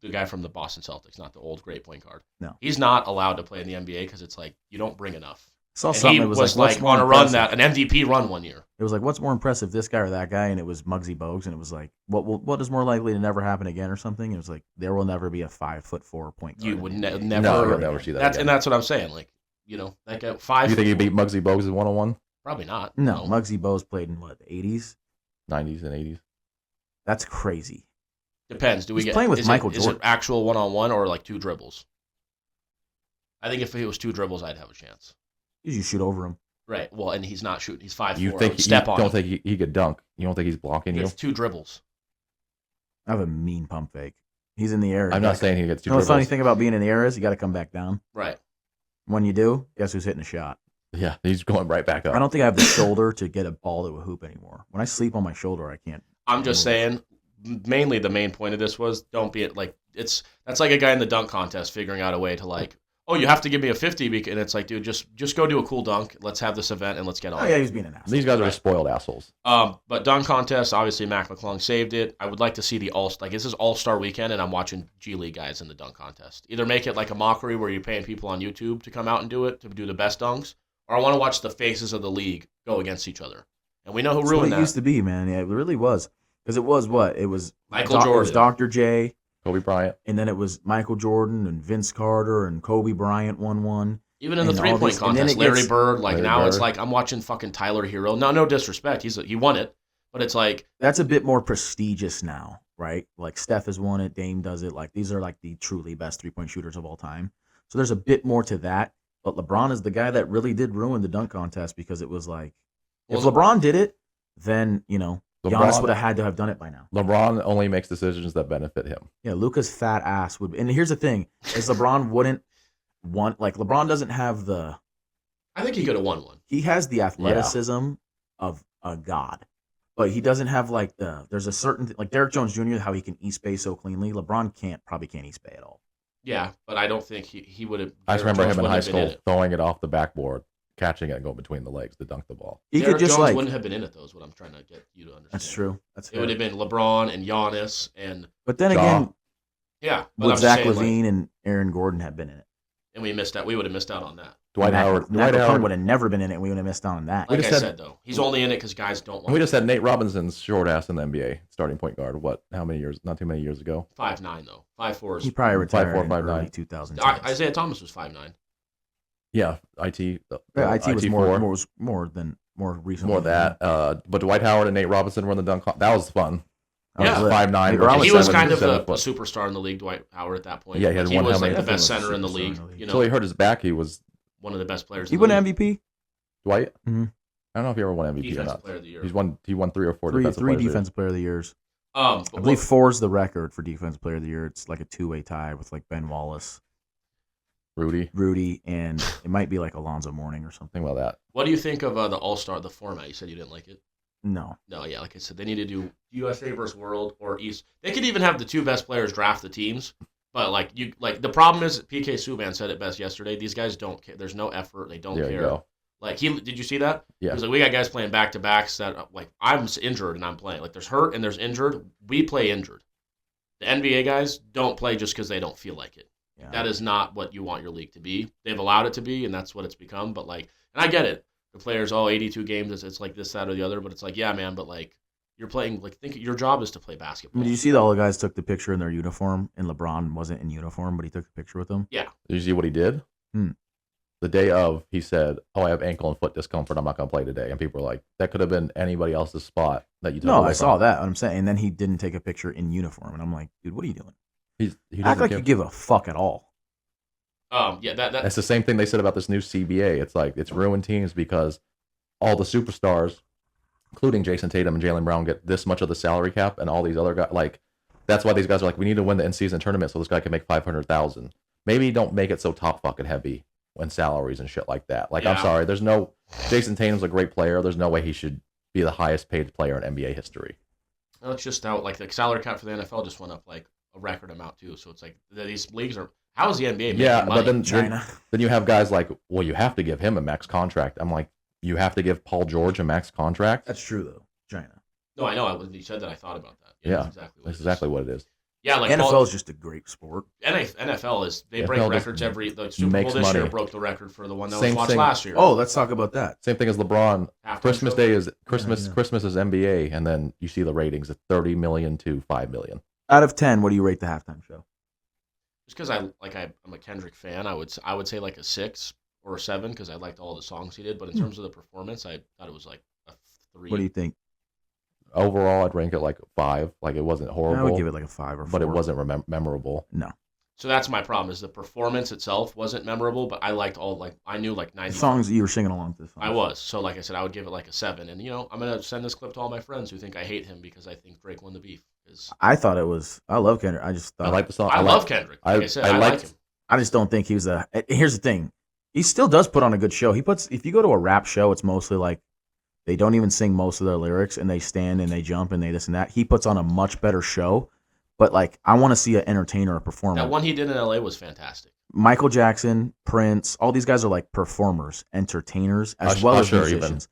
The guy from the Boston Celtics, not the old great point guard. No. He's not allowed to play in the NBA because it's like, you don't bring enough. I saw And something he that was was like, like on a run, an MVP run one year. It was like, what's more impressive, this guy or that guy? And it was Muggsy Bogues, and it was like, what is more likely to never happen again or something? It was like, there will never be a 5'4" point guard. You would never. No, you'll never see that again. And that's what I'm saying. Like, that guy 5. You think he beat Muggsy Bogues in 1-on-1? Probably not. No, Muggsy Bogues played in what, the 80s? 90s and 80s. That's crazy. Depends. Do we He's playing with Michael Jordan? Is it actual 1-on-1 or like 2 dribbles? I think if it was 2 dribbles, I'd have a chance. You shoot over him. Right. Well, and he's not shooting. He's 5'4". You think don't think he could dunk? You don't think he's blocking you? It's 2 dribbles. I have a mean pump fake. He's in the air. I'm not saying he gets 2 dribbles. You know the funny dribbles. thing about being in the air is you got to come back down. Right. When you do, guess who's hitting the shot? Yeah, he's going right back up. I don't think I have the shoulder to get a ball to a hoop anymore. When I sleep on my shoulder, I can't. I'm just saying, mainly the main point of this was don't be like, that's like a guy in the dunk contest figuring out a way to like, oh, you have to give me a 50, and it's like, dude, just go do a cool dunk. Let's have this event and let's get on. Oh yeah, he's being an asshole. These guys are just spoiled assholes. But dunk contest, obviously Mac McClung saved it. I would like to see this is All-Star weekend, and I'm watching G League guys in the dunk contest. Either make it like a mockery where you're paying people on YouTube to come out and do it, to do the best dunks, or I want to watch the faces of the league go against each other. And we know who ruined that. It used to be, man. Yeah, it really was. Because it was what? It was Michael Jordan. It was Dr. J. Kobe Bryant. And then it was Michael Jordan and Vince Carter and Kobe Bryant won one. Even in the three-point contest, Larry Bird. Like now it's like I'm watching fucking Tyler Hero. No disrespect. He won it. But it's like. That's a bit more prestigious now, right? Like Steph has won it. Dame does it. Like these are like the truly best three-point shooters of all time. So there's a bit more to that. But LeBron is the guy that really did ruin the dunk contest because it was like, if LeBron did it, then, Giannis would have had to have done it by now. LeBron only makes decisions that benefit him. Yeah, Luka's fat ass would. And here's the thing: is LeBron wouldn't want LeBron doesn't have the. I think he could have won one. He has the athleticism of a god, but he doesn't have There's a certain like Derrick Jones Jr. how he can e-spay so cleanly. LeBron probably can't e-spay at all. Yeah, but I don't think he would have. I just remember him in high school throwing it off the backboard, catching it, and going between the legs to dunk the ball. He could just Jones wouldn't have been in it, though, is what I'm trying to get you to understand. That's true. It would have been LeBron and Giannis and. But then again, yeah, would Zach LaVine and Aaron Gordon have been in it? And we missed out. We would have missed out on that. Dwight Howard would have never been in it. And we would have missed out on that. Like I said, though, he's only in it because guys don't want. We just had Nate Robinson's short ass in the NBA, starting point guard. What? How many years? Not too many years ago. 5'9" though. 5'4". He probably retired 5'4", in 5'9". early 2000s. Isaiah Thomas was 5'9". Yeah, IT. IT was more recently. More that. But Dwight Howard and Nate Robinson were in the dunk. That was fun. Yeah, 5'9". He was kind of a superstar in the league, Dwight Howard, at that point. Yeah, he was like the best center in the league. Until he hurt his back, he was one of the best players. He won MVP. Dwight. Mm-hmm. I don't know if he ever won MVP Defensive or not. Player of the year. He won 3 or 4 three defensive player of the years. I believe 4 is the record for defensive player of the year. It's like a 2-way tie with like Ben Wallace, Rudy, and it might be like Alonzo Mourning or something. About that. What do you think of the All-Star, the format? You said you didn't like it. No, yeah, like I said, they need to do USA versus World or East. They could even have the 2 best players draft the teams, but the problem is PK Subban said it best yesterday. These guys don't care. There's no effort. They don't care. You go. Did you see that? Yeah. He was like, we got guys playing back to backs that I'm injured and I'm playing. Like there's hurt and there's injured. We play injured. The NBA guys don't play just because they don't feel like it. Yeah. That is not what you want your league to be. They've allowed it to be, and that's what it's become. But and I get it. The players, 82 games, it's like this, that, or the other. But it's like, yeah, man, but you're playing, think your job is to play basketball. Did you see that all the guys took the picture in their uniform, and LeBron wasn't in uniform, but he took the picture with them? Yeah. Did you see what he did? The day of, he said, I have ankle and foot discomfort. I'm not going to play today. And people were like, that could have been anybody else's spot that you took away I saw that. I'm saying. And then he didn't take a picture in uniform. And I'm like, dude, what are you doing? He act like you give a fuck at all. Yeah, that's the same thing they said about this new CBA. It's like it's ruined teams because all the superstars, including Jason Tatum and Jaylen Brown, get this much of the salary cap, and all these other guys, that's why these guys are like, we need to win the in-season tournament so this guy can make $500,000. Maybe don't make it so top fucking heavy and salaries and shit like that. Like, Yeah. I'm sorry, there's no Jason Tatum's a great player. There's no way he should be the highest paid player in NBA history. Well, it's just now, like, the salary cap for the NFL just went up, like, a record amount, too. So it's like, these leagues are, how is the NBA making money? But then China. Then you have guys like, well, you have to give him a max contract. I'm like, you have to give Paul George a max contract? That's true though. China. No, I know. When you said that, I thought about that. Yeah, That's exactly what it is. Yeah, like NFL is just a great sport. NFL is they NFL break just records every. Like Super makes Bowl this year money. broke the record for the one that Same was watched thing. last year. Oh, let's talk about that. Same thing as LeBron. Halftime Christmas show. Day is Christmas. Yeah. Christmas is NBA, and then you see the ratings at 30 million to 5 million. Out of 10, what do you rate the halftime show? Just because I'm a Kendrick fan, I would say like a 6 or a 7 because I liked all the songs he did. But in terms of the performance, I thought it was like a 3. What do you think? Overall, I'd rank it like a 5. Like, it wasn't horrible. I would give it like a 5 or 4. but it wasn't memorable. No. So that's my problem is the performance itself wasn't memorable, but I liked I knew like 90 The songs you were singing along to. The songs. I was. So like I said, I would give it like a 7. And I'm gonna send this clip to all my friends who think I hate him because I think Drake won the beef. I thought it was. I love Kendrick. I just thought. I like the song. I love Kendrick. Like I said, I like him. I just don't think he was a. Here's the thing, he still does put on a good show. If you go to a rap show, it's mostly like they don't even sing most of their lyrics and they stand and they jump and they this and that. He puts on a much better show, but like I want to see an entertainer, a performer. That one he did in LA was fantastic. Michael Jackson, Prince, all these guys are like performers, entertainers, as well as musicians.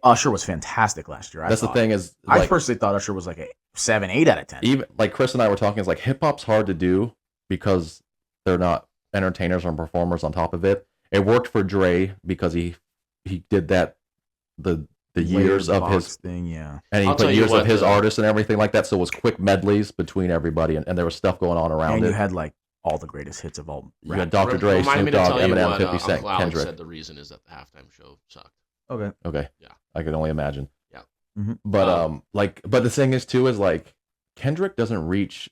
Usher was fantastic last year. That's the thing is, I personally thought Usher was like a 7, 8 out of 10. Even like Chris and I were talking, it's like hip hop's hard to do because they're not entertainers or performers on top of it. It worked for Dre because he did that the years of his thing, yeah, and he put years of his artists and everything like that. So it was quick medleys between everybody, and there was stuff going on around and it. you had like all the greatest hits of all. You had Dr. Dre, Snoop Dogg, Eminem, 50 Cent, Kendrick. Said the reason is that the halftime show sucked. Okay. Yeah. I can only imagine. Yeah. Mm-hmm. But but the thing is too is like Kendrick doesn't reach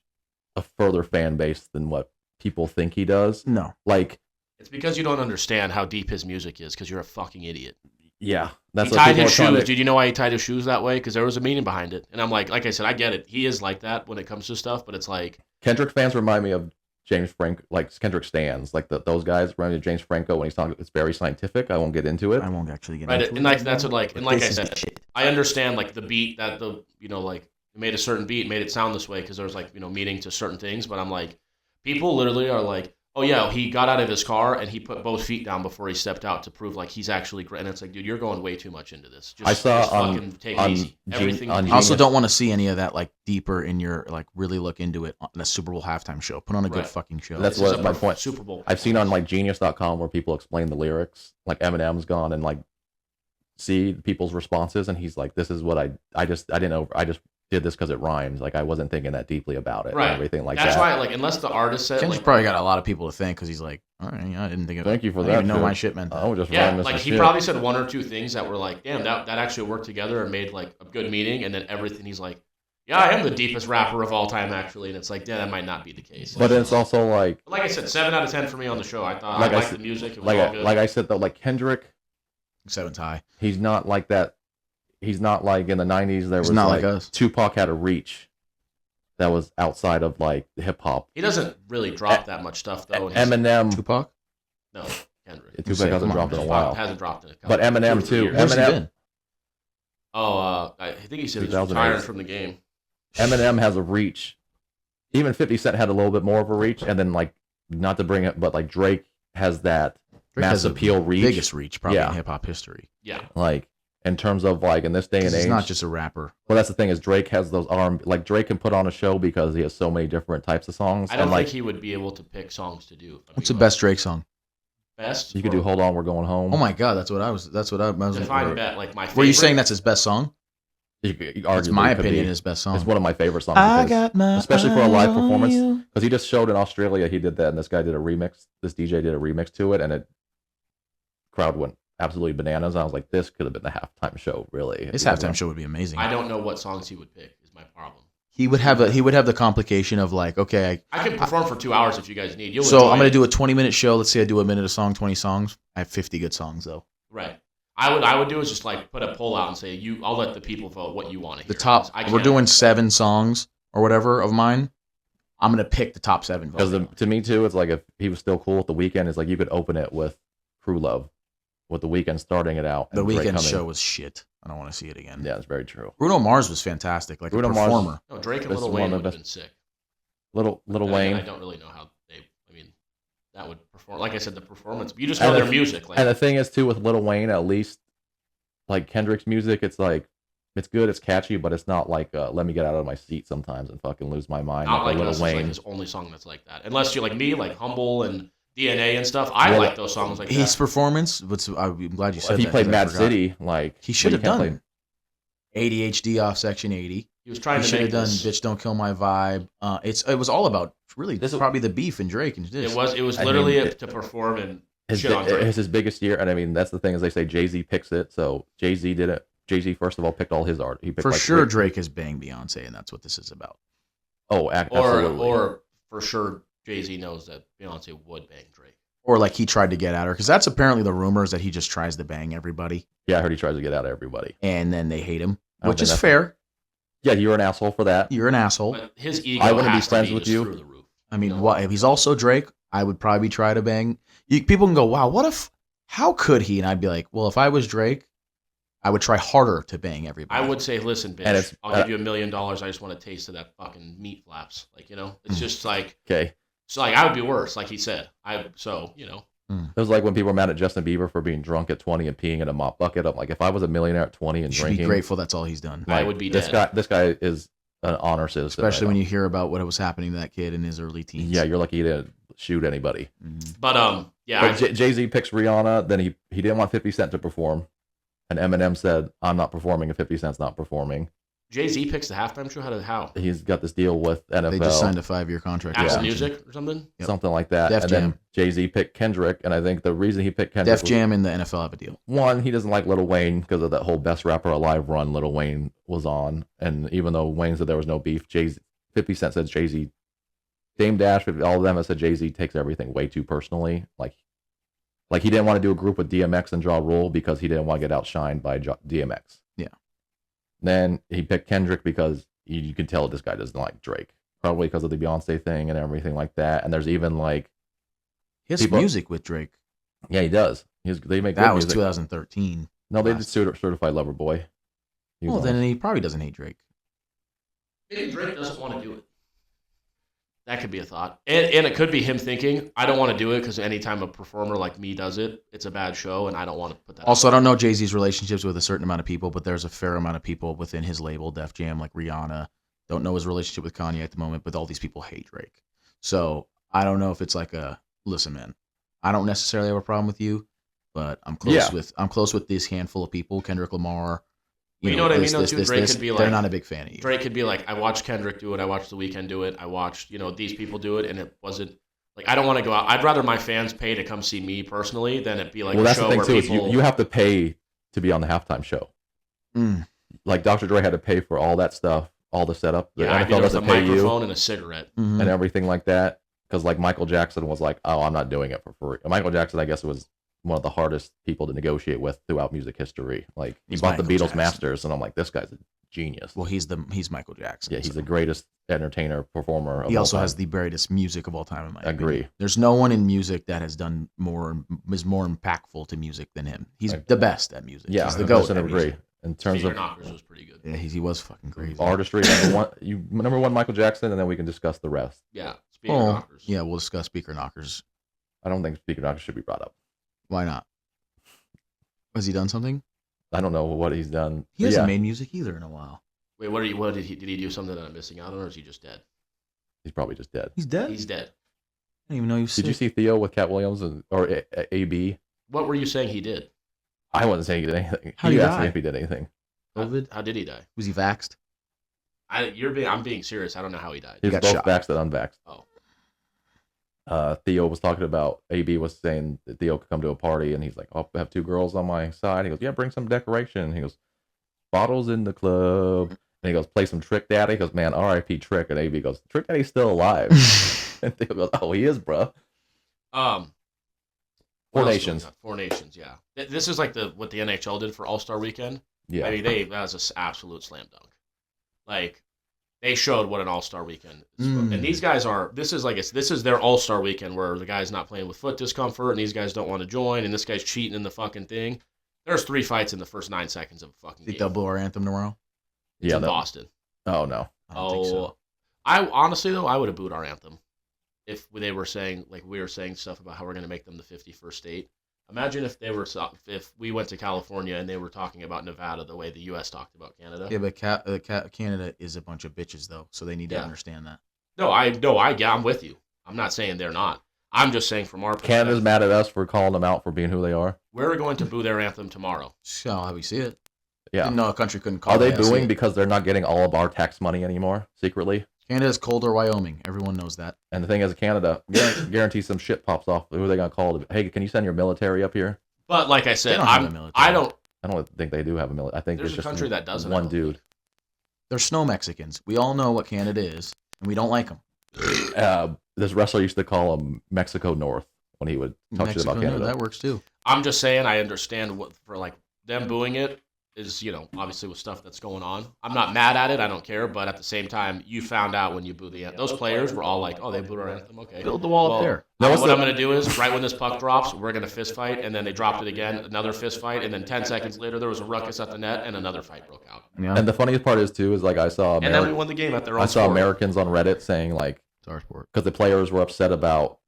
a further fan base than what people think he does. No. Like it's because you don't understand how deep his music is because you're a fucking idiot. Yeah. He tied his shoes. Did you know why he tied his shoes that way? Because there was a meaning behind it. And I'm like I said, I get it. He is like that when it comes to stuff, but it's like Kendrick fans remind me of James Franco, like Kendrick stands, like those guys remind me of James Franco when he's talking. It's very scientific. I won't get into it. I won't actually get into it. And like that's what like I said, I understand like the beat that like it made a certain beat, made it sound this way because there's like meaning to certain things. But I'm like, people literally are like, oh yeah, he got out of his car and he put both feet down before he stepped out to prove like he's actually great. And it's like, dude, you're going way too much into this. Just fucking take it easy. Everything. I also don't want to see any of that like deeper in your like really look into it on a Super Bowl halftime show. Put on a good fucking show. That's what my point. Super Bowl. I've seen on like Genius.com where people explain the lyrics. Like Eminem's gone and like see people's responses, and he's like, "This is what I just did this because it rhymes. Like I wasn't thinking that deeply about it, right? And everything like that's that. That's why, like, unless the artist said, Ken's probably got a lot of people to thank because he's like, all right, yeah, I didn't think of. Thank you for I that. didn't even know my shit meant that. Oh, just like he probably said one or two things that were like, damn, that actually worked together and made like a good meaning, and then everything he's like, yeah, I am the deepest rapper of all time actually, and it's like, yeah, that might not be the case. But it's also like I said, 7 out of 10 for me on the show. I thought I liked the music. It was all good. Like I said though, like Kendrick, 7's high. He's not like that. He's not like in the 90s. There was not like us. Tupac had a reach that was outside of like hip hop. He doesn't really drop that much stuff though. Eminem. Tupac? No, Kendrick. Tupac hasn't dropped in a while. Hasn't dropped in a couple. But Eminem too. Eminem. I think he said he's retiring from the game. Eminem has a reach. Even 50 Cent had a little bit more of a reach, and then like not to bring it, but like Drake has that mass appeal reach, biggest reach probably in hip hop history. Yeah, like. In terms of like in this day and age, he's not just a rapper. Well, that's the thing is Drake has those like Drake can put on a show because he has so many different types of songs. I don't think he would be able to pick songs to do. What's the best Drake song? Best? You could do "Hold On, We're Going Home." Oh my god, that's what I was. Define bet like my favorite. Were you saying that's his best song? It's my opinion, his best song. It's one of my favorite songs. Especially for a live performance, because he just showed in Australia he did that, and this guy did a remix. This DJ did a remix to it, and it crowd went absolutely bananas. I was like, this could have been the halftime show, really. His halftime show would be amazing. I don't know what songs he would pick is my problem. He would have the complication of like, okay, I can perform for 2 hours if you guys need. So I'm going to do a 20-minute show. Let's say I do a minute a song, 20 songs. I have 50 good songs though. Right. I would do is just like put a poll out and say I'll let the people vote what you want to hear. The top. We're doing 7 songs or whatever of mine. I'm going to pick the top 7. Because to me too, it's like if he was still cool with The Weeknd, it's like you could open it with True Love, with The Weeknd starting it out. The and Drake Weeknd coming. show was shit. I don't want to see it again. Yeah, it's very true. Bruno Mars was fantastic, like Bruno a Mars- performer. No, Drake and This Lil is one Wayne of would the have been sick. Little Then Wayne. again, I don't really know how they. I mean, that would perform. Like I said, the performance. You just And know their the- music. Like And the thing is too with Lil Wayne, at least like Kendrick's music, it's like it's good, it's catchy, but it's not like let me get out of my seat sometimes and fucking lose my mind. not like a Lil Us is Wayne. like his only song that's like that. Unless you're like me, like Humble and DNA and stuff. I like those songs like His that. performance, I'm glad you said if he that. played 'cause I Mad forgot. City, like He should have but you done can't ADHD off Section 80. He was trying He to should have make done this. Bitch Don't Kill My Vibe. It was all about really probably the beef and Drake and this. It was I literally mean, to perform and His, shit on Drake. it's his biggest year, and I mean that's the thing is they say Jay-Z picks it, so Jay-Z did it. Jay-Z first of all picked all his art. He picked For like sure, three- Drake has banged Beyonce, and that's what this is about. Absolutely. Or for sure, Jay-Z knows that Beyonce would bang Drake. Or like he tried to get at her, because that's apparently the rumors that he just tries to bang everybody, Yeah, I heard he tries to get out of everybody. and then they hate him, I don't which think is that's- fair. Yeah, you're an asshole for that. You're an asshole. But his ego I wouldn't be has friends to be with just you. through the roof. I mean, You know? what if he's also Drake? I would probably try to bang. People can go, wow, what if? How could he? And I'd be like, well, if I was Drake, I would try harder to bang everybody. I would say, listen, And bitch, it's- I'll give you $1 million. I just want a taste of that fucking meat flaps. Like, you know, it's just like, Okay. so like I would be worse, like he said. It was like when people were mad at Justin Bieber for being drunk at 20 and peeing in a mop bucket. I'm like, if I was a millionaire at 20 and You should drinking, be grateful that's all he's done. I would be this dead. This guy is an honor citizen. Especially right when now. you hear about what was happening to that kid in his early teens. Yeah, you're lucky he didn't shoot anybody. Mhm. But yeah, But Jay-Z picks Rihanna. Then he didn't want 50 Cent to perform, and Eminem said, "I'm not performing if 50 Cent's not performing." Jay-Z picks the halftime show. How? He's got this deal with NFL, They just signed a 5-year contract. Apple extension. Music or something? Yep. something like that. Def and Jam. then Jay-Z picked Kendrick, and I think the reason he picked Kendrick Def Jam and the NFL have a deal. one, he doesn't like Lil Wayne because of that whole Best Rapper Alive run Lil Wayne was on. And even though Wayne said there was no beef, 50 Cent said Jay-Z, Dame Dash, all of them have said Jay-Z takes everything way too personally. Like he didn't want to do a group with DMX and Ja Rule because he didn't want to get outshined by DMX. Yeah. Then he picked Kendrick because you could tell this guy doesn't like Drake. Probably because of the Beyonce thing and everything like that. And there's even like, He has People- music with Drake. yeah, he does. They make That good was music. 2013. No, they last- did Certified Lover Boy. He was Well, on then he probably doesn't hate Drake. Maybe Drake doesn't want to do it. That could be a thought. And it could be him thinking, I don't want to do it because anytime a performer like me does it, it's a bad show, and I don't want to put that Also, I don't know Jay-Z's relationships with a certain amount of people, but there's a fair amount of people within his label, Def Jam, like Rihanna. Don't know his relationship with Kanye at the moment, but all these people hate Drake. So I don't know if it's like listen, man, I don't necessarily have a problem with you, but I'm close with this handful of people, Kendrick Lamar. You know what I mean, though, too? Drake could be they're like- not a big fan of you. Drake could be like, I watched Kendrick do it, I watched The Weeknd do it, I watched, these people do it, and it wasn't, like, I don't want to go out. I'd rather my fans pay to come see me personally than it be like well, a that's show the thing where too. Is people... you have to pay to be on the halftime show. Mm. Like Dr. Dre had to pay for all that stuff, all the setup. The I'd be NFL there with a doesn't pay you microphone and a cigarette. Mhm. and everything like that. Because like Michael Jackson was like, "Oh, I'm not doing it for free." Michael Jackson, I guess, was one of the hardest people to negotiate with throughout music history. Like he He's bought the Michael Beatles Jackson. masters, and I'm like, this guy's a genius. Well, he's Michael Jackson. Yeah, he's so. the greatest entertainer, performer. He of also all has time. the greatest music of all time, in my opinion. Agree. There's no one in music that has done is more impactful to music than him. He's the best at music. Yeah, he's the 100% goat. at agree. music. In terms Speaker of Knockers was pretty good. Yeah, he was fucking crazy. artistry, number one, Michael Jackson, and then we can discuss the rest. Yeah, Speaker Well, Knockers. yeah, we'll discuss Speaker Knockers. I don't think Speaker Knockers should be brought up. Why not? Has he done something? I don't know what he's done. He But hasn't yeah, made music either in a while. Wait, did he do something that I'm missing out on, or is he just dead? he's probably just dead. He's dead? He's dead. I didn't even know he was Did you see Theo with Cat Williams or AB? What were you saying he did? I wasn't saying he did anything. How'd he asked die? me if he did anything. COVID? How did he die? Was he vaxxed? I'm being serious. I don't know how he died. He was got both shot. vaxxed and unvaxxed. Oh. Theo was talking about, AB was saying that Theo could come to a party, and he's like, I'll have 2 girls on my side. He goes, yeah, bring some decoration. He goes, bottles in the club. And he goes, play some Trick Daddy. He goes, man, R.I.P. Trick. And AB goes, Trick Daddy's still alive. And Theo goes, oh, he is, bro. What Four else do we Nations. got? 4 Nations, yeah. This is like what the NHL did for All-Star Weekend. Yeah. I mean, that was an absolute slam dunk. Like, They showed what an all-star weekend is. And these guys this is their all-star weekend where the guy's not playing with foot discomfort and these guys don't want to join and this guy's cheating in the fucking thing. There's 3 fights in the first 9 seconds of a fucking game. Think they'll blow our anthem tomorrow? It's in Boston. Oh, no. I don't think so. I honestly, though, I would have booed our anthem if they were saying, like we were saying stuff about how we're going to make them the 51st state. Imagine if we went to California and they were talking about Nevada the way the U.S. talked about Canada. Yeah, but Canada is a bunch of bitches, though, so they need to understand that. I'm with you. I'm not saying they're not. I'm just saying from our perspective. Canada's mad at us for calling them out for being who they are. We're going to boo their anthem tomorrow. So how we see it. Yeah. Didn't know a country couldn't call it. Are they booing because they're not getting all of our tax money anymore, secretly? Canada's colder Wyoming. Everyone knows that. And the thing is, Canada, guarantee some shit pops off. Who are they going to call? Hey, can you send your military up here? But like I said, I don't think they do have a military. I think there's just a country that doesn't one have dude. They're snow Mexicans. We all know what Canada is, and we don't like them. This wrestler used to call them Mexico North when he would talk shit about Canada. That works too. I'm just saying I understand what for like them booing it is, obviously with stuff that's going on. I'm not mad at it. I don't care. But at the same time, you found out when you boo the anthem. Those players were all like, oh, they booed our anthem. Okay. Build the wall up there. What I'm going to do is, right when this puck drops, we're going to fist fight. And then they dropped it again, another fist fight. And then 10 seconds later, there was a ruckus at the net and another fight broke out. Yeah. And the funniest part is, too, is like I saw and then we won the game at their own I saw Americans on Reddit saying, like, it's our sport. Because the players were upset about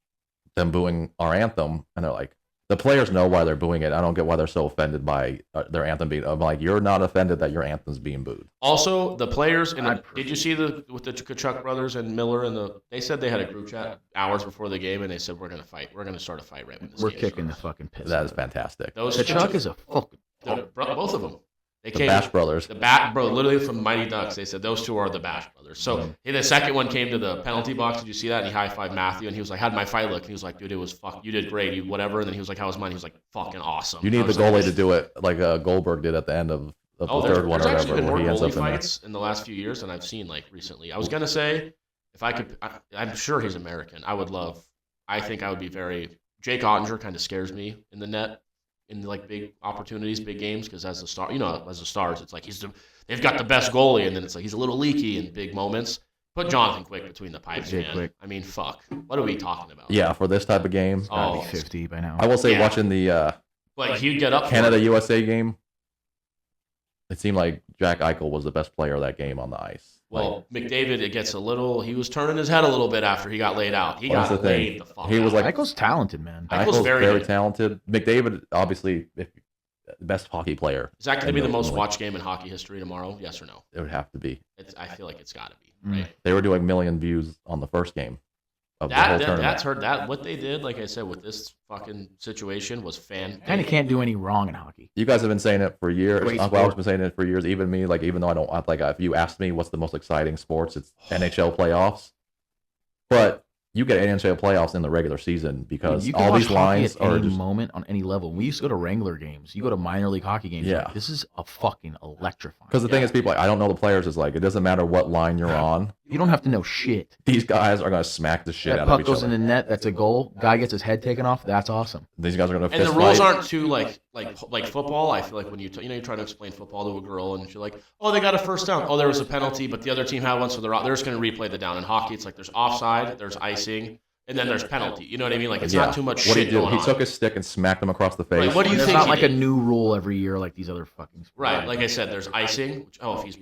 them booing our anthem. And they're like, the players know why they're booing it. I don't get why they're so offended by their anthem being. I'm like, you're not offended that your anthem's being booed. Also, the players. Did you see with the Kachuk brothers and Miller they said they had a group chat hours before the game, and they said we're gonna fight. We're gonna start a fight right when this We're game kicking starts. the fucking piss. That is fantastic. Kachuk is a fucking. Both of them. They came, Bash Brothers. Literally from Mighty Ducks. They said those two are the Bash Brothers. So the second one came to the penalty box. Did you see that? And he high-fived Matthew, and he was like, how'd my fight look? And he was like, dude, it was fuck. You did great. Whatever. And then he was like, how was mine? He was like, fucking awesome. You need the goalie to do it like Goldberg did at the end of the third one or whatever. There's actually been more goalie fights in the last few years than I've seen like recently. I was going to say, if I could, I'm sure he's American. I think I would be Jake Ottinger kind of scares me in the net. In like big opportunities, big games, because as the stars, it's like they've got the best goalie, and then it's like he's a little leaky in big moments. Put Jonathan Quick between the pipes, man. Quick. I mean, fuck. What are we talking about? Yeah, for this type of game, it's gotta be 50 by now. I will say, watching the he'd get up Canada USA game, it seemed like Jack Eichel was the best player of that game on the ice. Well, McDavid, he was turning his head a little bit after he got laid out. He got laid the fuck out. Was like, Eichel's talented, man. Eichel's very talented. McDavid, obviously, the best hockey player. Is that going to be the most watched game in hockey history tomorrow? Yes or no? It would have to be. I feel like it's got to be, right? They were doing million views on the first game of the whole tournament. That's heard that. What they did, like I said, with this fucking situation was fantastic. Kind of can't do any wrong in hockey. You guys have been saying it for years. Uncle Alex has been saying it for years. Even me, even though I don't if you asked me what's the most exciting sports, it's NHL playoffs. But you get NHL playoffs in the regular season because you all these lines are any moment on any level. We used to go to Wrangler games. You go to minor league hockey games. Yeah, like, this is a fucking electrifying. Because the thing is, people I don't know the players. Is like it doesn't matter what line you're on. You don't have to know shit. These guys are gonna smack the shit out of each other. Puck goes in the net. That's a goal. Guy gets his head taken off. That's awesome. These guys are gonna. And the rules aren't too like football. I feel like when you you try to explain football to a girl and she's like, oh, they got a first down. Oh, there was a penalty, but the other team had one, so they're just gonna replay the down. In hockey, it's like there's offside, there's icing. And then there's penalty. You know what I mean? Like it's not too much shit going on. He took his stick and smacked him across the face. Right. What do you think? There's not like a new rule every year like these other fucking sports. Right. Like I said, there's icing. Which, if he's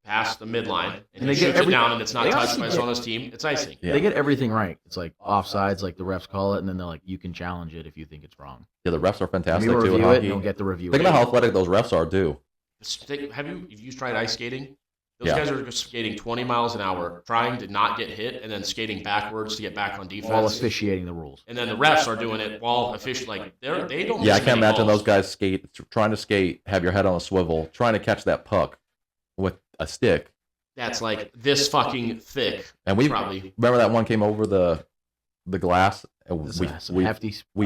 past the midline and he shoots it down and it's not touched by someone on his team, it's icing. Yeah. They get everything right. It's like offsides, like the refs call it, and then they're like, you can challenge it if you think it's wrong. Yeah, the refs are fantastic too. In hockey. Don't get the review. Think about how athletic those refs are, too. Have you tried ice skating? Those guys are just skating 20 miles an hour, trying to not get hit, and then skating backwards to get back on defense. While officiating the rules. And then the refs are doing it while officiating. They don't. Yeah, I can't imagine those guys trying to skate, have your head on a swivel, trying to catch that puck with a stick. That's like this fucking thick. And remember that one came over the glass. We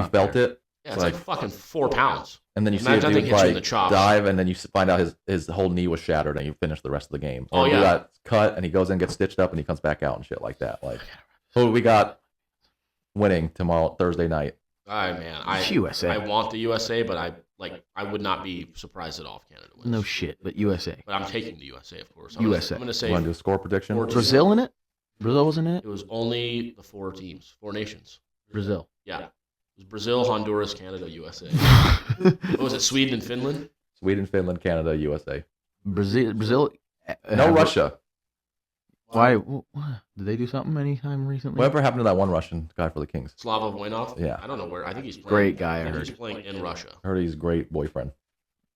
felt it. Yeah, it's like fucking 4 pounds. And then you see a dude dive, and then you find out his whole knee was shattered, and you finish the rest of the game. Or he got cut, and he goes in, gets stitched up, and he comes back out and shit like that. Like, who we got winning tomorrow, Thursday night? Man, USA. I want the USA, but Like, I would not be surprised at all if Canada wins. No shit, but USA. But I'm taking the USA, of course. USA. I'm going to say Want to do a score prediction? Brazil in it? Brazil wasn't in it? It was only the 4 teams, 4 nations. Brazil. Yeah. It was Brazil, Honduras, Canada, USA. What was it, Sweden and Finland? Sweden, Finland, Canada, USA. Brazil. No Russia. Why? Did they do something anytime recently? Whatever happened to that one Russian guy for the Kings? Slava Voinov? Yeah. I don't know where. I think he's playing. Great guy, I think I he's heard. playing in Russia. I heard he's a great boyfriend.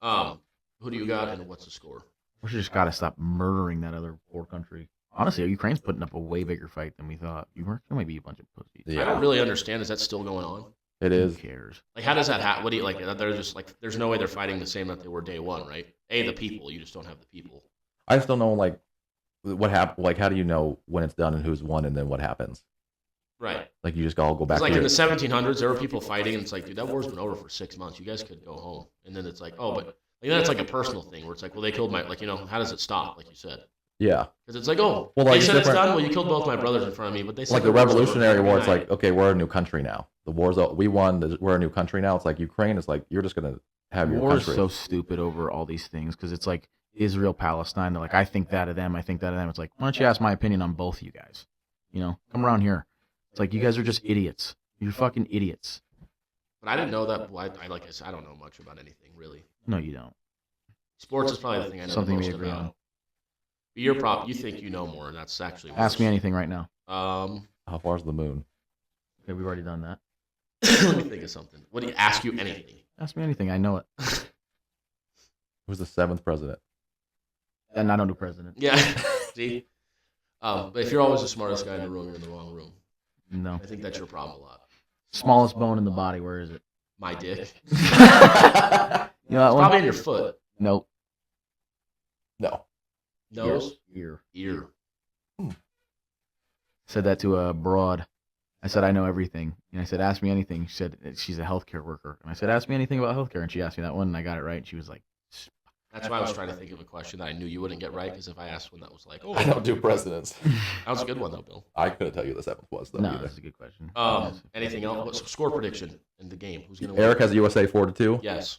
Who do you got and what's the score? We just got to stop murdering that other poor country. Honestly, Ukraine's putting up a way bigger fight than we thought. You might be a bunch of pussies. Yeah. I don't really understand. Is that still going on? It is. Who cares? Like, how does that happen? What do you like? They're just like, there's no way they're fighting the same that they were day one, right? The people. You just don't have the people. I just don't know, like, what happened. Like, how do you know when it's done and who's won and then what happens? Right. Like, you just all go back. It's like to in the 1700s, there were people fighting, and it's like, dude, that war's been over for 6 months. You guys could go home. And then it's like, oh, but then it's like a personal thing where it's like, well, they killed my, like, how does it stop? Like you said. Yeah. Because it's like, oh, well, like, they said it's done. Well, you killed both my brothers in front of me, but they said like the Revolutionary War. It's like, okay, we're a new country now. The war's we won. We're a new country now. It's like Ukraine. It's like you're just gonna have your War is country. so stupid over all these things because it's like Israel, Palestine. They're like, I think that of them. I think that of them. It's like, why don't you ask my opinion on both of you guys? Come around here. It's like you guys are just idiots. You're fucking idiots. But I didn't know that. Well, like I said, I don't know much about anything really. No, you don't. Sports is probably the thing I know Something most we agree about. on. But you think you know more, and that's actually worse. Ask me anything right now. How far is the moon? Okay, we've already done that. Let me think of something. What do you ask you anything? Ask me anything. I know it. Who's the 7th president? And I don't do president. Yeah. See? But if you're always the smartest guy in the room, you're in the wrong room. No. I think that's your problem a lot. Smallest bone in the body. Where is it? My dick. You know that It's one? probably in your foot. Nope. No. Nose? Ear. Ear. Said that to a broad. I said, I know everything. And I said, ask me anything. She said, she's a healthcare worker. And I said, ask me anything about healthcare. And she asked me that one, and I got it right. And she was like, That's why I was trying to think of a question that I knew you wouldn't get right, because if I asked one that was like, oh, I don't do presidents. that was a good one though, Bill. I couldn't tell you the 7th was though. no, either. that's a good question. Anything else? What's score prediction in the game? Who's gonna win? Eric has USA 4-2. Yes.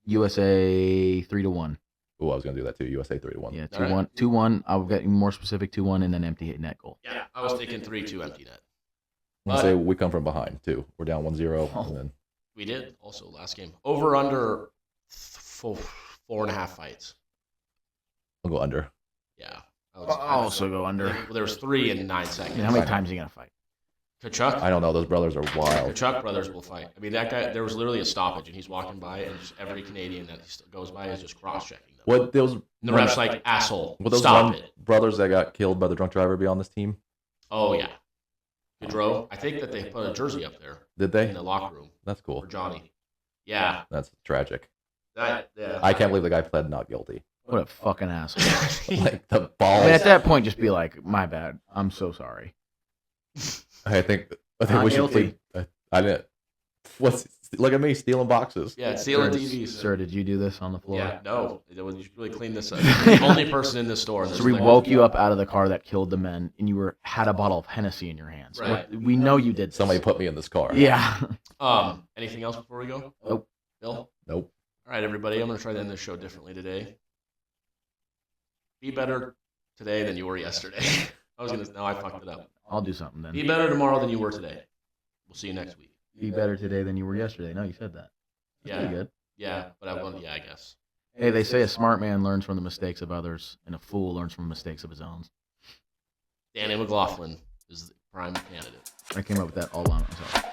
USA 3-1. Oh, I was gonna do that too. USA 3-1. Yeah, All right. 2-1. 2-1. I'll get more specific. 2-1 and then empty net goal. Yeah, I was thinking 3-2 empty net. I'm gonna say we come from behind too. We're down 1-0, and then We did also last game. Over under 4.5 fights. I'll go under. Yeah. I'll also go under. Well, there was 3 in 9 seconds. I mean, how many times are you going to fight? Kachuk? I don't know. Those brothers are wild. Kachuk brothers will fight. I mean, that guy, there was literally a stoppage, and he's walking by, and just every Canadian that goes by is just cross-checking them. What those? And the ref's like, asshole, Would those stop it. brothers that got killed by the drunk driver be on this team? Oh, yeah. Gaudreau, I think that they put a jersey up there Did they? in the locker room That's cool. for Johnny. Yeah. That's tragic. Yeah. I can't believe the guy pled not guilty. What a fucking asshole. Like the I balls. mean, at that point, just be like, my bad. I'm so sorry. I think Not we should. guilty. I didn't. Look at me stealing boxes. Yeah, it's stealing TVs. Sir, did you do this on the floor? Yeah, no. You should really clean this up. You're the only person in this store. So we woke you up out of the car that killed the men, and you had a bottle of Hennessy in your hands. Right. We know you did this. Somebody put me in this car. Yeah. Anything else before we go? Nope. Bill? Nope. All right, everybody. I'm going to try to end this show differently today. Be better today than you were yesterday. I fucked it up. I'll do something then. Be better tomorrow than you were today. We'll see you next week. Be better today than you were yesterday. No, you said that. That's pretty good. Yeah, but I guess. Hey, they say a smart man learns from the mistakes of others, and a fool learns from the mistakes of his own. Danny McLaughlin is the prime candidate. I came up with that all on myself.